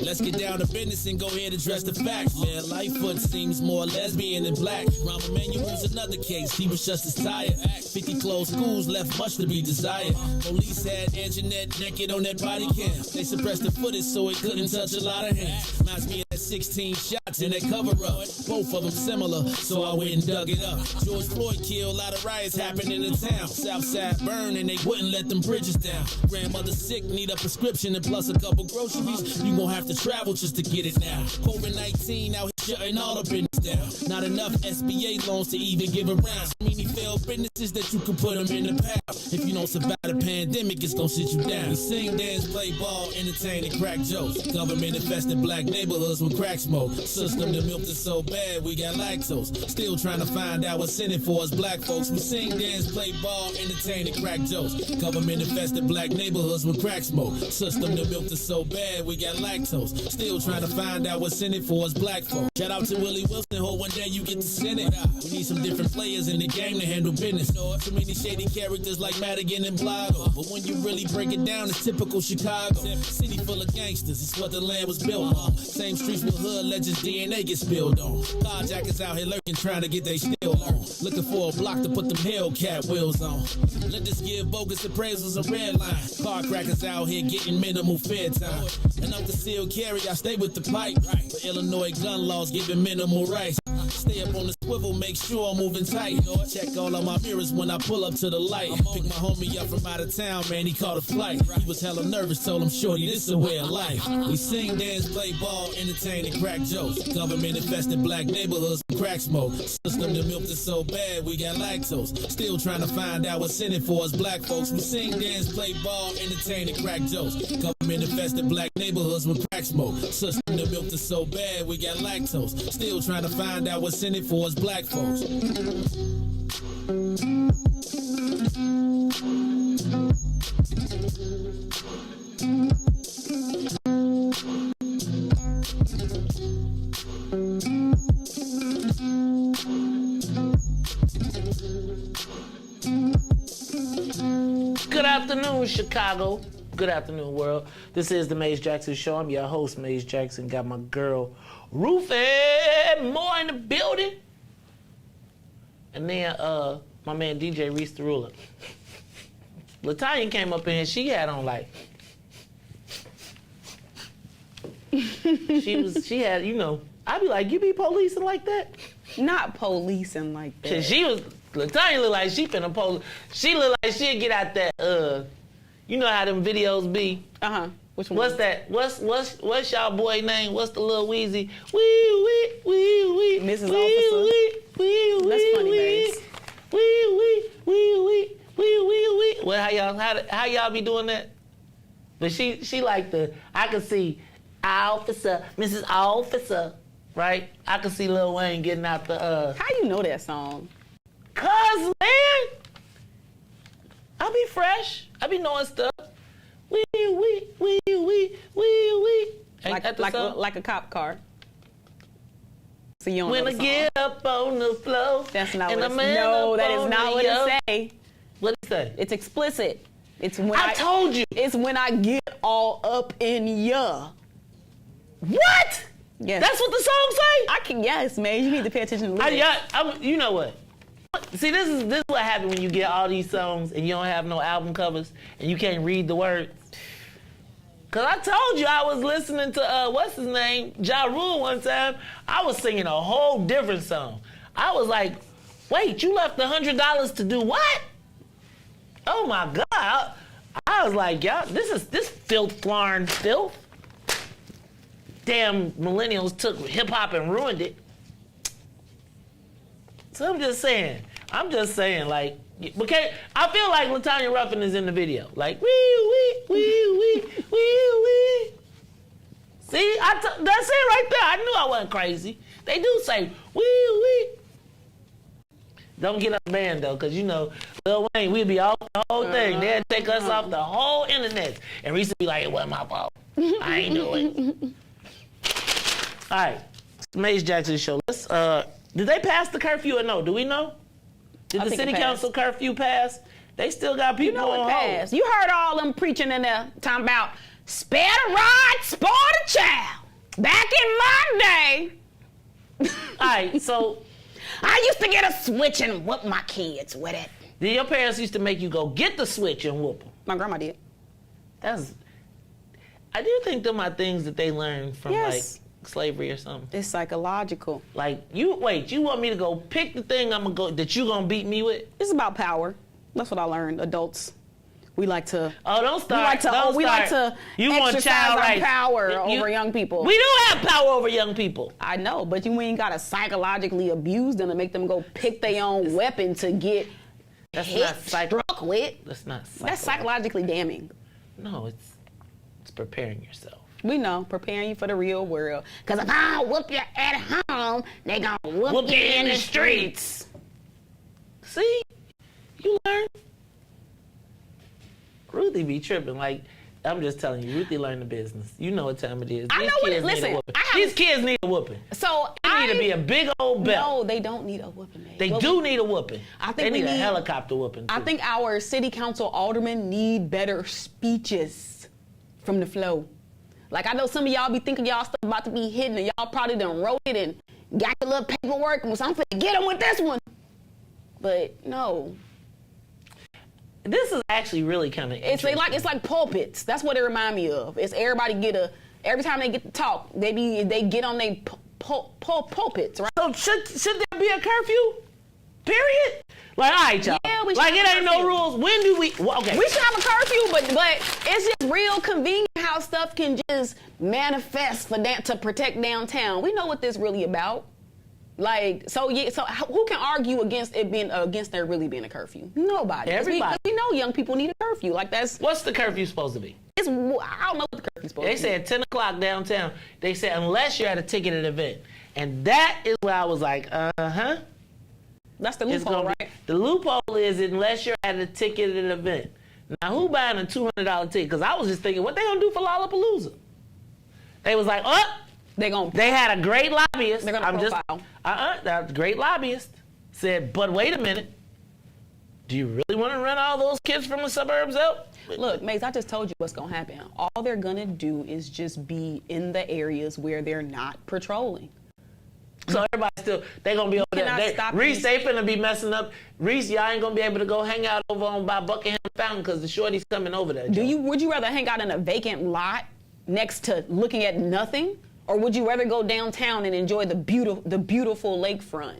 Let's get down to business and go ahead and address the facts. Man, Lightfoot seems more lesbian than black. Rahm Emanuel's another case. He was just as tired. 50 closed schools left much to be desired. Police had Anjanette naked on that body cam. They suppressed the footage so it couldn't touch a lot of hands. Reminds me of that 16 shots in that cover-up. Both of them similar, so I went and dug it up. George Floyd killed, a lot of riots happened in the town. Southside burned and they wouldn't let them bridges down. Grandmother sick, need a prescription and plus a couple groceries. You gon' have to travel just to get it now. COVID-19 out here shutting all the business down. Not enough SBA loans to even give around. So many failed businesses that you can put them in the pound. If you don't survive the pandemic, it's gon' sit you down. We sing, dance, play ball, entertain, and crack jokes. Government infested black neighborhoods with crack smoke. System that milked us so bad, we got lactose. Still trying to find out what's in it for us black folks. We sing, dance, play ball, entertain, and crack jokes. Government infested black neighborhoods with crack smoke. System that milked us so bad, we got lactose. Still trying to find out what's in it for us black folks. Shout out to Willie Wilson, hope one day you get to send it. We need some different players in the game to handle business. Too many shady characters like Madigan and Blago. But when you really break it down, it's typical Chicago. City full of gangsters, it's what the land was built on. Same streets with hood legends, DNA get spilled on. Carjackers out here lurking, trying to get they still on. Looking for a block to put them Hellcat wheels on. Let this give bogus appraisals a red line. Car crackers out here getting minimal fair time. And I'm concealed carry, I stay with the pipe. But Illinois gun laws giving minimal rights. Stay up on the swivel, make sure I'm moving tight. Check all of my mirrors when I pull up to the light. Pick my homie up from out of town, man, he caught a flight. He was hella nervous, told him, shorty, this is a way of life. We sing, dance, play ball, entertain, and crack jokes. Government infested black neighborhoods with crack smoke. System that milked us so bad, we got lactose. Still trying to find out what's in it for us black folks. We sing, dance, play ball, entertain, and crack jokes. Government infested black neighborhoods with crack smoke. System that milked us so bad, we got lactose. Still trying to find out what's in it for us black folks. Good afternoon, Chicago. Good afternoon, world. This is the Maze Jackson Show. I'm your host, Maze Jackson. Got my girl, Ruffin, more in the building. And then my man, DJ Riis the Ruler. LaTanya came up in, she had on like, she had, you know, I'd be like, you be policing like that? Not policing like that. Cause LaTanya look like she finna police. She look like she'd get out that, you know how them videos be? Uh-huh. Which one? What's that? What's y'all boy name? What's the little Wheezy? Wee. Mrs. Wee, Officer. Wee. That's funny, babes. Wee. Well, how y'all be doing that? But she like I could see Officer, Mrs. Officer, right? I could see Lil Wayne getting out the How you know that song? Cause man, I be fresh. I be knowing stuff. Wee. Like a cop car. So you don't when know I the song. get up on the floor. That's not and what it man No, up that is on not the what yo. it say. What it say? It's explicit. It's when I told you. It's when I get all up in ya. What? Yes. That's what the song say? Yes, man. You need to pay attention to the lyrics. You know what? See, this is what happens when you get all these songs and you don't have no album covers and you can't read the words. Cause I told you I was listening to what's his name, Ja Rule one time. I was singing a whole different song. I was like, wait, you left $100 to do what? Oh my God! I was like, y'all, this filth, flarn filth. Damn millennials took hip hop and ruined it. So I'm just saying, like, okay, I feel like LaTanya Ruffin is in the video. Like, wee. See, that's it right there. I knew I wasn't crazy. They do say, wee. Don't get us banned, though, because, you know, Lil Wayne, we'd be off the whole thing. They'd take us off the whole internet. And Riis would be like, it wasn't my fault. I ain't do it. All right, Maze Jackson Show. Let's, did they pass the curfew or no? Do we know? Did the city council curfew pass? They still got people on hold. Passed. You heard all them preaching in there talking about spare the rod, spoil the child. Back in my day. All right, so I used to get a switch and whoop my kids with it. Then your parents used to make you go get the switch and whoop them. My grandma did. I do think them are things that they learned from like slavery or something. It's psychological. Like you want me to go pick the thing that you gonna beat me with? It's about power. That's what I learned. Adults, we like to. Oh, don't start. We like to You want exercise child our rights. power over young people. We do have power over young people. I know, but you ain't gotta psychologically abuse them to make them go pick their own weapon to get struck with. That's psychologically damning. No, it's preparing yourself. We know, preparing you for the real world. Because if I don't whoop you at home, they gonna whoop you in the streets. See? You learn. Ruthie be tripping. Like, I'm just telling you, Ruthie learned the business. You know what time it is. I know what it is. Listen, these kids need a whooping. So they need to be a big old belt. No, they don't need a whooping. They do need a whooping. I think they need we a helicopter whooping. I think our city council aldermen need better speeches from the flow. Like, I know some of y'all be thinking y'all stuff about to be hidden, and y'all probably done wrote it and got your little paperwork, and so I'm finna get them with this one. But no. This is actually really kind of interesting. It's like pulpits. That's what it remind me of. It's everybody every time they get to talk, they get on their pulpits, right? So should there be a curfew? Period? Like, all right, y'all. Yeah, we should like, have it ain't no rules. When do we? Well, okay. We should have a curfew, but it's just real convenient how stuff can just manifest to protect downtown. We know what this really about. Like, so who can argue against it being against there really being a curfew? Nobody. Everybody. We know young people need a curfew. Like, that's what's the curfew supposed to be? I don't know what the curfew's supposed to be. They said 10 o'clock downtown. They said unless you're at a ticketed event, and that is where I was like, That's the loophole, right? The loophole is unless you're at a ticketed event. Now, who buying a $200 ticket? Because I was just thinking, what they gonna do for Lollapalooza? They was like, they had a great lobbyist. They're gonna profile. That great lobbyist said, but wait a minute. Do you really want to run all those kids from the suburbs out? Look, Maze, I just told you what's gonna happen. All they're gonna do is just be in the areas where they're not patrolling. So everybody they gonna be over there. Riis, they finna be messing up. Riis, y'all ain't gonna be able to go hang out over on by Buckingham Fountain because the shorty's coming over there. Would you rather hang out in a vacant lot next to looking at nothing? Or would you rather go downtown and enjoy the beautiful lakefront?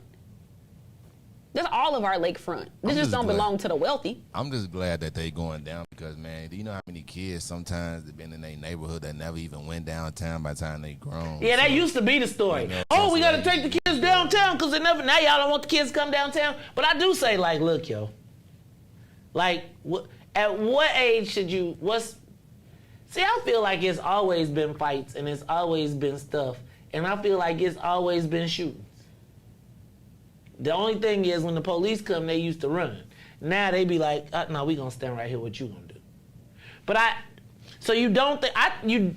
That's all of our lakefront. This just don't belong to the wealthy. I'm just glad that they going down because, man, do you know how many kids sometimes have been in their neighborhood that never even went downtown by the time they grown? Yeah, that used to be the story. We got to take the kids downtown because now y'all don't want the kids to come downtown. But I do say, like, look, yo. Like, at what age should you, See, I feel like it's always been fights and it's always been stuff. And I feel like it's always been shootings. The only thing is when the police come, they used to run. Now they be like, no, we gonna stand right here. What you gonna do? But so you don't think,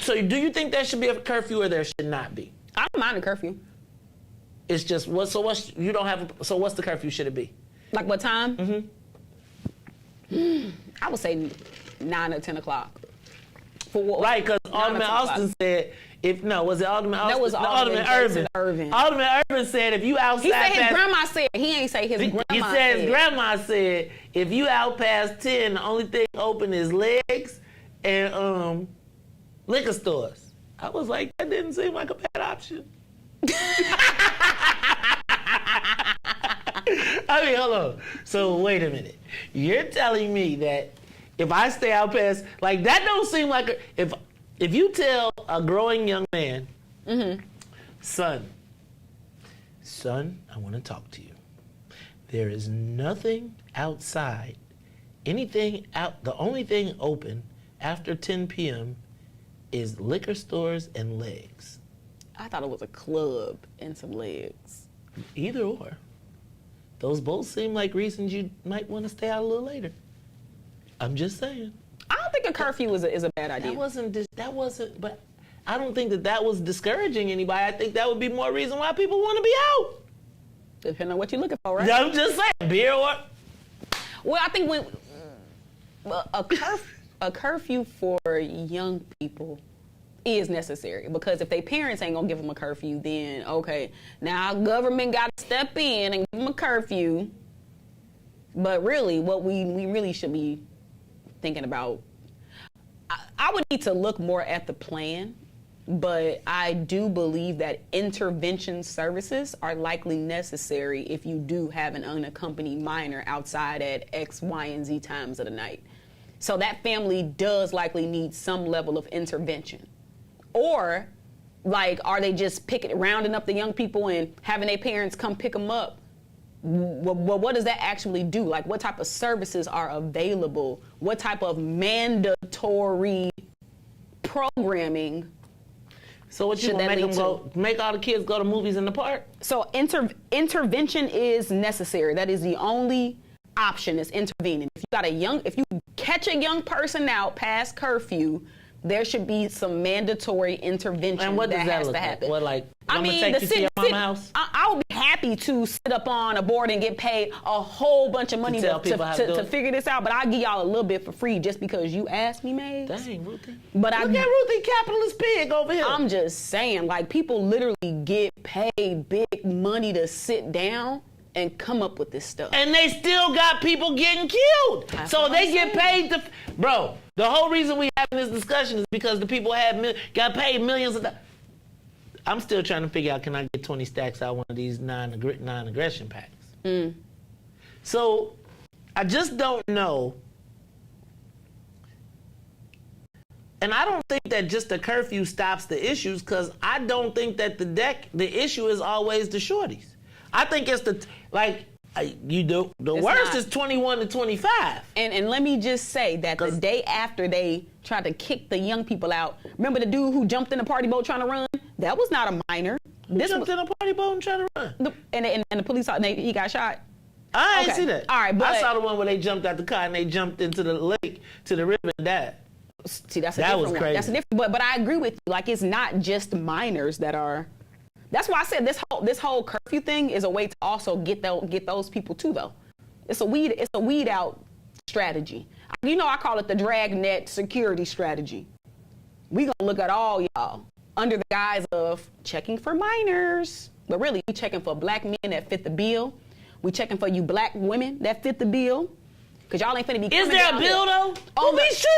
so do you think there should be a curfew or there should not be? I don't mind a curfew. It's just, what's the curfew should it be? Like what time? I would say 9 or 10 o'clock. For what? Right, because Alderman Austin said, was it Alderman Austin? That was Alderman Irvin. Alderman Irvin said if you outside he said his grandma said. He ain't say his grandma said. He said his grandma said if you out past 10, the only thing open is legs and liquor stores. I was like, that didn't seem like a bad option. I mean, hold on. So wait a minute. You're telling me that if I stay out past, like that don't seem like if you tell a growing young man, son, I want to talk to you. There is nothing outside, anything out, the only thing open after 10 p.m. is liquor stores and legs. I thought it was a club and some legs. Either or. Those both seem like reasons you might want to stay out a little later. I'm just saying. I don't think a curfew is a bad idea. But I don't think that was discouraging anybody. I think that would be more reason why people want to be out. Depending on what you're looking for, right? I'm just saying, beer or... Well, I think a curfew for young people is necessary, because if their parents ain't gonna give them a curfew, then okay, now government got to step in and give them a curfew. But really, what we really should be thinking about, I would need to look more at the plan, but I do believe that intervention services are likely necessary if you do have an unaccompanied minor outside at X, Y, and Z times of the night. So that family does likely need some level of intervention. Or, like, are they just rounding up the young people and having their parents come pick them up? Well, what does that actually do? Like, what type of services are available? What type of mandatory programming? So what you gonna make all the kids go to movies in the park? So intervention is necessary. That is the only option, is intervening. If you catch a young person out past curfew, there should be some mandatory intervention. And what does that has look to happen. like? What, like, I mean, take you to your mama house? I would be happy to sit up on a board and get paid a whole bunch of money to figure this out, but I'll give y'all a little bit for free just because you asked me, Maze. Dang, Ruthie. But Look at Ruthie, capitalist pig over here. I'm just saying, like, people literally get paid big money to sit down and come up with this stuff. And they still got people getting killed. That's so what they I'm get saying. paid to... Bro, the whole reason we having this discussion is because the people got paid millions of dollars. I'm still trying to figure out, can I get 20 stacks out one of these non-aggression packs? So I just don't know. And I don't think that just the curfew stops the issues, because I don't think that the issue is always the shorties. I think it's the worst is 21 to 25. And let me just say that the day after they tried to kick the young people out, remember the dude who jumped in the party boat trying to run? That was not a minor. Who jumped in a party boat and tried to run? And the police, he got shot? I ain't see that. All right, but I saw the one where they jumped out the car and they jumped into the lake, to the river, and died. See, that was crazy. That's a different. But I agree with you. Like, it's not just minors that are. That's why I said this whole curfew thing is a way to also get those people too, though. It's a weed out strategy. You know, I call it the dragnet security strategy. We gonna look at all y'all under the guise of checking for minors, but really we checking for black men that fit the bill. We checking for you black women that fit the bill. Cause y'all ain't finna be. Is there a bill though?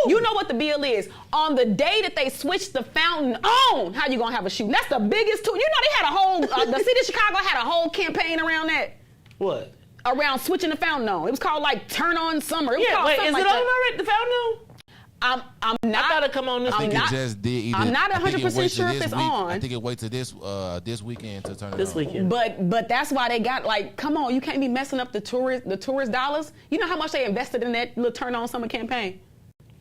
You know what the bill is. On the day that they switched the fountain on, how you gonna have a shooting? That's the biggest tool. You know they had a whole, the city of Chicago had a whole campaign around that. What? Around switching the fountain on. It was called like Turn On Summer. Is it on already, the fountain on? I'm not. I thought it come on this weekend. I'm not 100% sure if it's on. I think it wait to this weekend to turn it on. This weekend. But that's why they got, like, come on, you can't be messing up the tourist dollars. You know how much they invested in that little Turn On Summer campaign?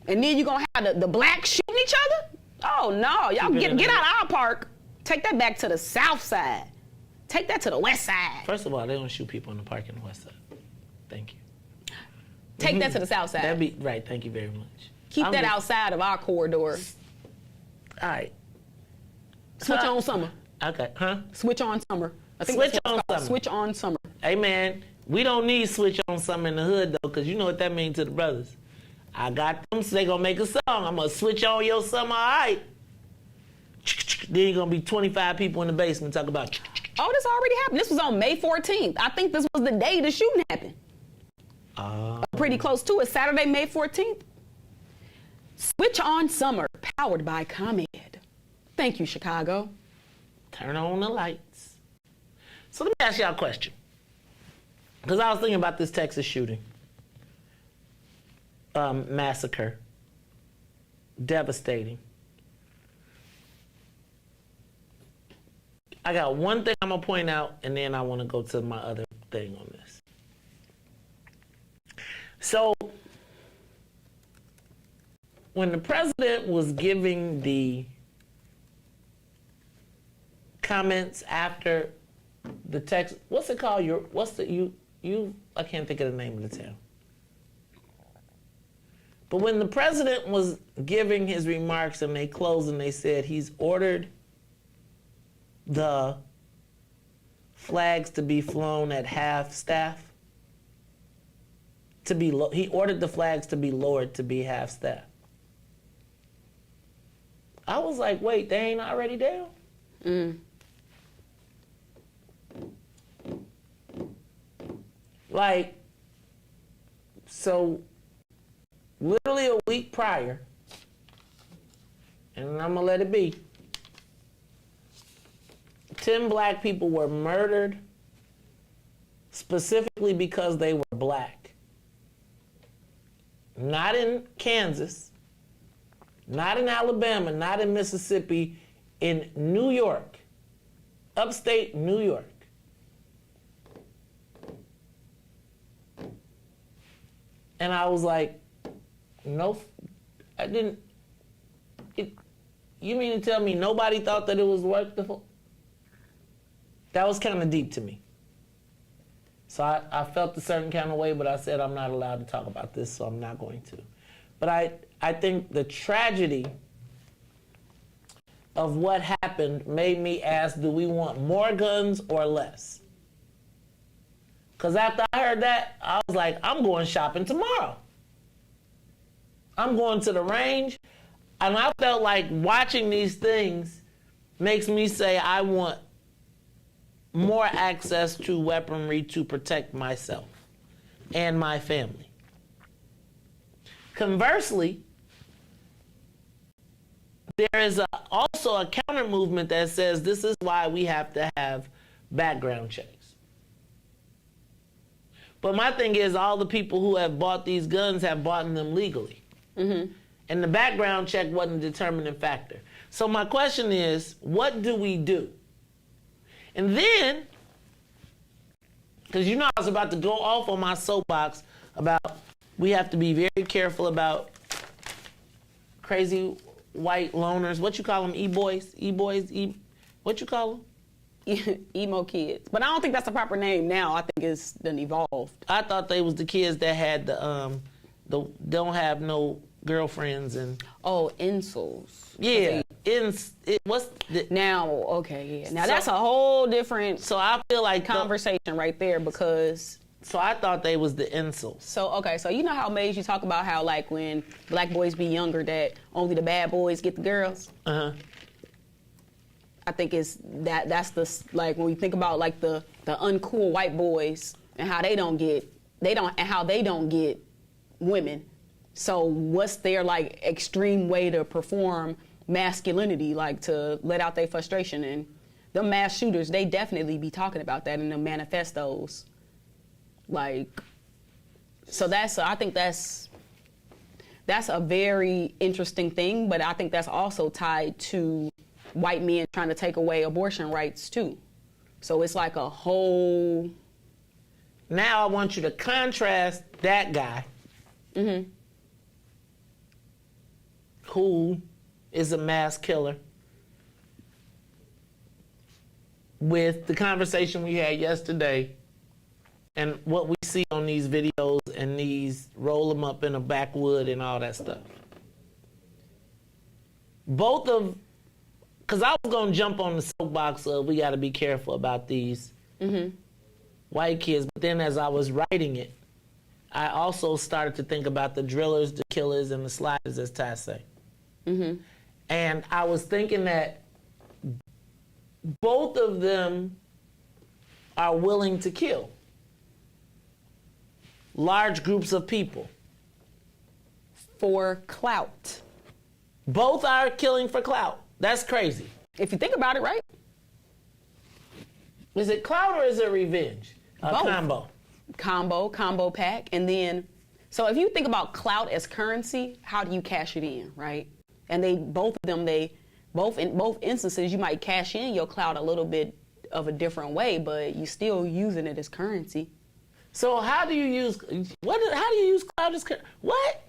And then you gonna have the blacks shooting each other? Oh no, y'all get out of our park. Take that back to the south side. Take that to the west side. First of all, they don't shoot people in the park in the west side. Thank you. Take that to the south side. That'd be right. Thank you very much. Keep that outside of our corridor. All right. Switch on summer. Okay. Huh? Switch on summer. Switch on summer. Switch on summer. Hey, man, we don't need switch on summer in the hood, though, because you know what that means to the brothers. I got them, so they going to make a song. I'm going to switch on your summer, all right. Then you're going to be 25 people in the basement talking about... Oh, this already happened. This was on May 14th. I think this was the day the shooting happened. Pretty close to it. Saturday, May 14th. Switch on summer, powered by ComEd. Thank you, Chicago. Turn on the lights. So let me ask y'all a question. Because I was thinking about this Texas shooting. Massacre. Devastating. I got one thing I'm going to point out, and then I want to go to my other thing on this. So, when the president was giving the comments after the text, what's it called? I can't think of the name of the town. But when the president was giving his remarks and they closed and they said he's ordered the flags to be flown at half staff, he ordered the flags to be lowered to be half staff. I was like, wait, they ain't already down? Like, so literally a week prior, and I'm gonna let it be, 10 black people were murdered specifically because they were black. Not in Kansas, not in Alabama, not in Mississippi, in New York, upstate New York. And I was like, no, I didn't. You mean to tell me nobody thought that it was worth the... That was kind of deep to me. So I felt a certain kind of way, but I said I'm not allowed to talk about this, so I'm not going to. But I think the tragedy of what happened made me ask, do we want more guns or less? Because after I heard that, I was like, I'm going shopping tomorrow. I'm going to the range. And I felt like watching these things makes me say I want more access to weaponry to protect myself and my family. Conversely, there is also a counter movement that says this is why we have to have background checks. But my thing is, all the people who have bought these guns have bought them legally. And the background check wasn't a determining factor. So my question is, what do we do? And then, because you know I was about to go off on my soapbox about we have to be very careful about crazy white loners. What you call them? E-boys? E-boys? What you call them? Emo kids. But I don't think that's the proper name now. I think it's been evolved. I thought they was the kids that had the don't have no girlfriends and... Oh, incels. Yeah. Now, okay, yeah. Now that's a whole different... So I feel like... conversation right there because... So I thought they was the incels. So, okay, so you know how, Maze, you talk about how, like, when black boys be younger, that only the bad boys get the girls? Uh-huh. I think it's that's the, like, when we think about, like, the uncool white boys and how they don't get women. So what's their, like, extreme way to perform masculinity, like, to let out their frustration? And the mass shooters, they definitely be talking about that in the manifestos. Like, so I think that's a very interesting thing, but I think that's also tied to white men trying to take away abortion rights too. So it's like a whole... Now I want you to contrast that guy who is a mass killer with the conversation we had yesterday and what we see on these videos and these roll them up in a backwood and all that stuff. Because I was going to jump on the soapbox of we got to be careful about these white kids. But then as I was writing it, I also started to think about the drillers, the killers, and the sliders, as Ty say. And I was thinking that both of them are willing to kill large groups of people. For clout. Both are killing for clout. That's crazy. If you think about it, right? Is it clout or is it revenge? Both. Combo pack. And then, so if you think about clout as currency, how do you cash it in, right? And in both instances, you might cash in your clout a little bit of a different way, but you still using it as currency. So how do you use clout as currency? What?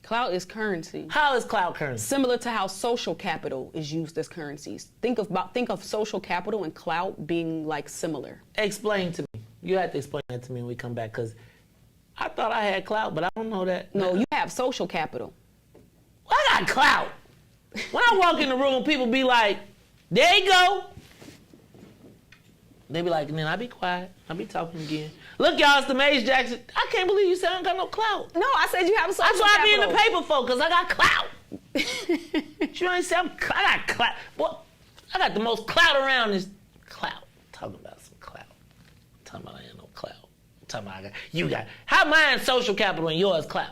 Clout is currency. How is clout currency? Similar to how social capital is used as currencies. Think of social capital and clout being like similar. Explain to me. You have to explain that to me when we come back, because I thought I had clout, but I don't know that. No, you have social capital. Well, I got clout. When I walk in the room, people be like, there you go. They be like, and then I be quiet. I be talking again. Look, y'all, it's the Maze Jackson. I can't believe you said I don't got no clout. No, I said you have social capital. That's why I be in the paper for, because I got clout. You ain't say I got clout. Boy, I got the most clout around this. Clout. Talking about some clout. Talking about I ain't no clout. Talking about you got. How mine social capital and yours clout?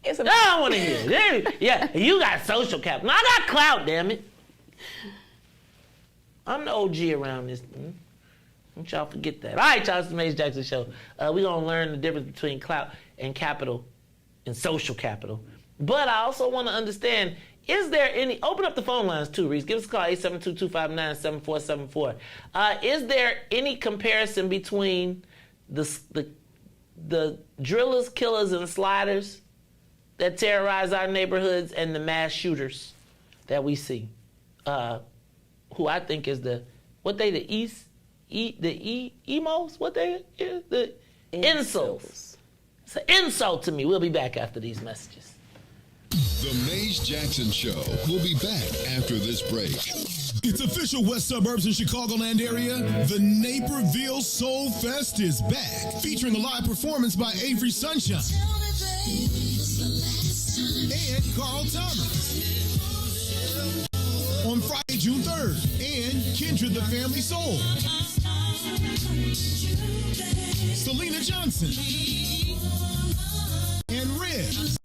I don't want to hear it. Yeah, you got social capital. No, I got clout, damn it. I'm the OG around this. Don't y'all forget that. All right, y'all, it's the Mace Jackson Show. We're going to learn the difference between clout and capital and social capital. But I also want to understand, is there any, open up the phone lines too, Riis. Give us a call, 872-259-7474. Is there any comparison between the drillers, killers, and sliders that terrorize our neighborhoods and the mass shooters that we see? Who I think is the emos? What they is? The insults. It's an insult to me. We'll be back after these messages. The Mace Jackson Show. We'll be back after this break. It's official West Suburbs and Chicagoland area. The Naperville Soul Fest is back, featuring a live performance by Avery Sunshine and Carl Thomas on Friday, June 3rd, and Kindred the Family Soul, Selena Johnson, and Riis.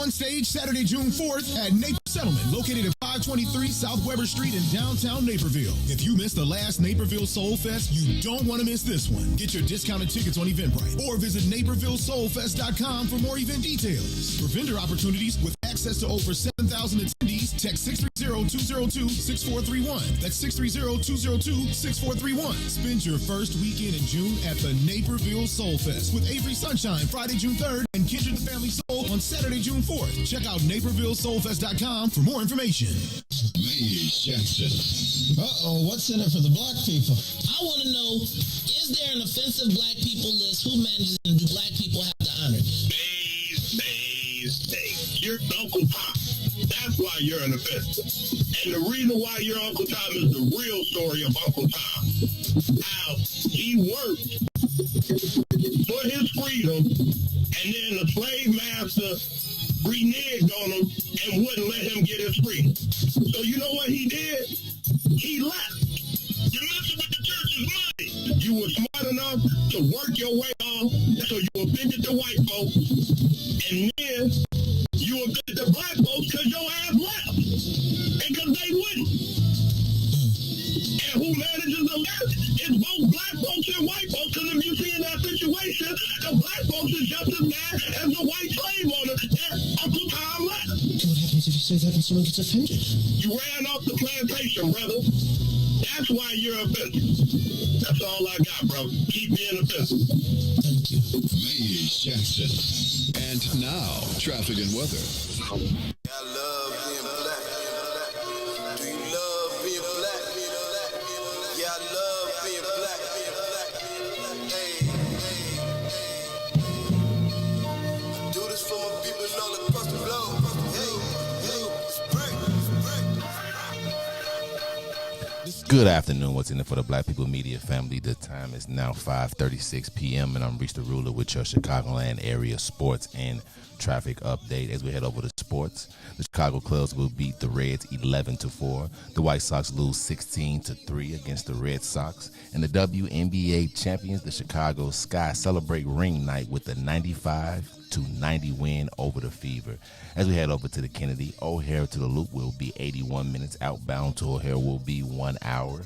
On stage Saturday, June 4th at Naper Settlement, located at 523 South Weber Street in downtown Naperville. If you missed the last Naperville Soul Fest, you don't want to miss this one. Get your discounted tickets on Eventbrite or visit NapervilleSoulFest.com for more event details. For vendor opportunities with access to over 7,000 attendees, text 630-202-6431. That's 630-202-6431. Spend your first weekend in June at the Naperville Soul Fest with Avery Sunshine Friday, June 3rd, and Kindred the Family Soul on Saturday, June 4th. Check out NapervilleSoulFest.com for more information. Mace Jackson. Uh-oh, what's in it for the black people? I want to know, is there an offensive black people list? Who manages and do black people have to honor? Maze. You're Uncle Tom. That's why you're an offensive. And the reason why you're Uncle Tom is the real story of Uncle Tom. How he worked for his freedom, and then the slave master reneged on him and wouldn't let him get his freedom. So you know what he did? He left. You're messing with the church's money. You were smart enough to work your way off, so you offended the white folks, and then you offended the black folks because your ass left, and because they wouldn't. And who manages the left is both black folks and white folks, because if you see in that situation, the black folks is just as bad as the white slave owner that Uncle Tom left. What happens if you say that and someone gets offended? You ran off the plantation, brother. That's why you're offensive. That's all I got, bro. Keep being offensive. Thank you. Mace Jackson. And now, traffic and weather. I love being black. Do you love being black? Yeah, I love being black. Hey. I do this for my people all across the globe. Hey, it's break. Good afternoon. What's in it for the Black People Media family? The time is now 5:36 p.m. and I'm Riis the Ruler with your Chicagoland area sports and traffic update. As we head over to sports, the Chicago Cubs will beat the Reds 11-4. The White Sox lose 16-3 against the Red Sox. And the WNBA champions, the Chicago Sky, celebrate ring night with a 95-90 win over the Fever. As we head over to the Kennedy, O'Hare to the Loop will be 81 minutes. Outbound to O'Hare will be 1 hour.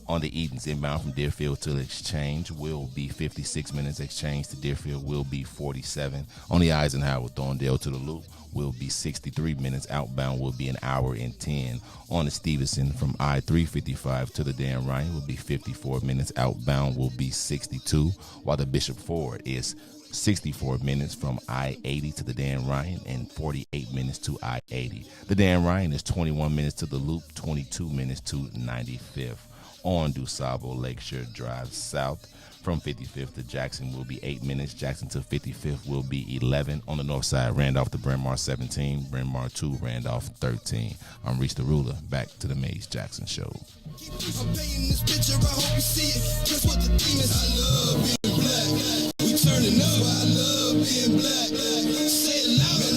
On the Edens, inbound from Deerfield to the Exchange will be 56 minutes. Exchange to Deerfield will be 47. On the Eisenhower, Thorndale to the Loop will be 63 minutes. Outbound will be 1 hour and 10. On the Stevenson from I-355 to the Dan Ryan will be 54 minutes. Outbound will be 62, while the Bishop Ford is 64 minutes from I-80 to the Dan Ryan and 48 minutes to I-80. The Dan Ryan is 21 minutes to the Loop, 22 minutes to 95th. On DuSable Lakeshore Drive South from 55th to Jackson will be 8 minutes. Jackson to 55th will be 11. On the north side, Randolph to Bryn Mawr 17, Bryn Mawr 2, Randolph 13. I'm Riis the Ruler. Back to the Mace Jackson Show. I'm painting this picture, I hope you see it. Just what the theme is. I love being black. We turning up. I love being black. Say it loud.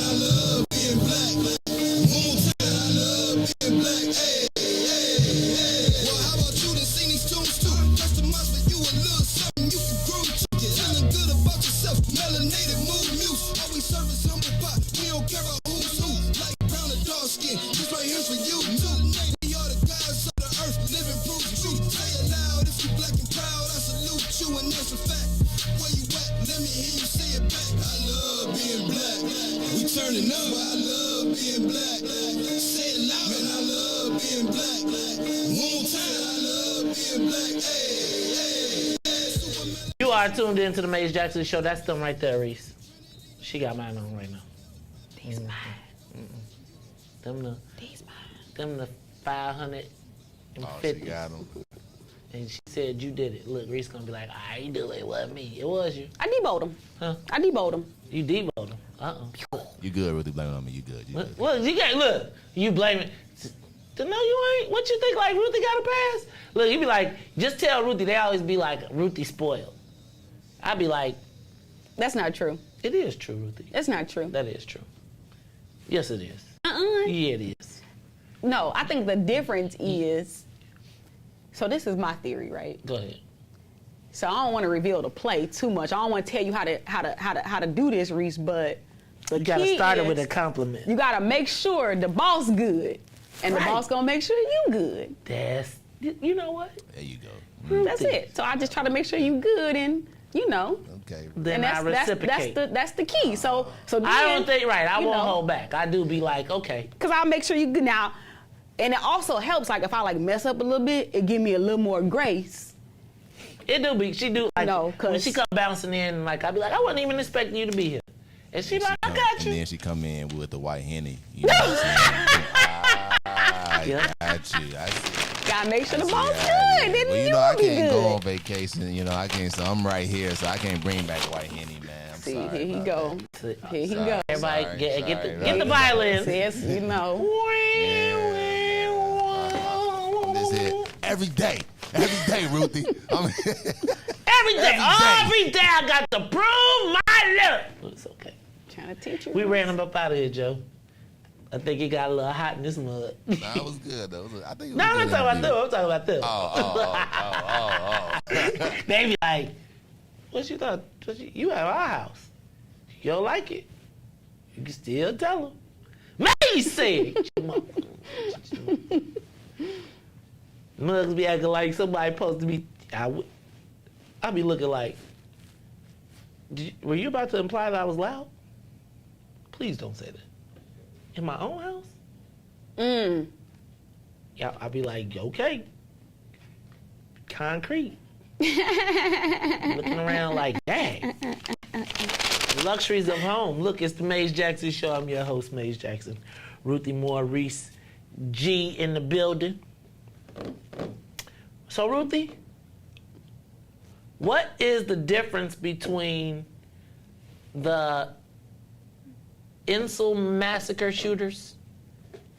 turning up. I love being black. Say it loud. Man, I love being black. One more time. I love being black. Hey. You are tuned in to the Maze Jackson Show. That's them right there, Riis. She got mine on right now. These mine. Them the These mine. Them the 550. Oh, she got them. And she said you did it. Look, Riis gonna be like, you do it. It wasn't me. It was you. I deboed him. Huh? I deboed him. You deboed him. You good, Ruthie? Blame it on me. You good. You good. Look, you can't look. You blame it. No, you ain't. What you think? Like Ruthie got a pass? Look, you be like, just tell Ruthie. They always be like, Ruthie spoiled. I be like, that's not true. It is true, Ruthie. That's not true. That is true. Yes, it is. Yeah, it is. No, I think the difference is. So this is my theory, right? Go ahead. So I don't want to reveal the play too much. I don't want to tell you how to do this, Riis. But the You gotta key start it is with a compliment. You gotta make sure the boss good, and Right. the boss gonna make sure you good. That's. You know what? There you go. That's it. So I just try to make sure you good, and you know. Okay. Then I reciprocate. That's the key. So then, I don't think right. I you won't know, hold back. I do be like, okay. Cause I'll make sure you good now, and it also helps. Like if I like mess up a little bit, it give me a little more grace. It do be. She do like when she come bouncing in. Like I be like, I wasn't even expecting you to be here, and she like, I got you. And then she come in with the white Henny. You know what I'm saying? I got you. I see. Gotta make sure the boss good. Then Well, you you know, I be can't good. go on vacation. You know, I can't. So I'm right here, so I can't bring back white Henny, man. I'm See, sorry here he about go. that. Here he Sorry, go. Everybody sorry, get sorry, the right. violin. Yes, you know. I'm just here every day, Ruthie. Every day. Every day I got to prove my love. It's okay. Trying to teach you. We ran him up out of here, Joe. I think it got a little hot in this mud. Nah, it was good though. I think it was No, I'm a not good talking interview. about them. I'm talking about them. Oh. They be like, what you thought? You at our house. You don't like it. You can still tell them. Maze said. Mugs be acting like somebody supposed to be. I be looking like, were you about to imply that I was loud? Please don't say that. In my own house? Yeah, I'd be like, okay. Concrete. Looking around like, dang. Luxuries of home. Look, it's the Maze Jackson Show. I'm your host, Maze Jackson. Ruthie Moore, Riis G in the building. So, Ruthie, what is the difference between the Insel Massacre shooters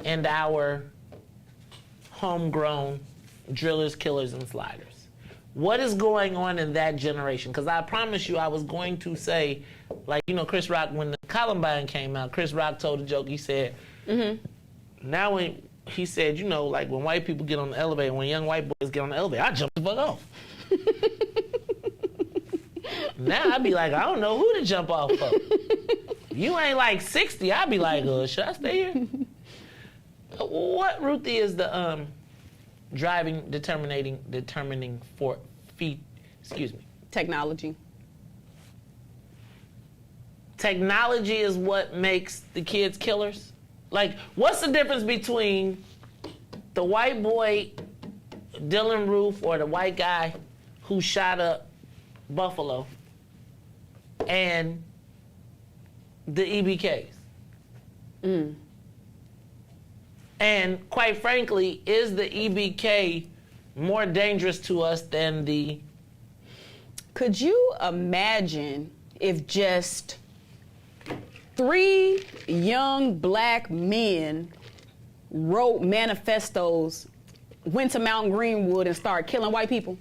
and our homegrown drillers, killers, and sliders? What is going on in that generation? Because I promise you I was going to say, like, you know, Chris Rock, when the Columbine came out, Chris Rock told a joke. He said, now when, he said, you know, like when white people get on the elevator, when young white boys get on the elevator, I jump the fuck off. Now I'd be like, I don't know who to jump off of. You ain't like 60, I'd be like, should I stay here? What, Ruthie, is the determining for feet, excuse me. Technology. Technology is what makes the kids killers? Like, what's the difference between the white boy, Dylan Roof, or the white guy who shot up Buffalo and the EBKs? And quite frankly, is the EBK more dangerous to us than the... Could you imagine if just 3 young black men wrote manifestos, went to Mount Greenwood and started killing white people?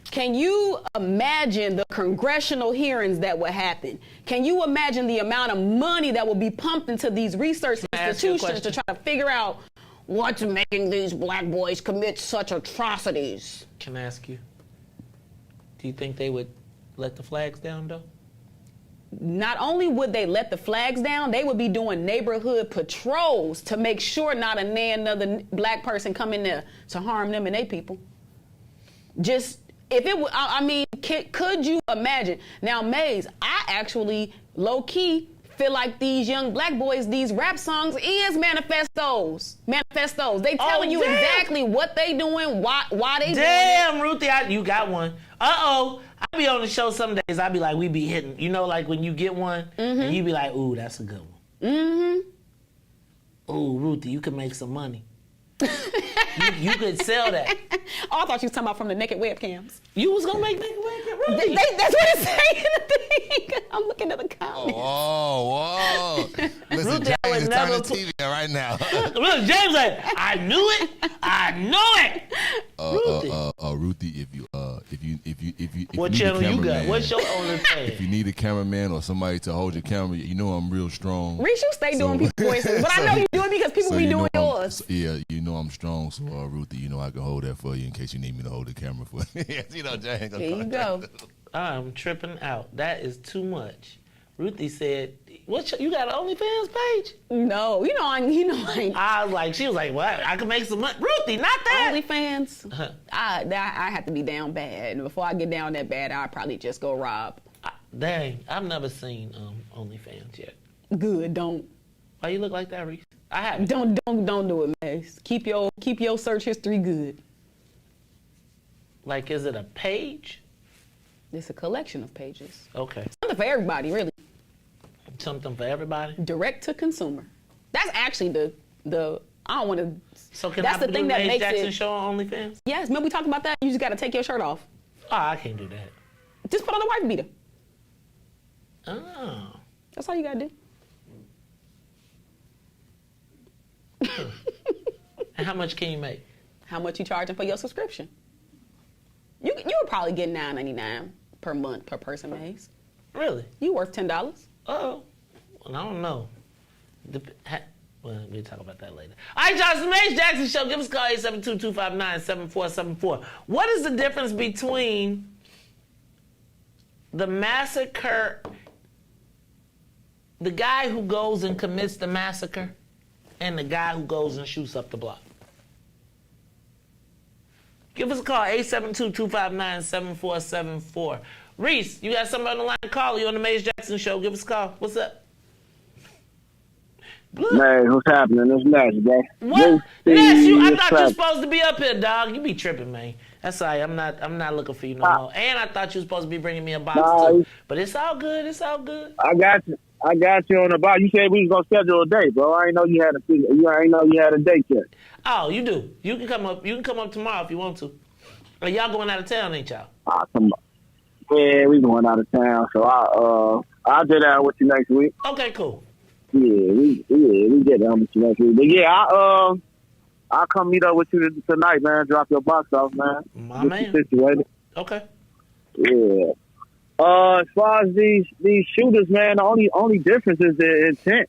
Can you imagine the congressional hearings that would happen? Can you imagine the amount of money that would be pumped into these research institutions to try to figure out what's making these black boys commit such atrocities? Can I ask you, do you think they would let the flags down, though? Not only would they let the flags down, they would be doing neighborhood patrols to make sure not another black person come in there to harm them and their people. Just, if it would, I mean, Could you imagine? Now, Maze, I actually low-key feel like these young black boys, these rap songs is manifestos. They telling you exactly what they doing, why they doing it. Damn, Ruthie, you got one. Uh-oh. I be on the show some days, I be like, we be hitting. You know, like when you get one, and you be like, ooh, that's a good one. Mm-hmm. Ooh, Ruthie, you could make some money. you could sell that. Oh, I thought you was talking about from the naked webcams. You was gonna make naked webcams, Ruthie. That's what it's saying in the thing. I'm looking at the comments. Whoa. Listen, Ruthie, I would James, never turn the TV on right now. Look, James like, I knew it. Ruthie, if what you channel need a you got? cameraman, What's your OnlyFans? if you need a cameraman or somebody to hold your camera, you know I'm real strong. Riis, you stay doing people's voices, but I know you do it because people be doing yours. Yeah, you know I'm strong, so Ruthie, you know I can hold that for you in case you need me to hold the camera for you. You know, James. There you go. I'm tripping out. That is too much. Ruthie said, you got an OnlyFans page? No, I ain't. I was like, she was like, what? I can make some money. Ruthie, not that. OnlyFans? I have to be down bad. And before I get down that bad, I'll probably just go rob. Dang, I've never seen OnlyFans yet. Good, don't. Why you look like that, Riis? I haven't. Don't do it, Mace. Keep your search history good. Like, is it a page? It's a collection of pages. Okay. Something for everybody, really. Something for everybody? Direct to consumer. That's actually the I don't want to. So can that's I the thing that Mace makes Jackson it. show on OnlyFans? Yes, remember we talked about that? You just got to take your shirt off. Oh, I can't do that. Just put on a wife beater. Oh. That's all you got to do. And how much can you make? How much you charging for your subscription? You would probably get $9.99 per month per person, Maze. Really? You worth $10. Oh, well, I don't know. Well, we'll talk about that later. All right, y'all, it's the Mace Jackson Show. Give us a call, 872-259-7474. What is the difference between the massacre, the guy who goes and commits the massacre, and the guy who goes and shoots up the block? Give us a call, 872-259-7474. Riis, you got somebody on the line to call you on the Mace Jackson Show. Give us a call. What's up? Man, what's happening? It's Nash, bro. What? Nash, I thought you were supposed to be up here, dog. You be tripping, man. That's all right. I'm not looking for you no more. And I thought you were supposed to be bringing me a box, too. But it's all good. It's all good. I got you on the box. You said we was going to schedule a date, bro. I ain't know you had a date yet. Oh, you do. You can come up tomorrow if you want to. Or y'all going out of town, ain't y'all? Come on. Yeah, we going out of town, so I'll get out with you next week. Okay, cool. Yeah, we get out with you next week. But yeah, I'll come meet up with you tonight, man. Drop your box off, man. My man. Situated. Okay. Yeah. As far as these shooters, man, the only difference is the intent.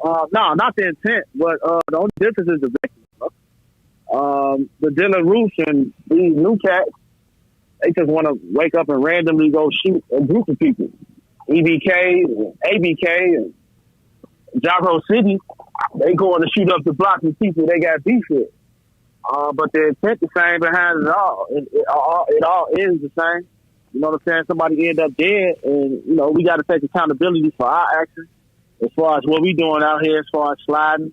No, not the intent, but the only difference is the victim. The Dylan Roofs and these new cats, they just want to wake up and randomly go shoot a group of people. EBK, and ABK, and Jaro City, they going to shoot up the block with people they got beef with. But the intent the same behind it all. It all is the same. You know what I'm saying? Somebody end up dead, and, you know, we got to take accountability for our actions as far as what we doing out here as far as sliding.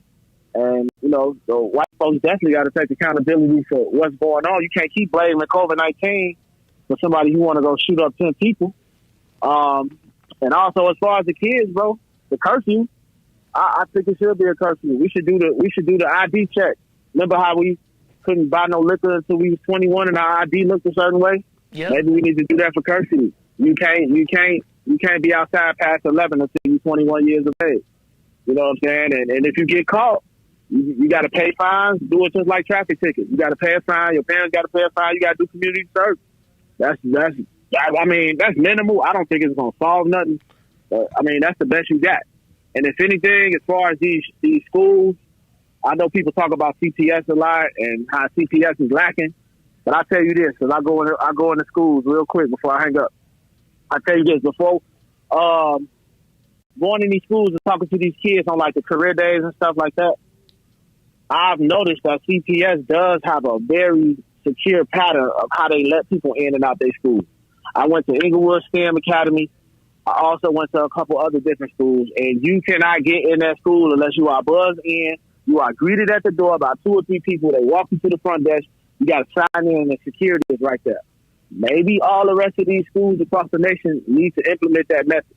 And, you know, the white folks definitely got to take accountability for what's going on. You can't keep blaming COVID-19 for somebody who want to go shoot up 10 people. And also, as far as the kids, bro, the curfew, I think it should be a curfew. We should do the ID check. Remember how we couldn't buy no liquor until we was 21 and our ID looked a certain way? Yep. Maybe we need to do that for curfew. You can't be outside past 11 until you're 21 years of age. You know what I'm saying? And if you get caught, you got to pay fines. Do it just like traffic tickets. You got to pay a fine. Your parents got to pay a fine. You got to do community service. That's minimal. I don't think it's gonna solve nothing. But I mean, that's the best you got. And if anything, as far as these schools, I know people talk about CPS a lot and how CPS is lacking. But I tell you this, because I go into schools real quick before I hang up. I tell you this, before going in these schools and talking to these kids on like the career days and stuff like that, I've noticed that CPS does have a very secure pattern of how they let people in and out their schools. I went to Inglewood STEM Academy. I also went to a couple other different schools, and you cannot get in that school unless you are buzzed in. You are greeted at the door by 2 or 3 people. They walk you to the front desk. You got to sign in, and security is right there. Maybe all the rest of these schools across the nation need to implement that method.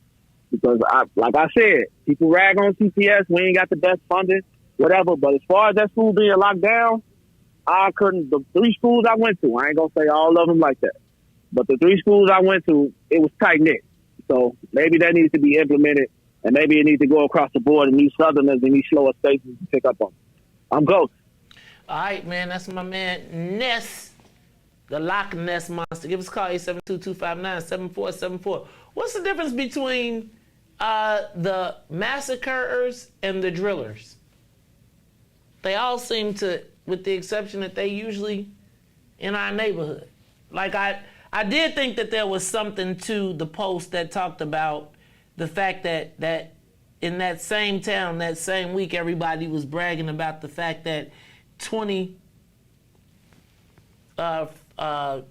Because, like I said, people rag on CPS. We ain't got the best funding, whatever. But as far as that school being locked down, the 3 schools I went to, I ain't going to say all of them like that. But the 3 schools I went to, it was tight-knit. So maybe that needs to be implemented, and maybe it needs to go across the board in these southerners and these slower states to pick up on it. I'm Ghost. All right, man. That's my man, Ness, the Loch Ness Monster. Give us a call, 872-259-7474. What's the difference between the massacres and the drillers? They all seem to, with the exception that they usually in our neighborhood. Like I did think that there was something to the post that talked about the fact that in that same town, that same week, everybody was bragging about the fact that 20 the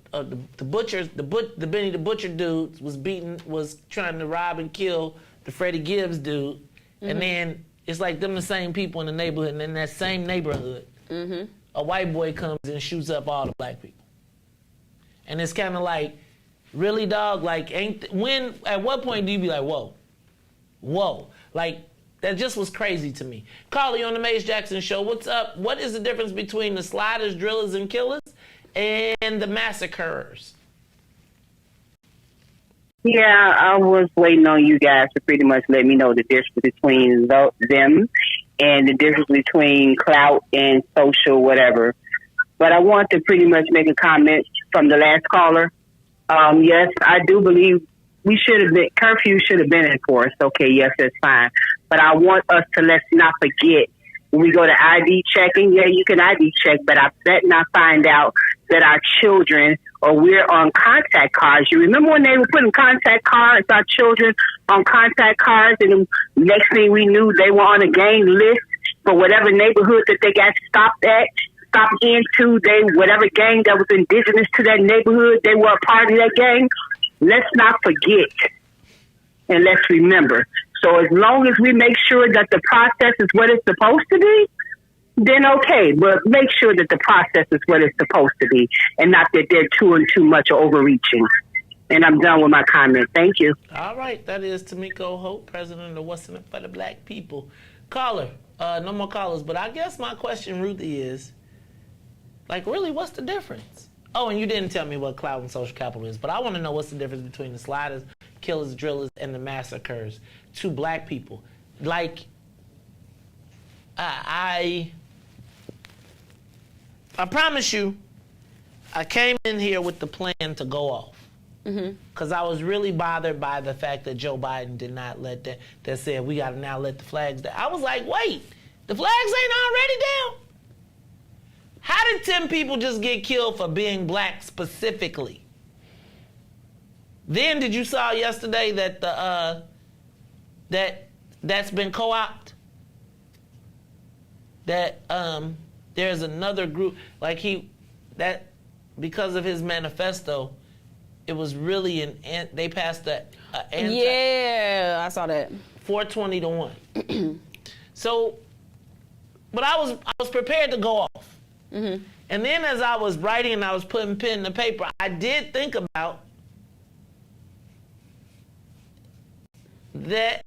butchers, the Benny the Butcher dudes was trying to rob and kill the Freddie Gibbs dude, and then it's like them the same people in the neighborhood, and in that same neighborhood, a white boy comes and shoots up all the black people, and it's kind of like, really, dog? Like, at what point do you be like, whoa, like that just was crazy to me. Carly on the Mace Jackson Show, what's up? What is the difference between the sliders, drillers, and killers, and the massacres? Yeah, I was waiting on you guys to pretty much let me know the difference between them and the difference between clout and social whatever. But I want to pretty much make a comment from the last caller. Yes, I do believe curfew should have been enforced. Okay, yes, that's fine. But I want us to let's not forget when we go to ID checking, yeah, you can ID check, but I bet not find out that our children or we're on contact cards. You remember when they were putting contact cards, our children on contact cards, and the next thing we knew, they were on a gang list for whatever neighborhood that they got stopped into, whatever gang that was indigenous to that neighborhood, they were a part of that gang. Let's not forget and let's remember. So as long as we make sure that the process is what it's supposed to be, then okay. But make sure that the process is what it's supposed to be and not that they're too much or overreaching. And I'm done with my comment. Thank you. All right. That is Tamiko Hope, president of What's in It for the Black People. Caller. No more callers. But I guess my question, Ruthie, is, like, really, what's the difference? Oh, and you didn't tell me what clout and social capital is, but I want to know what's the difference between the sliders, killers, drillers, and the massacres to black people. Like, I promise you, I came in here with the plan to go off. Because I was really bothered by the fact that Joe Biden did not let that said we got to now let the flags down. I was like, wait, the flags ain't already down? How did 10 people just get killed for being black specifically? Then did you saw yesterday that that's been co-opted? That there's another group because of his manifesto, it was really they passed yeah, I saw that. 420 to 1. So, but I was prepared to go off. And then as I was writing and I was putting pen to paper, I did think about that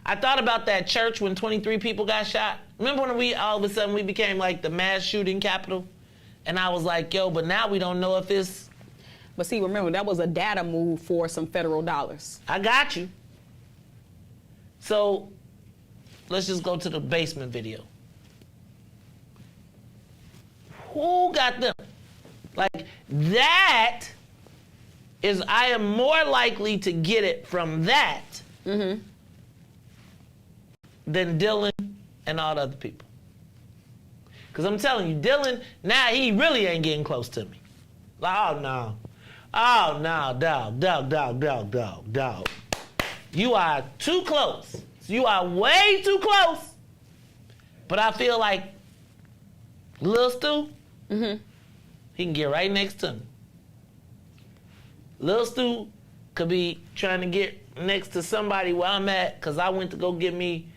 I thought about that church when 23 people got shot. Remember when all of a sudden we became like the mass shooting capital? And I was like, yo, but now we don't know if it's... But see, remember, that was a data move for some federal dollars. I got you. So let's just go to the basement video. Who got them? Like, that is, I am more likely to get it from that than Dylan and all the other people. Because I'm telling you, Dylan, now he really ain't getting close to me. Like, oh, no. Oh, no, dog. You are too close. You are way too close. But I feel like Lil Stu, he can get right next to me. Lil Stu could be trying to get next to somebody where I'm at because I went to go get me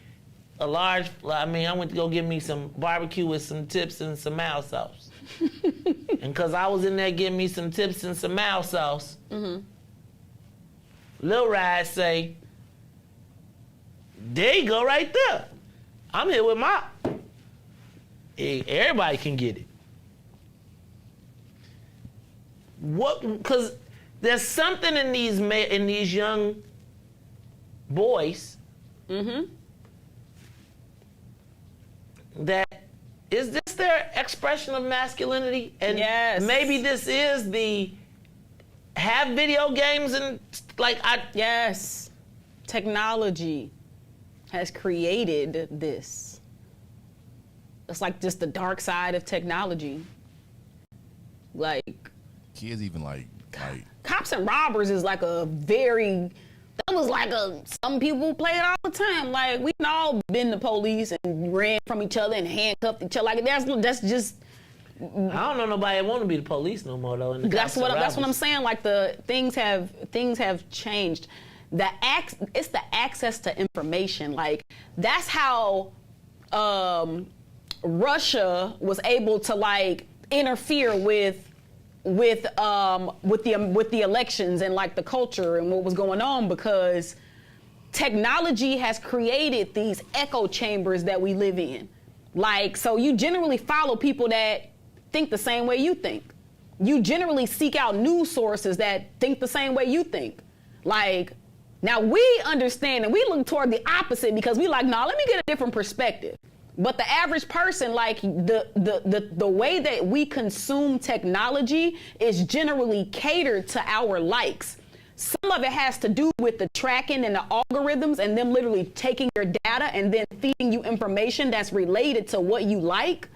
I went to go get me some barbecue with some tips and some mild sauce. And because I was in there getting me some tips and some mild sauce, Lil Riis say, there you go right there. I'm here with my... Hey, everybody can get it. Because there's something in these young boys that is this their expression of masculinity? And maybe this is the have video games and Yes. Technology has created this. It's like just the dark side of technology. Like kids even like cops and robbers is like a very, that was like some people play it all the time. Like we've all been the police and ran from each other and handcuffed each other. Like that's just. I don't know nobody that want to be the police no more though. That's what I'm saying. Like the things have changed. It's the access to information. Like that's how Russia was able to like interfere with the elections and like the culture and what was going on, because technology has created these echo chambers that we live in. Like, so you generally follow people that think the same way you think. You generally seek out news sources that think the same way you think. Like, now we understand and we look toward the opposite because we like, nah, let me get a different perspective. But the average person, like the way that we consume technology is generally catered to our likes. Some of it has to do with the tracking and the algorithms and them literally taking your data and then feeding you information that's related to what you like.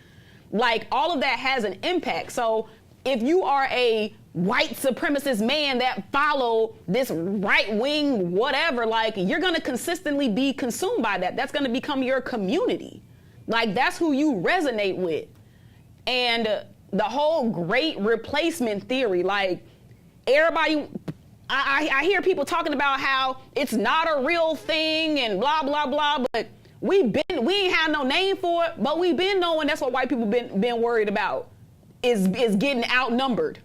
Like all of that has an impact. So if you are a white supremacist man that follow this right wing, whatever, like you're going to consistently be consumed by that. That's going to become your community. Like that's who you resonate with. And the whole great replacement theory, like everybody, I hear people talking about how it's not a real thing and blah, blah, blah, but we ain't had no name for it, but we've been knowing that's what white people been worried about is getting outnumbered.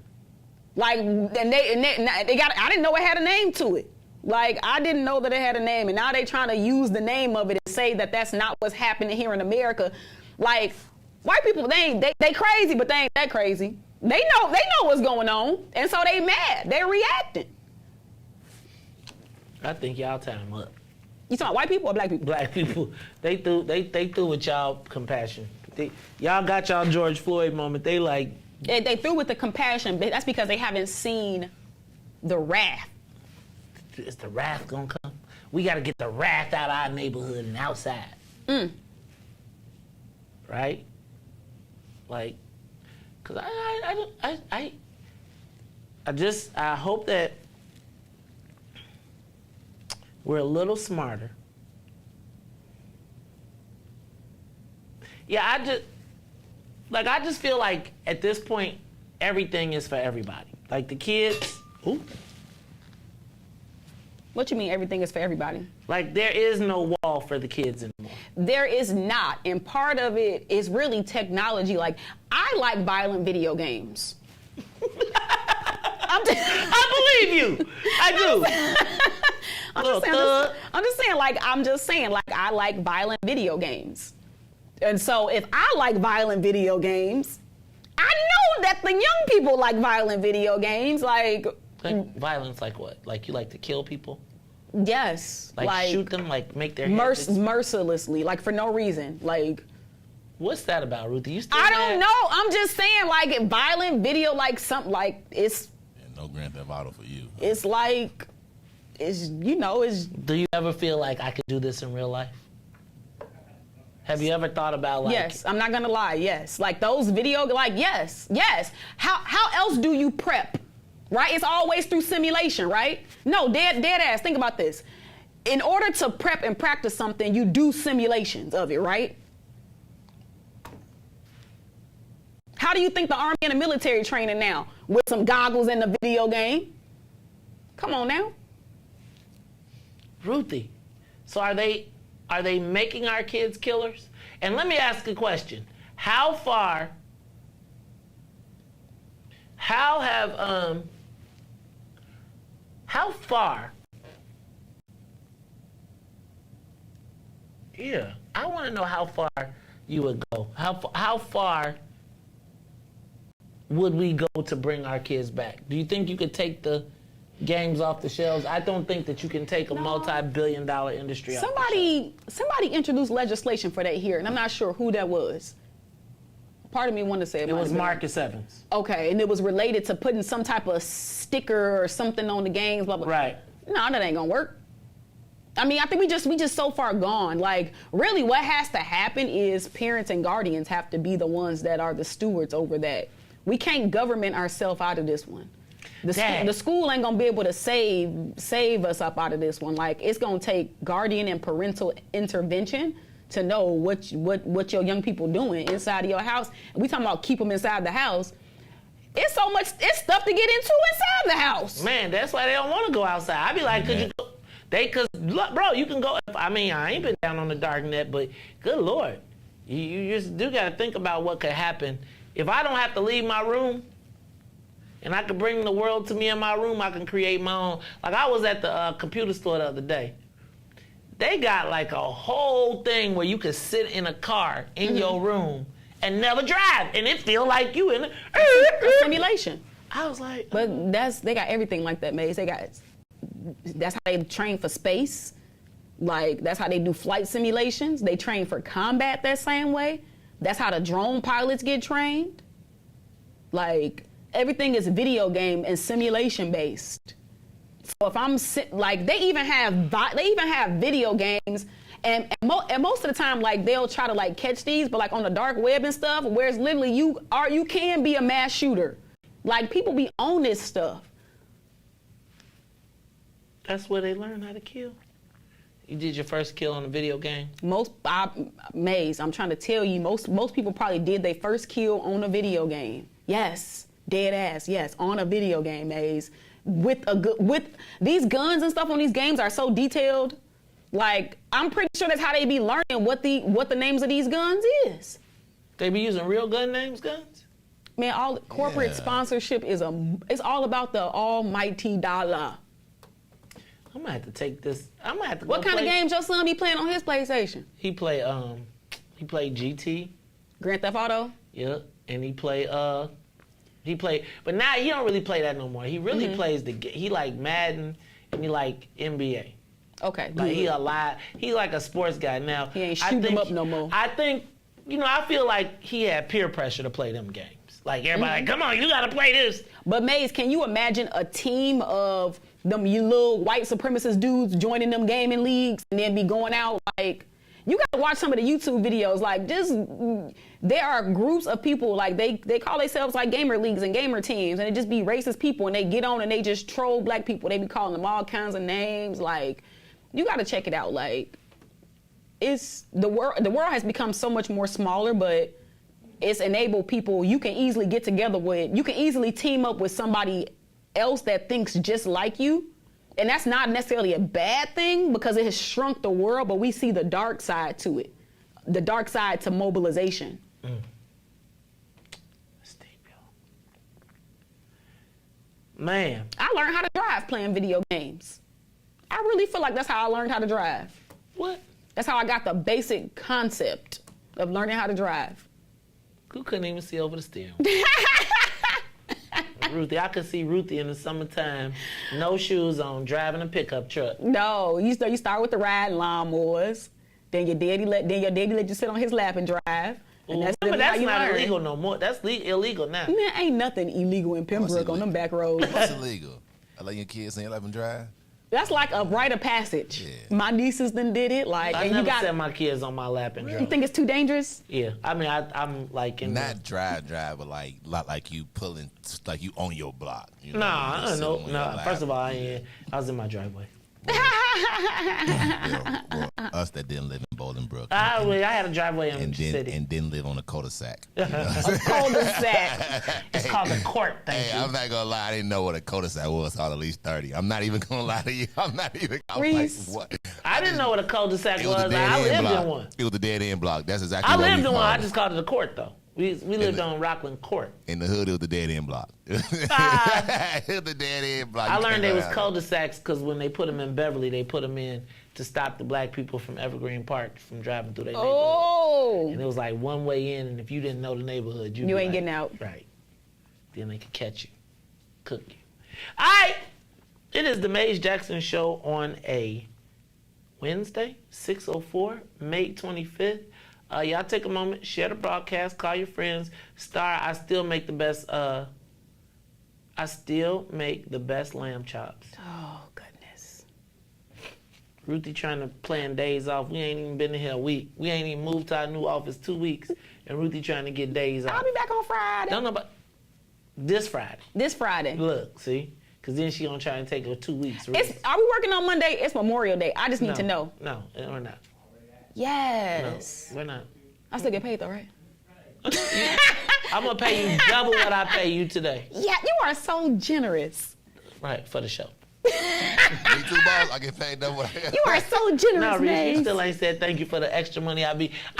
Like, and they got, I didn't know it had a name to it. Like, I didn't know that it had a name, and now they trying to use the name of it and say that that's not what's happening here in America. Like, white people, they crazy, but they ain't that crazy. They know what's going on, and so they mad. They reacting. I think y'all time up. You talking white people or black people? Black people. They through with y'all compassion. Y'all got y'all George Floyd moment. They like. They through with the compassion, but that's because they haven't seen the wrath. Is the wrath gonna come? We gotta get the wrath out of our neighborhood and outside. Right? Like, cause I hope that we're a little smarter. Yeah, I just feel like at this point, everything is for everybody. Like the kids, What you mean everything is for everybody? Like there is no wall for the kids anymore. There is not, and part of it is really technology. Like, I like violent video games. I believe you. I do. I'm just saying, I like violent video games. And so if I like violent video games, I know that the young people like violent video games. Like violence, like what? Like you like to kill people? Yes. Like shoot them, like make their heads mercilessly, like for no reason. Like, what's that about, Ruthie? You still I don't know. I'm just saying, like violent video, like something like it's. And no Grand Theft Auto for you. It's like, it's. Do you ever feel like I could do this in real life? Have you ever thought about like? Yes, I'm not gonna lie. Yes, like those yes. How else do you prep? Right? It's always through simulation, right? No, dead ass. Think about this. In order to prep and practice something, you do simulations of it, right? How do you think the Army and the military training now? With some goggles in the video game? Come on now. Ruthie, so are they making our kids killers? And let me ask a question. How far yeah, I want to know how far you would go. How far would we go to bring our kids back? Do you think you could take the games off the shelves? I don't think that you can take a multi-billion-dollar industry off the shelves. Somebody introduced legislation for that here, and I'm not sure who that was. Part of me wanted to say it was Marcus Evans. Okay, and it was related to putting some type of sticker or something on the games, blah, blah. Right. No, that ain't gonna work. I mean, I think we just so far gone. Like, really what has to happen is parents and guardians have to be the ones that are the stewards over that. We can't government ourselves out of this one. The school ain't gonna be able to save us up out of this one. Like, it's gonna take guardian and parental intervention to know what your young people doing inside of your house. And we talking about keep them inside the house. It's stuff to get into inside the house. Man, that's why they don't want to go outside. I be like, could you go? Cause look, bro, you can go. I mean, I ain't been down on the dark net, but good Lord, you just do gotta think about what could happen if I don't have to leave my room. And I can bring the world to me in my room. I can create my own. Like, I was at the computer store the other day. They got like a whole thing where you could sit in a car in your room and never drive, and it feel like you in a simulation. I was like, but they got everything like that, Maze. That's how they train for space. Like, that's how they do flight simulations. They train for combat that same way. That's how the drone pilots get trained. Like, everything is video game and simulation based. So if I'm they even have video games, and most of the time, like, they'll try to like catch these, but like on the dark web and stuff, where it's literally you can be a mass shooter. Like, people be on this stuff. That's where they learn how to kill. You did your first kill on a video game? Maze, I'm trying to tell you, most people probably did their first kill on a video game. Yes, dead ass, yes, on a video game, Maze. With these guns and stuff on these games are so detailed. Like, I'm pretty sure that's how they be learning what the names of these guns is. They be using real gun names, guns? Man, all corporate sponsorship it's all about the almighty dollar. I'm gonna have to take this. I'm gonna have to. What kind of games your son be playing on his PlayStation? He played GT, Grand Theft Auto. Yeah, and he played, but now he don't really play that no more. He really plays he like Madden and he like NBA. Okay, like he like a sports guy now. He ain't shooting them up no more. I think, I feel like he had peer pressure to play them games. Like, everybody, come on, you gotta play this. But Maze, can you imagine a team of them little white supremacist dudes joining them gaming leagues and then be going out? Like, you gotta watch some of the YouTube videos. Like, there are groups of people, like, they call themselves like gamer leagues and gamer teams, and it just be racist people, and they get on and they just troll black people. They be calling them all kinds of names. Like, you gotta check it out. Like, the world has become so much more smaller, but it's enabled people you can easily get together with. You can easily team up with somebody else that thinks just like you. And that's not necessarily a bad thing because it has shrunk the world, but we see the dark side to it. The dark side to mobilization. That's deep, yo. Man. I learned how to drive playing video games. I really feel like that's how I learned how to drive. What? That's how I got the basic concept of learning how to drive. Who couldn't even see over the steering? Ruthie, I could see Ruthie in the summertime, no shoes on, driving a pickup truck. No, you start with the riding lawnmowers. Then your daddy let you sit on his lap and drive. And that's not illegal no more. That's illegal now. Man, ain't nothing illegal in Pembroke on them back roads. What's illegal? I let your kids in your lap and drive? That's like a rite of passage. Yeah. My nieces done did it. Like, I never set my kids on my lap and drive. You think it's too dangerous? Yeah. I mean, I'm like in not drive, but like you pulling, like you on your block. You know, no. First of all, I was in my driveway. Us that didn't live in Bolingbrook. I had a driveway in the city. And didn't live on a cul-de-sac. A cul-de-sac. was called the court. Thank you. I'm not gonna lie. I didn't know what a cul-de-sac was until at least 30. I'm not even gonna lie to you. I'm Riis. like, what? I didn't know what a cul-de-sac was. a dead I end lived block. in one. It was the dead end block. That's exactly I what lived we in one. called I it. just called it a court, though. We lived on Rockland Court. In the hood, it was the dead end block. It was the dead end block. I You learned can't they go was down cul-de-sacs because when they put them in Beverly, they put them in to stop the black people from Evergreen Park from driving through their neighborhood. Oh. And it was like one way in, and if you didn't know the neighborhood, You ain't getting out. Right. Then they could catch you, cook you. All right. It is the Maze Jackson Show on a Wednesday, 6:04, May 25th. Y'all take a moment, share the broadcast, call your friends. Star, I still make the best lamb chops. Oh, goodness. Ruthie trying to plan days off. We ain't even been in here a week. We ain't even moved to our new office 2 weeks, and Ruthie trying to get days off. I'll be back on Friday. Don't know about this Friday. This Friday. Look, see? Because then she gonna try and take her 2 weeks. Are we working on Monday? It's Memorial Day. I just need to know. No, we're not. Yes. No, we're not. I still get paid though, right? I'm gonna pay you double what I pay you today. Yeah, you are so generous. Right, for the show. Me too, boss. I get paid double. You are so generous, No, Reese, man. you still ain't said thank you for the extra money I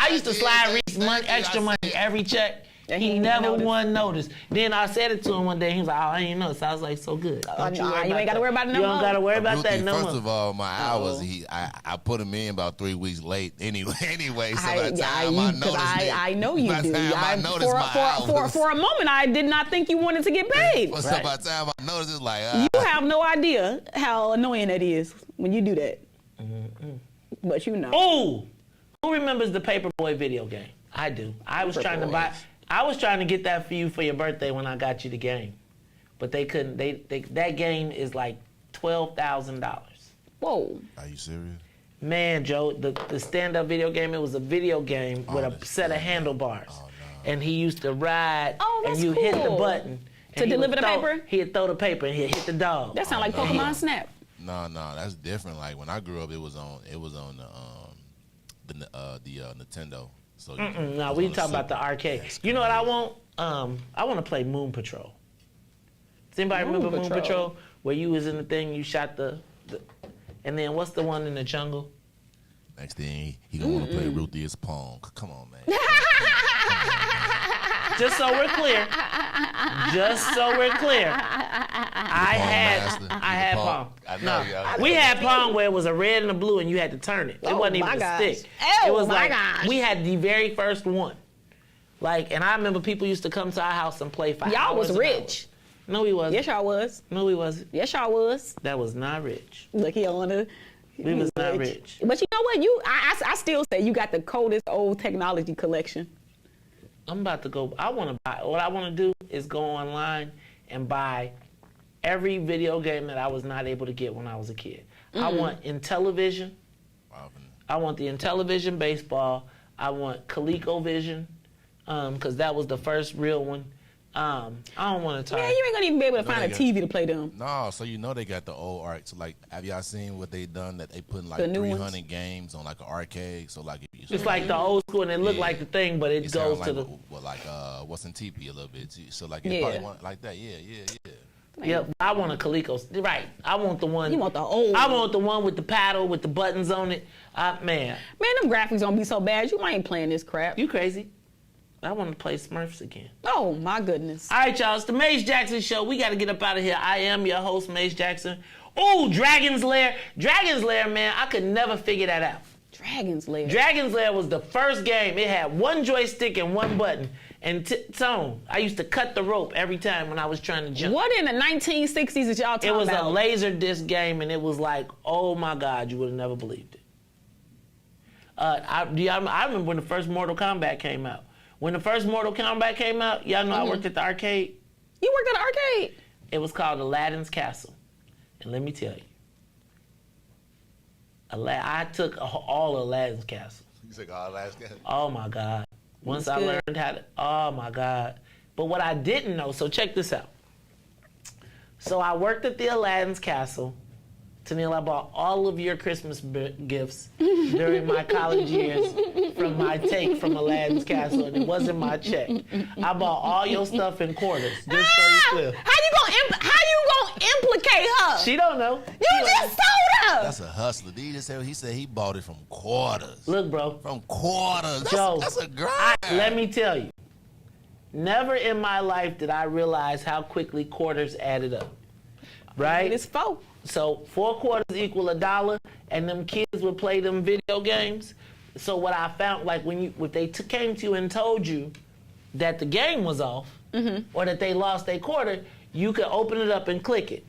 used to slide Reese extra money every check. And he he never noticed. one noticed. Then I said it to him one day. He was like, "Oh, I ain't noticed." I was like, "So good." You ain't got to worry about it no You more. don't got to worry about that Ruthie, no more. First of all, my hours, I put them in about 3 weeks late anyway. So by the time I noticed I know you by the do. time I noticed my hours. For a moment, I did not think you wanted to get paid. So by the time I noticed, it's like, You have no idea how annoying that is when you do that. But you know. Oh, who remembers the Paperboy video game? I do. I was trying to get that for you for your birthday when I got you the game, but they couldn't. That game is like $12,000. Whoa. Are you serious? Man, Joe, the stand-up video game. It was a video game with a set of handlebars, and he used to ride, and you hit the button To deliver the paper? He'd throw the paper and he'd hit the dog. That sounds like Pokemon Snap. No, that's different. Like when I grew up, it was on the Nintendo. So no, we talking about the arcade. You know what I want? I want to play Moon Patrol. Does anybody remember Moon Patrol? Where you was in the thing, you shot the and then what's the one in the jungle? Next thing, he gonna want to play Ruthie as Pong. Come on, man. Just so we're clear. I had Pong. We had Pong where it was a red and a blue and you had to turn it. It wasn't even a stick. It was like, we had the very first one. Like, and I remember people used to come to our house and play for hours. Y'all was and rich. hours. No, we wasn't. Yes, y'all was. No, we wasn't. Yes, y'all was. That was not rich. Look, he on the. We was not rich. But you know what? I still say you got the coldest old technology collection. I'm about to go. What I want to do is go online and buy every video game that I was not able to get when I was a kid. I want Intellivision. I want the Intellivision baseball. I want ColecoVision, because that was the first real one. I don't want to talk. Yeah, you ain't gonna even be able to find a TV to play them. No, so you know they got the old art. So like, have y'all seen what they done? That they put like The new 300 games on like an arcade. So like, It's like the old school, and it looked like the thing, but it goes to the. What's in TP a little bit too. So like, Yeah. you probably want it like that. Yeah. Yep, I want a Coleco. Right, I want the one. You want the old I one. want the one with the paddle with the buttons on it. Man, Man, them graphics gonna be so bad. You ain't playing this crap. You crazy? I want to play Smurfs again. Oh my goodness. All right, y'all. It's the Maze Jackson Show. We got to get up out of here. I am your host, Maze Jackson. Oh, Dragon's Lair. Dragon's Lair, man. I could never figure that out. Dragon's Lair. Dragon's Lair was the first game. It had one joystick and one button. And Tone, I used to cut the rope every time when I was trying to jump. What in the 1960s is y'all talking It was about? a laser disc game, and it was like, oh my God, you would have never believed it. I remember when the first Mortal Kombat came out. When the first Mortal Kombat came out, y'all know I worked at the arcade. You worked at the arcade? It was called Aladdin's Castle. And let me tell you, I took all Aladdin's Castle. You took all Aladdin's Castle? Oh my God. Once That's I good. learned how to, oh my God. But what I didn't know, so check this out. So I worked at the Aladdin's Castle Tennille, I bought all of your Christmas gifts during my college years from my take from Aladdin's Castle, and it wasn't my check. I bought all your stuff in quarters, just so you clear. How you gonna implicate her? She don't know. You just sold her. That's a hustler. He said he bought it from quarters. Look, bro. From quarters. Joe, That's a grind. let me tell you, never in my life did I realize how quickly quarters added up. Right? It's 4. So 4 quarters equal $1, and them kids would play them video games. So what I found, like if they came to you and told you that the game was off, or that they lost their quarter, you could open it up and click it.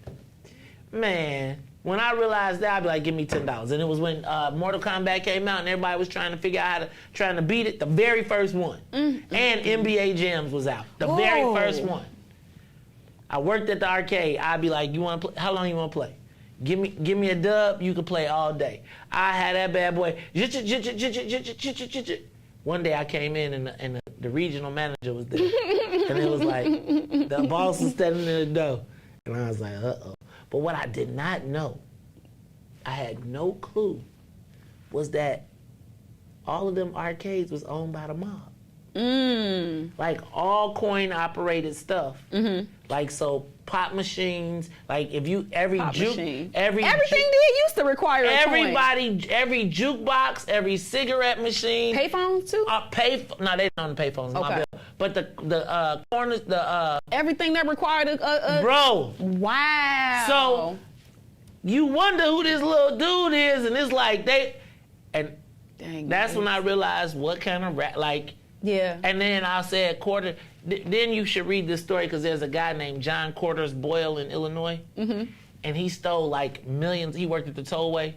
Man, when I realized that, I'd be like, give me $10. And it was when Mortal Kombat came out and everybody was trying to figure out trying to beat it, the very first one. And NBA Jams was out, the very first one. I worked at the arcade. I'd be like, how long you want to play? Give me a dub, you can play all day. I had that bad boy. One day I came in and the regional manager was there. And it was like, the boss was standing in the door. And I was like, uh-oh. But what I did not know, I had no clue, was that all of them arcades was owned by the mob. Like all coin operated stuff. Like so pop machines, like if you everything did used to require a coin. Every jukebox, every cigarette machine. Payphones too? No, they don't own the payphones. Okay. But the corners, everything that required a bro. Wow. So you wonder who this little dude is, and it's like that's when I realized what kind of yeah. And then I said quarter. Then you should read this story because there's a guy named John Quarters Boyle in Illinois, and he stole like millions. He worked at the tollway.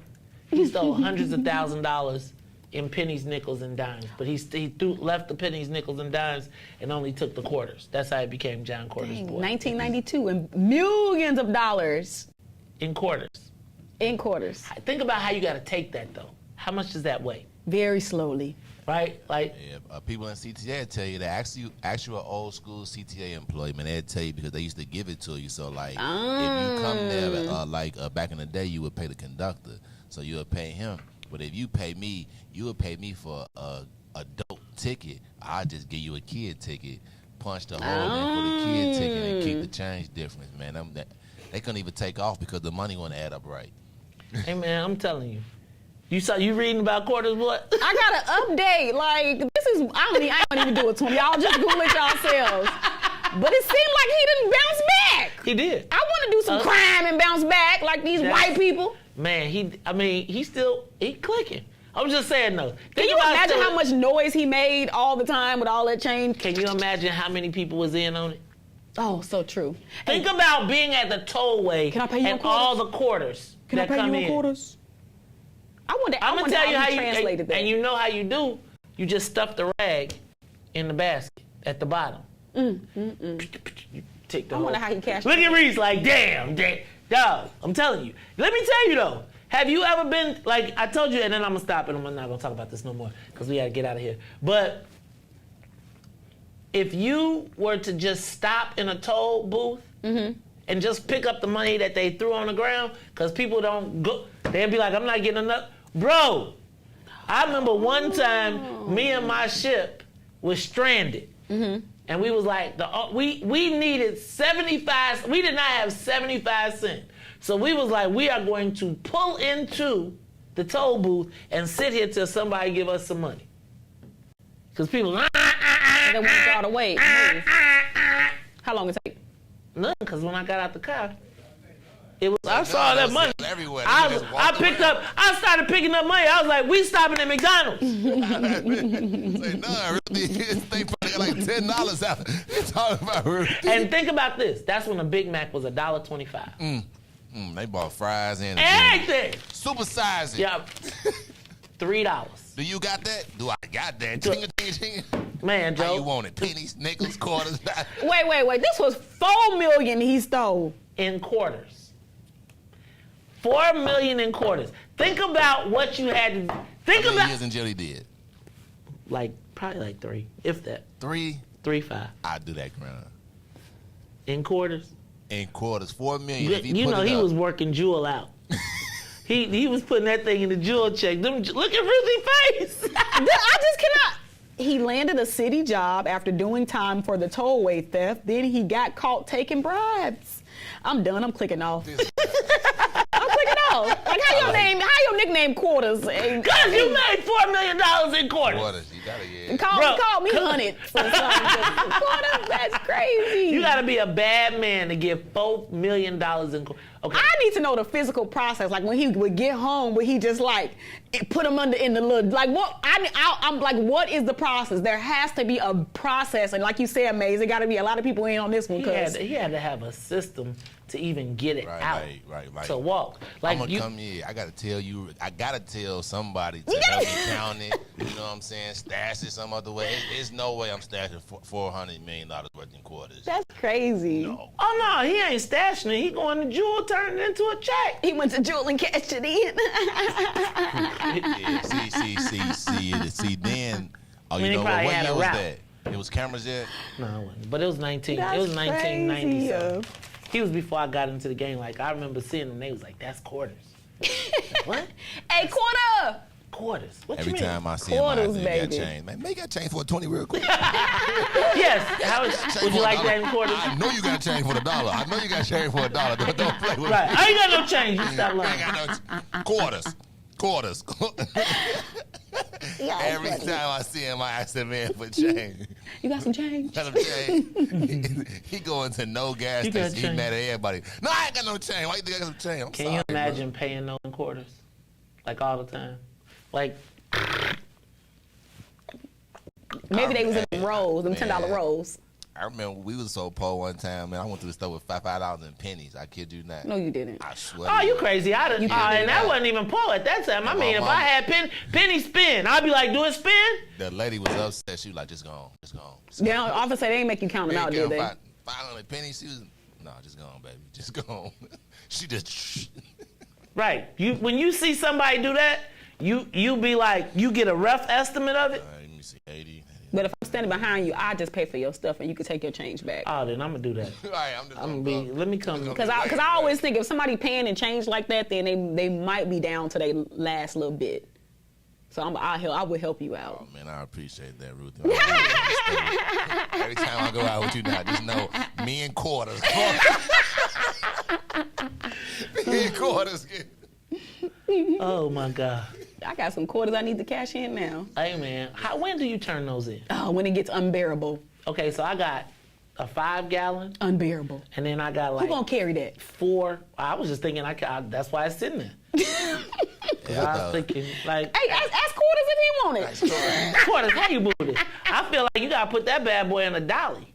He stole hundreds of $1,000s in pennies, nickels, and dimes. But he left the pennies, nickels, and dimes and only took the quarters. That's how he became John Quarters Boyle. 1992 and millions of dollars in quarters. In quarters. Think about how you got to take that though. How much does that weigh? Very slowly. Right? Like people in CTA tell you that actually an old school CTA employee, man, they'd tell you because they used to give it to you. So like if you come there back in the day, you would pay the conductor, so you would pay him. But if you pay me, you would pay me for a adult ticket. I just give you a kid ticket, punch the hole in for the kid ticket, and keep the change difference, man. They couldn't even take off because the money wouldn't add up right. Hey man, I'm telling you. You reading about quarters, what? I got an update. Like, this is, I don't even do it to him. Y'all just Google it yourselves. But it seemed like he didn't bounce back. He did. I want to do some crime and bounce back like these white people. Man, he's clicking. I'm just saying though. Can you imagine how much noise he made all the time with all that change? Can you imagine how many people was in on it? Oh, so true. Think about being at the tollway and all the quarters that come in. Can I pay you in quarters? I'm gonna tell you how you translated that. And you know how you do. You just stuff the rag in the basket at the bottom. You take the I wonder how he cashed. Look at Riis like, damn, dog. I'm telling you. Let me tell you though. Have you ever been like I told you? And then I'm gonna stop and I'm not gonna talk about this no more because we gotta get out of here. But if you were to just stop in a toll booth and just pick up the money that they threw on the ground, because people don't go, they'd be like, I'm not getting enough. Bro, I remember one time me and my ship was stranded. And we was like, we needed 75, we did not have 75 cents. So we was like, we are going to pull into the toll booth and sit here till somebody give us some money. Because people, and then we got away. How long it take? Nothing, because when I got out the car, I saw that money. Everywhere. I started picking up money. I was like, we stopping at McDonald's. Say, no, really, they probably got like $10 out. You're talking about Ruthie. And think about this. That's when a Big Mac was $1.25. They bought fries and everything. Super size it. Yeah. $3. Do you got that? Do I got that? Ting. Man, Joe. How you want it? Pennies, nickels, quarters. Wait. This was $4 million he stole. In quarters. $4 million in quarters. Think about what you had to think How many about. years in jail he did? Probably like 3, if that. 3? 3-5. I'd do that, Crown. In quarters? In quarters, $4 million. You know he was working Jewel out. He was putting that thing in the jewel check. Look at Ruthie's face. I just cannot. He landed a city job after doing time for the tollway theft. Then he got caught taking bribes. I'm done. I'm clicking off. I'm clicking off. Like how your nickname Quarters? Cause you made $4 million in quarters. Quarters, you gotta Call me 100 for something. Quarters, that's crazy. You gotta be a bad man to get $4 million in quarters. Okay. I need to know the physical process. Like when he would get home, would he just like put him in the little like what? I'm like, what is the process? There has to be a process, and like you said, Maze, there got to be a lot of people in on this one because he had to have a system to even get it out Right. to walk. Like I'm gonna come here. I gotta tell somebody to help me count it. You know what I'm saying? Stash it some other way. There's no way I'm stashing $400 million worth in quarters. That's crazy. No. Oh no, he ain't stashing it. He going to Jewel, turning it into a check. He went to Jewel and cashed it in. Yeah, see. Then, I mean, you know what had year a was route. that? It was cameras yet? No, it wasn't. But it was 19. That's it was 1990. crazy. He was before I got into the game. Like I remember seeing them. They was like, "That's quarters." What? Hey, quarter. Quarters. What Every you mean? time I see him, I Quarters, say, baby. got change. Man, make that change for a 20 real quick. Yes. Would you like that in quarters? I know you got change for $1. I know you got change for $1. Don't play with Right. me. I ain't got no change. You stop lying. I ain't got no quarters. Every time I see him, I ask the man for change. You got some change? Got some change. He going to no gas You got station. He change. mad at everybody. No, I ain't got no change. Why you think I got some change? I'm Can sorry, you imagine paying no in quarters? Like all the time? Like Maybe they was in them rolls, them $10 rolls. I remember we was so poor one time, man. I went to the store with $5 in pennies. I kid you not. No, you didn't. I swear. oh, you crazy. And that not. wasn't even poor at that time. I My mean, if mama- I had penny spin, I'd be like, do it spin? The lady was upset. She was like, just go on. Yeah, officer, they ain't make you count them out, did they? 500 pennies. She was, no, just go on, baby. Just go on. She just. Right. When you see somebody do that, you be like, you get a rough estimate of it. Let me see, 80. But if I'm standing behind you, I just pay for your stuff and you can take your change back. Oh, then I'm gonna do that. All right, I'm just I'm gonna be. Let me come. Because I always think if somebody paying and change like that, then they might be down to their last little bit. So I would help you out. Oh man, I appreciate that, Ruthie. Every time I go out with you now, just know me and quarters. Me and quarters. Oh my God. I got some quarters I need to cash in now. Hey man, when do you turn those in? Oh, when it gets unbearable. Okay, so I got a 5-gallon. Unbearable. And then I got like. Who gonna carry that? 4. I was just thinking that's why it's sitting there. I was thinking like. Hey, ask quarters if he want it. Quarters, how you move it? I feel like you gotta put that bad boy in a dolly.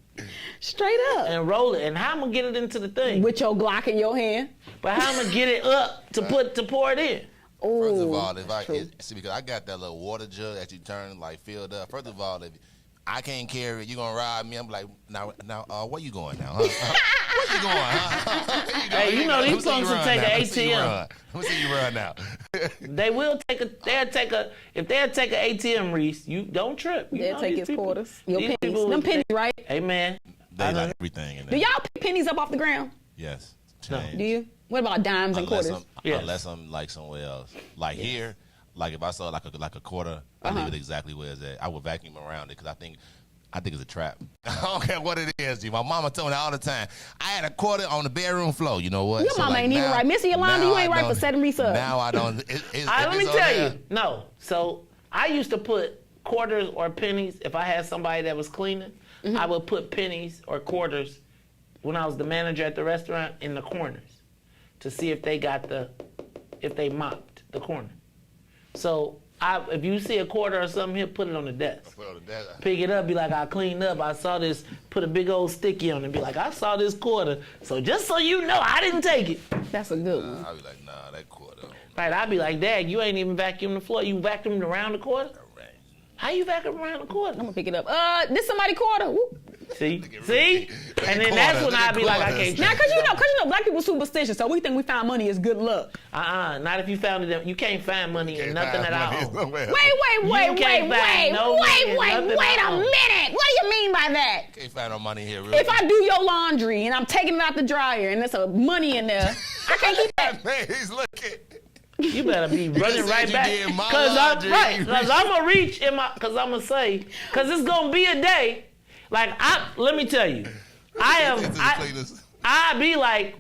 Straight up. And roll it. And how I'm gonna get it into the thing? With your Glock in your hand. But how I'm gonna get it up to pour it in? First of all, see, because I got that little water jug that you turn like filled up. First of all, if I can't carry it, you gonna ride me? I'm like, now, where you going now? Huh? Where you going? Huh? Hey, you know these folks will take an ATM. Let me see you run now. They will take a. If they'll take an ATM, Riis, you don't trip. They'll take his quarters. Your these pennies. people Them pennies, right? Hey man, They like everything in Do there. y'all pick pennies up off the ground? Yes. No. Change. Do you? What about dimes and quarters? Unless I'm like somewhere else. Like here, like if I saw like a quarter, I leave it exactly where it's at. I would vacuum around it because I think it's a trap. I don't care what it is, G. My mama told me all the time. I had a quarter on the bedroom floor. You know what? Your mama ain't even right. Missy Yolanda, you ain't right for setting Riis up. Now I don't. Let me tell you. No. So I used to put quarters or pennies. If I had somebody that was cleaning, I would put pennies or quarters when I was the manager at the restaurant in the corners to see if they mopped the corner. So if you see a quarter or something here, put it on the desk. Pick it up, be like, I cleaned up. I saw this, put a big old sticky on it, be like, I saw this quarter. So just so you know, I didn't take it. That's a good one. I'll be like, nah, that quarter. Right, I'd be like, Dad, you ain't even vacuumed the floor. You vacuumed around the quarter? How you vacuum around the quarter? I'm gonna pick it up. This somebody quarter. Whoop. See? And then that's when I'd be like, I can't. Now, cause you know, black people superstitious, so we think we found money is good luck. Not if you found it. You can't find money in nothing at all. Wait a can't find no money in nothing minute. at all. What do you mean by that? Can't find no money here, really. If I do your laundry and I'm taking it out the dryer and there's some money in there, I can't keep that. Man, he's looking. You better be running right back. Cause I'm gonna reach in my. Cause I'm gonna say. Cause it's gonna be a day. Like let me tell you, I be like,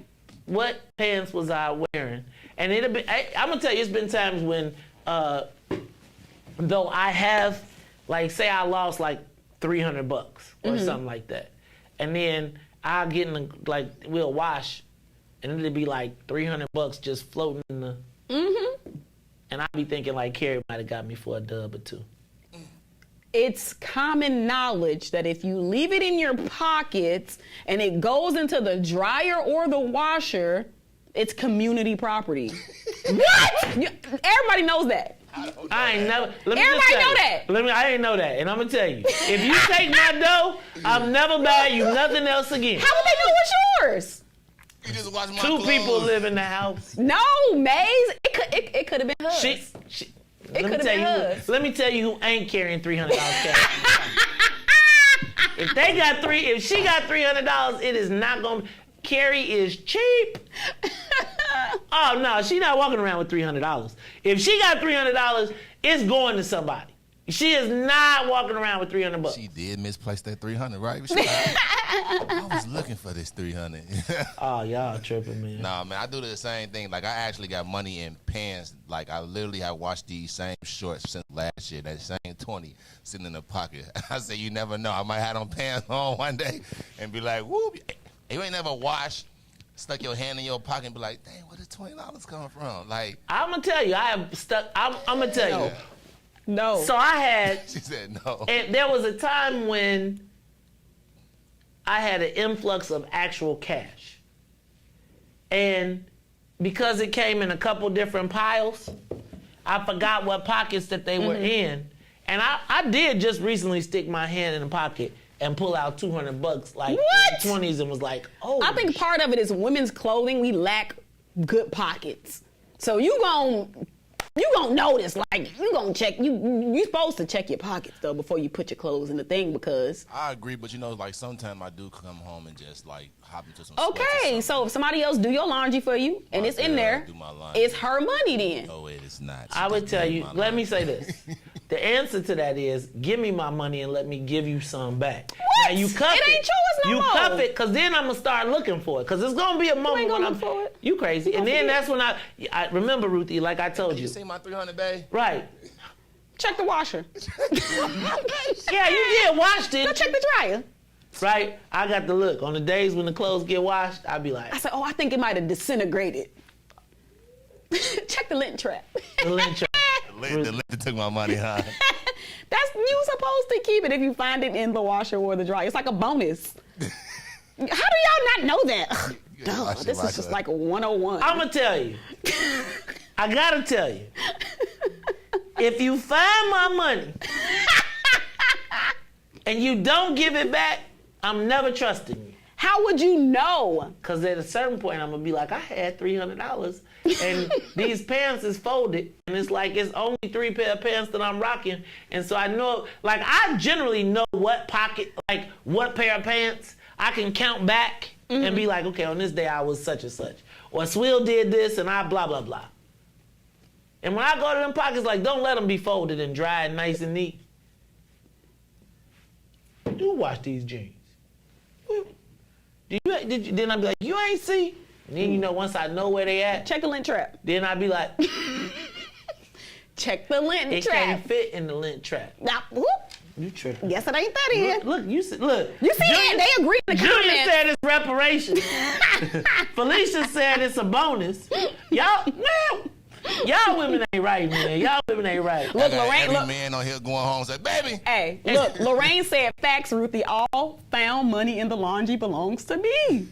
what pants was I wearing? And it'll be. I'm gonna tell you, it's been times when, though I have, like, say I lost like $300 or something like that, and then I'll get in the, like, we'll wash, and it'll be like $300 just floating in the. And I be thinking like Carrie might have got me for a dub or two. It's common knowledge that if you leave it in your pockets and it goes into the dryer or the washer, it's community property. What? Everybody knows that. I ain't never. Everybody know that. I ain't know that, and I'm gonna tell you, if you take my dough, I'm never buying you nothing else again. How would they know it's yours? You just watch my Two clothes. people live in the house. No, Maze. It could have been hers. Let me tell you who ain't carrying $300 cash. If she got $300, it is not gonna. Carrie is cheap. Oh no, she not walking around with $300. If she got $300, it's going to somebody. She is not walking around with $300. She did misplace that 300, right? I was looking for this 300. Oh, y'all tripping, man. Nah, man, I do the same thing. Like, I actually got money in pants. Like, I literally have watched these same shorts since last year. That same 20 sitting in the pocket. I say, you never know. I might have them pants on one day and be like, whoop. You ain't never washed, stuck your hand in your pocket and be like, dang, where did $20 come from? Like, I'm going to tell you, I'm going to tell you. No. So I had. She said no. And there was a time when I had an influx of actual cash. And because it came in a couple different piles, I forgot what pockets that they were in. And I did just recently stick my hand in the pocket and pull out $200 like what? 20s and was like, oh. I think part of it is women's clothing. We lack good pockets. So you gonna notice, like, you gonna check, you supposed to check your pockets, though, before you put your clothes in the thing, because... I agree, but, like, sometimes I do come home and just, like, hop into some okay, so if somebody else do your laundry for you, and it's in there, it's her money then. No, it is not. I would tell you, let me say this. The answer to that is, give me my money and let me give you some back. What? Now, you cuff it ain't yours no more. You cuff it, because then I'm going to start looking for it, because it's going to be a moment when I'm... For it. You crazy. And then that's when I remember, Ruthie, like I told you. You see my 300, babe? Right. Check the washer. Yeah, you did wash it. Go check the dryer. Right? I got the look. On the days when the clothes get washed, I'd be like... I said, I think it might have disintegrated. Check the lint trap. The lint trap. The lint took my money, huh? That's you supposed to keep it if you find it in the washer or the dryer. It's like a bonus. How do y'all not know that? Duh, this is just like a 101. I'm going to tell you. I got to tell you. If you find my money and you don't give it back, I'm never trusting you. How would you know? Because at a certain point, I'm going to be like, I had $300 and these pants is folded. And it's like, it's only 3 pair of pants that I'm rocking. And so I know, like, I generally know what pocket, like, what pair of pants I can count back and be like, okay, on this day I was such and such. Or Swill did this and I blah, blah, blah. And when I go to them pockets, like, don't let them be folded and dry and nice and neat. Do wash these jeans. Then I'd be like, you ain't see? And then, once I know where they at. Check the lint trap. Then I'd be like. Check the lint trap. It can't fit in the lint trap. Now, whoop. You tripping. Guess it ain't that in. Look, you see that? They agree in the comments. Julia said it's reparations. Felicia said it's a bonus. Y'all women ain't right, man. Y'all women ain't right. Look, Lorraine. Every man on here going home say, baby. Hey, look, Lorraine said, facts, Ruthie. All found money in the laundry belongs to me.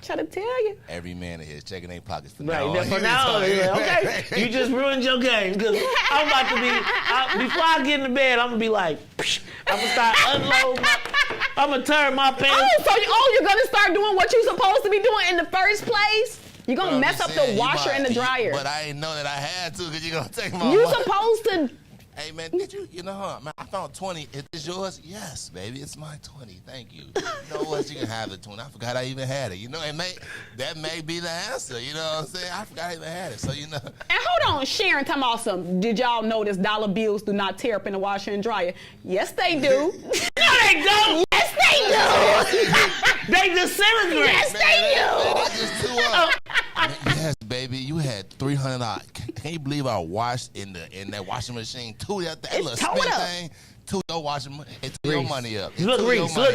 Try to tell you. Every man in here is checking their pockets for now. Right, for now. Okay, you just ruined your game. Because I'm about to be, before I get in the bed, I'm going to be like, I'm going to start unloading I'm going to turn my pants. Oh, you're going to start doing what you're supposed to be doing in the first place? You're going to mess up the washer and the dryer. But I didn't know that I had to because you're going to take my You money. supposed to Hey, man, did you know, man, I found 20. Is this yours? Yes, baby, it's my 20. Thank you. You know what? You can have the 20. I forgot I even had it. You know, that may be the answer. You know what I'm saying? I forgot I even had it. So, you know. And hold on, Sharon, talking about some, did y'all notice dollar bills do not tear up in the washer and dryer? Yes, they do. No, they don't. Yes, they do. They disintegrate. Yes, they do. They just too up. Yes, baby, you had $300. Can you believe I washed in that washing machine? That little spin thing. To your washing machine. It took your money up. Look, Riis. Look,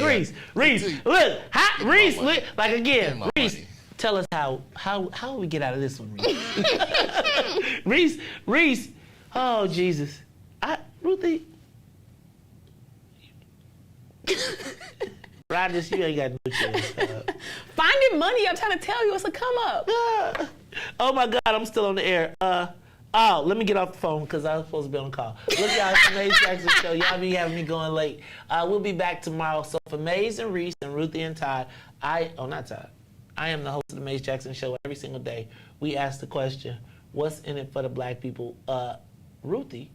Riis. Look, like again, Riis. Tell us how we get out of this one, Riis. Riis. Oh Jesus, Ruthie. Rogers, you ain't got no chance. Finding money, I'm trying to tell you, it's a come up. Oh my God, I'm still on the air. Let me get off the phone because I was supposed to be on the call. Look, y'all, it's the Maze Jackson Show. Y'all be having me going late. We'll be back tomorrow. So for Maze and Riis and Ruthie and Todd, not Todd. I am the host of the Maze Jackson Show. Every single day, we ask the question, what's in it for the black people? Ruthie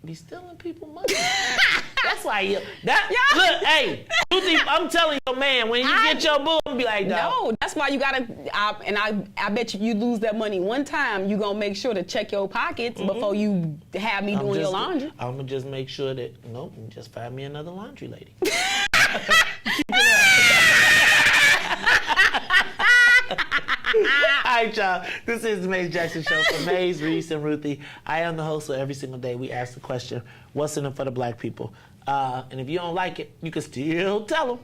be stealing people money. That's why look, hey, Ruthie, I'm telling your man, when you get your boo, I'm be like, no, that's why you gotta, I bet you lose that money one time, you gonna make sure to check your pockets before you have me doing your laundry. I'm gonna just make sure that, just find me another laundry lady. All right, y'all. This is the Maze Jackson Show for Maze, Riis, and Ruthie. I am the host, so every single day we ask the question, what's in it for the black people? And if you don't like it, you can still tell them.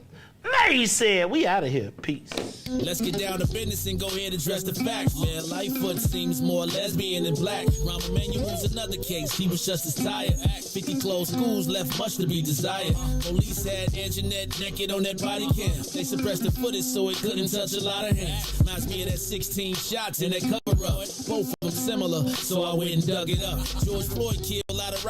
Maze said, we out of here. Peace. Let's get down to business and go ahead and address the facts, man. Lightfoot seems more lesbian than black. Rahm Emanuel's another case. He was just as tired. 50 closed schools left much to be desired. Police had Anjanette naked on that body cam. They suppressed the footage so it couldn't touch a lot of hands. Reminds me of that 16 shots in that cover-up. Both of them similar, so I went and dug it up. George Floyd killed a lot of